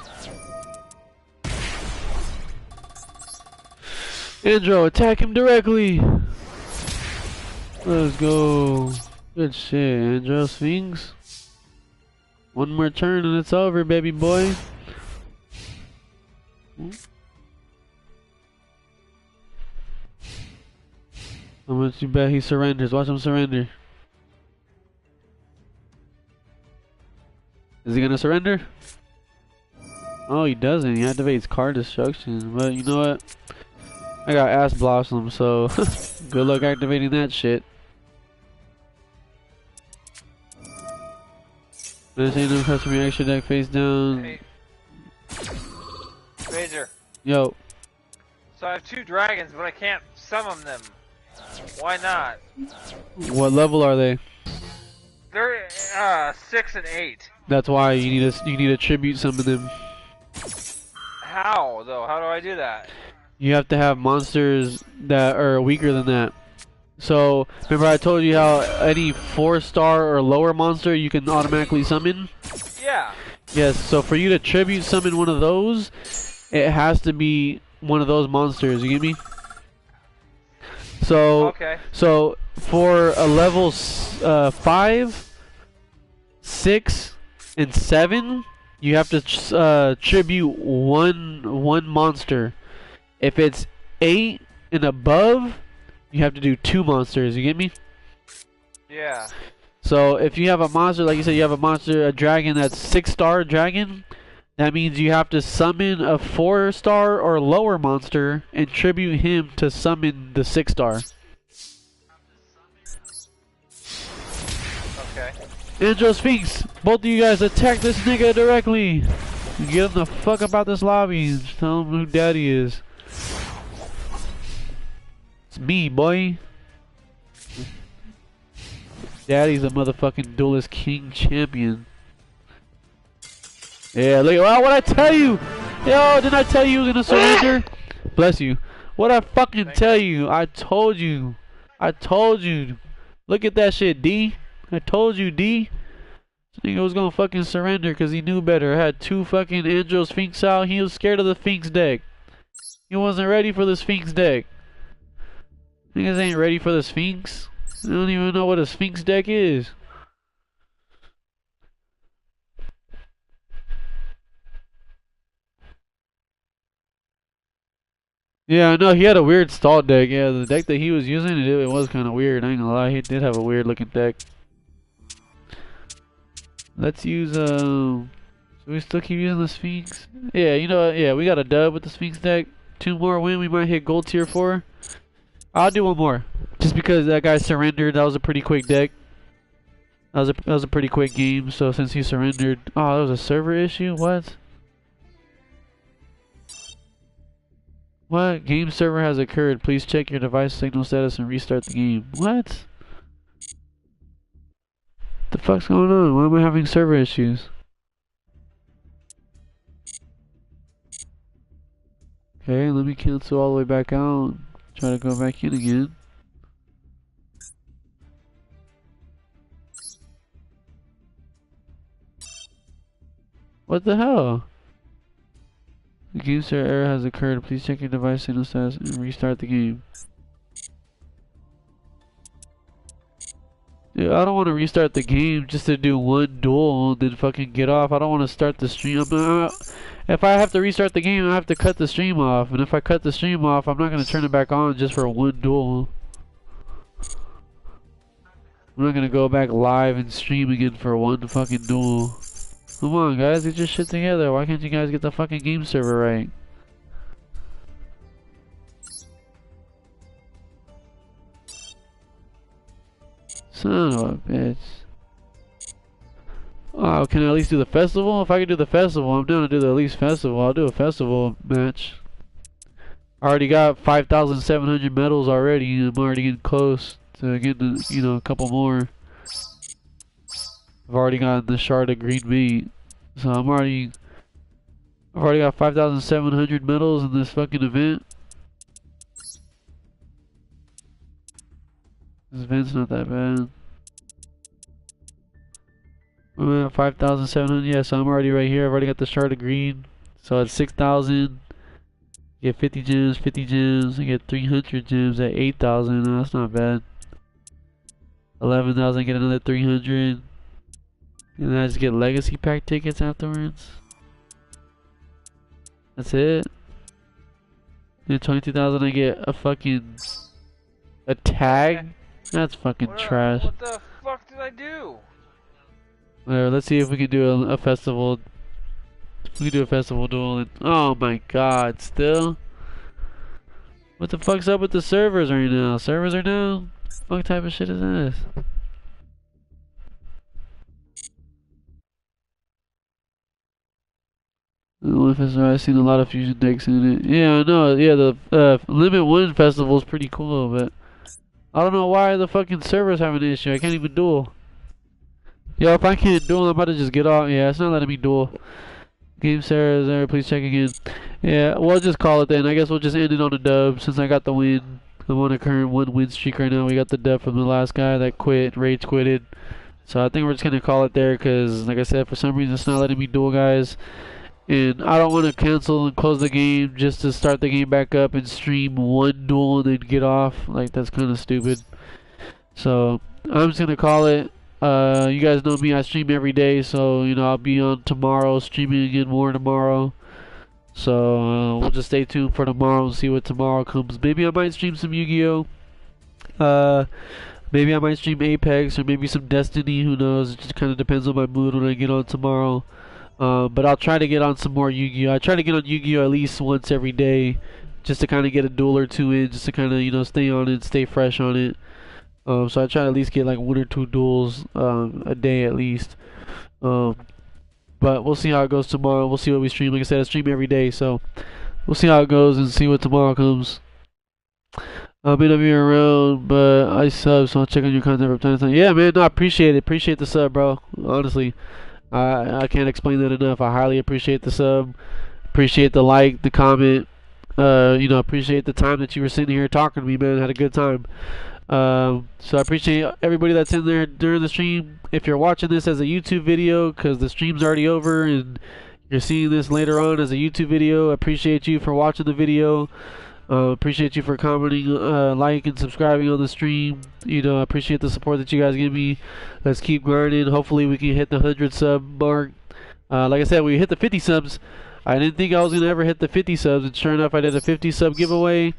Andro, attack him directly! Let's go. Good shit, Andro Sphinx. One more turn and it's over, baby boy. How much you bet he surrenders? Watch him surrender. Is he gonna surrender? Oh, he doesn't. He activates card destruction. But you know what? I got Ass Blossom, so good luck activating that shit. This ain't no custom extra deck face down. Hey. Razor. Yo. So I have 2 dragons, but I can't summon them. Why not? What level are they? They're 6 and 8. That's why you need to tribute some of them. How though? How do I do that? You have to have monsters that are weaker than that. So remember I told you how any 4-star or lower monster you can automatically summon? Yeah. Yes, so for you to tribute summon one of those, it has to be one of those monsters, you get me? So, okay. So for a level 5, 6, and 7, you have to tribute one monster. If it's 8 and above, you have to do 2 monsters, you get me? Yeah. So if you have a monster, like you said, you have a monster, a dragon that's 6-star dragon, that means you have to summon a 4-star or lower monster and tribute him to summon the 6-star. Okay. Andro Sphinx, both of you guys attack this nigga directly. Get him the fuck about this lobby. Tell him who daddy is. It's me, boy. Daddy's a motherfucking Duelist King champion. Yeah, look. Well, what I tell you? Yo, didn't I tell you he was gonna surrender? Bless you. What I fucking tell you? I told you. I told you. Look at that shit, D. I told you, D. This nigga was gonna fucking surrender because he knew better. I had 2 fucking Andro Sphinx out. He was scared of the Sphinx deck. He wasn't ready for the Sphinx deck. Niggas ain't ready for the Sphinx. They don't even know what a Sphinx deck is. Yeah, I know he had a weird stall deck. Yeah, the deck that he was using, it was kind of weird. I ain't gonna lie, he did have a weird looking deck. Let's use should we still keep using the Sphinx? Yeah, you know what? Yeah, we got a dub with the Sphinx deck. 2 more win, we might hit gold tier 4. I'll do 1 more. Just because that guy surrendered, that was a pretty quick deck. That was a pretty quick game. So since he surrendered, oh, that was a server issue. What? What? Game server has occurred. Please check your device signal status and restart the game. What? The fuck's going on? Why am I having server issues? Okay, let me cancel all the way back out. Try to go back in again. What the hell? The game server error has occurred. Please check your device signal status and restart the game. Dude, I don't want to restart the game just to do one duel and then fucking get off. I don't want to start the stream. If I have to restart the game, I have to cut the stream off. And if I cut the stream off, I'm not going to turn it back on just for one duel. I'm not going to go back live and stream again for one fucking duel. Come on, guys, get your shit together. Why can't you guys get the fucking game server right? Son of a bitch. Oh, can I at least do the festival? If I can do the festival, I'm down to do the at least festival. I'll do a festival match. I already got 5,700 medals already. I'm already getting close to getting, you know, a couple more. I've already gotten the shard of green meat. So I've already got 5,700 medals in this fucking event. This event's not that bad. I'm at 5,700. Yeah, so I'm already right here. I've already got the shard of green. So at 6,000, get 50 gems, 50 gems. I get 300 gems at 8,000. No, that's not bad. 11,000, get another 300. And then I just get legacy pack tickets afterwards. That's it. Then 22,000, I get a tag. That's fucking trash. What the fuck did I do? Whatever, let's see if we can do a festival. We can do a festival duel. And, oh my god, still? What the fuck's up with the servers right now? Servers are down? What type of shit is this? I've seen a lot of fusion decks in it. Yeah, I know. Yeah, the Limit 1 festival is pretty cool, but I don't know why the fucking servers have an issue. I can't even duel. Yo, if I can't duel, I'm about to just get off. Yeah, it's not letting me duel. Game Sarah is there. Please check again. Yeah, we'll just call it then. I guess we'll just end it on a dub since I got the win. I'm on a current 1-win streak right now. We got the dub from the last guy that quit, rage quitted. So I think we're just going to call it there because, like I said, for some reason it's not letting me duel, guys. And I don't want to cancel and close the game just to start the game back up and stream one duel and then get off. Like, that's kind of stupid. So I'm just going to call it. You guys know me, I stream every day, so you know I'll be on tomorrow, streaming again more tomorrow. So we'll just stay tuned for tomorrow and see what tomorrow comes. Maybe I might stream some Yu-Gi-Oh. Maybe I might stream Apex or maybe some Destiny. Who knows? It just kind of depends on my mood when I get on tomorrow. But I'll try to get on some more Yu-Gi-Oh. I try to get on Yu-Gi-Oh at least once every day, just to kind of get a duel or two in, just to kind of, you know, stay on it, stay fresh on it. So I try to at least get like 1 or 2 duels a day at least. But we'll see how it goes tomorrow. We'll see what we stream. Like I said, I stream every day, so we'll see how it goes and see what tomorrow comes. I may not be around, but I sub, so I'll check on your content from time to time. Yeah, man, no, I appreciate it. Appreciate the sub, bro. Honestly, I can't explain that enough. I highly appreciate the sub. Appreciate the like, the comment. You know, appreciate the time that you were sitting here talking to me, man. Had a good time. So I appreciate everybody that's in there during the stream. If you're watching this as a YouTube video, because the stream's already over and you're seeing this later on as a YouTube video, I appreciate you for watching the video. Appreciate you for commenting, like, and subscribing on the stream. You know, I appreciate the support that you guys give me. Let's keep grinding. Hopefully we can hit the 100 sub mark. Like I said, we hit the 50 subs. I didn't think I was going to ever hit the 50 subs, and sure enough I did a 50 sub giveaway.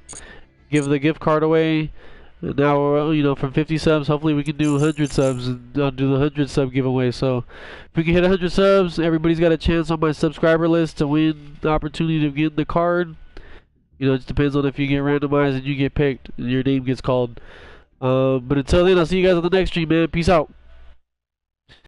Give the gift card away. And now we're, you know, from 50 subs, hopefully we can do 100 subs and do the 100 sub giveaway. So if we can hit 100 subs, everybody's got a chance on my subscriber list to win the opportunity to get the card. You know, it just depends on if you get randomized and you get picked and your name gets called. But until then, I'll see you guys on the next stream, man. Peace out.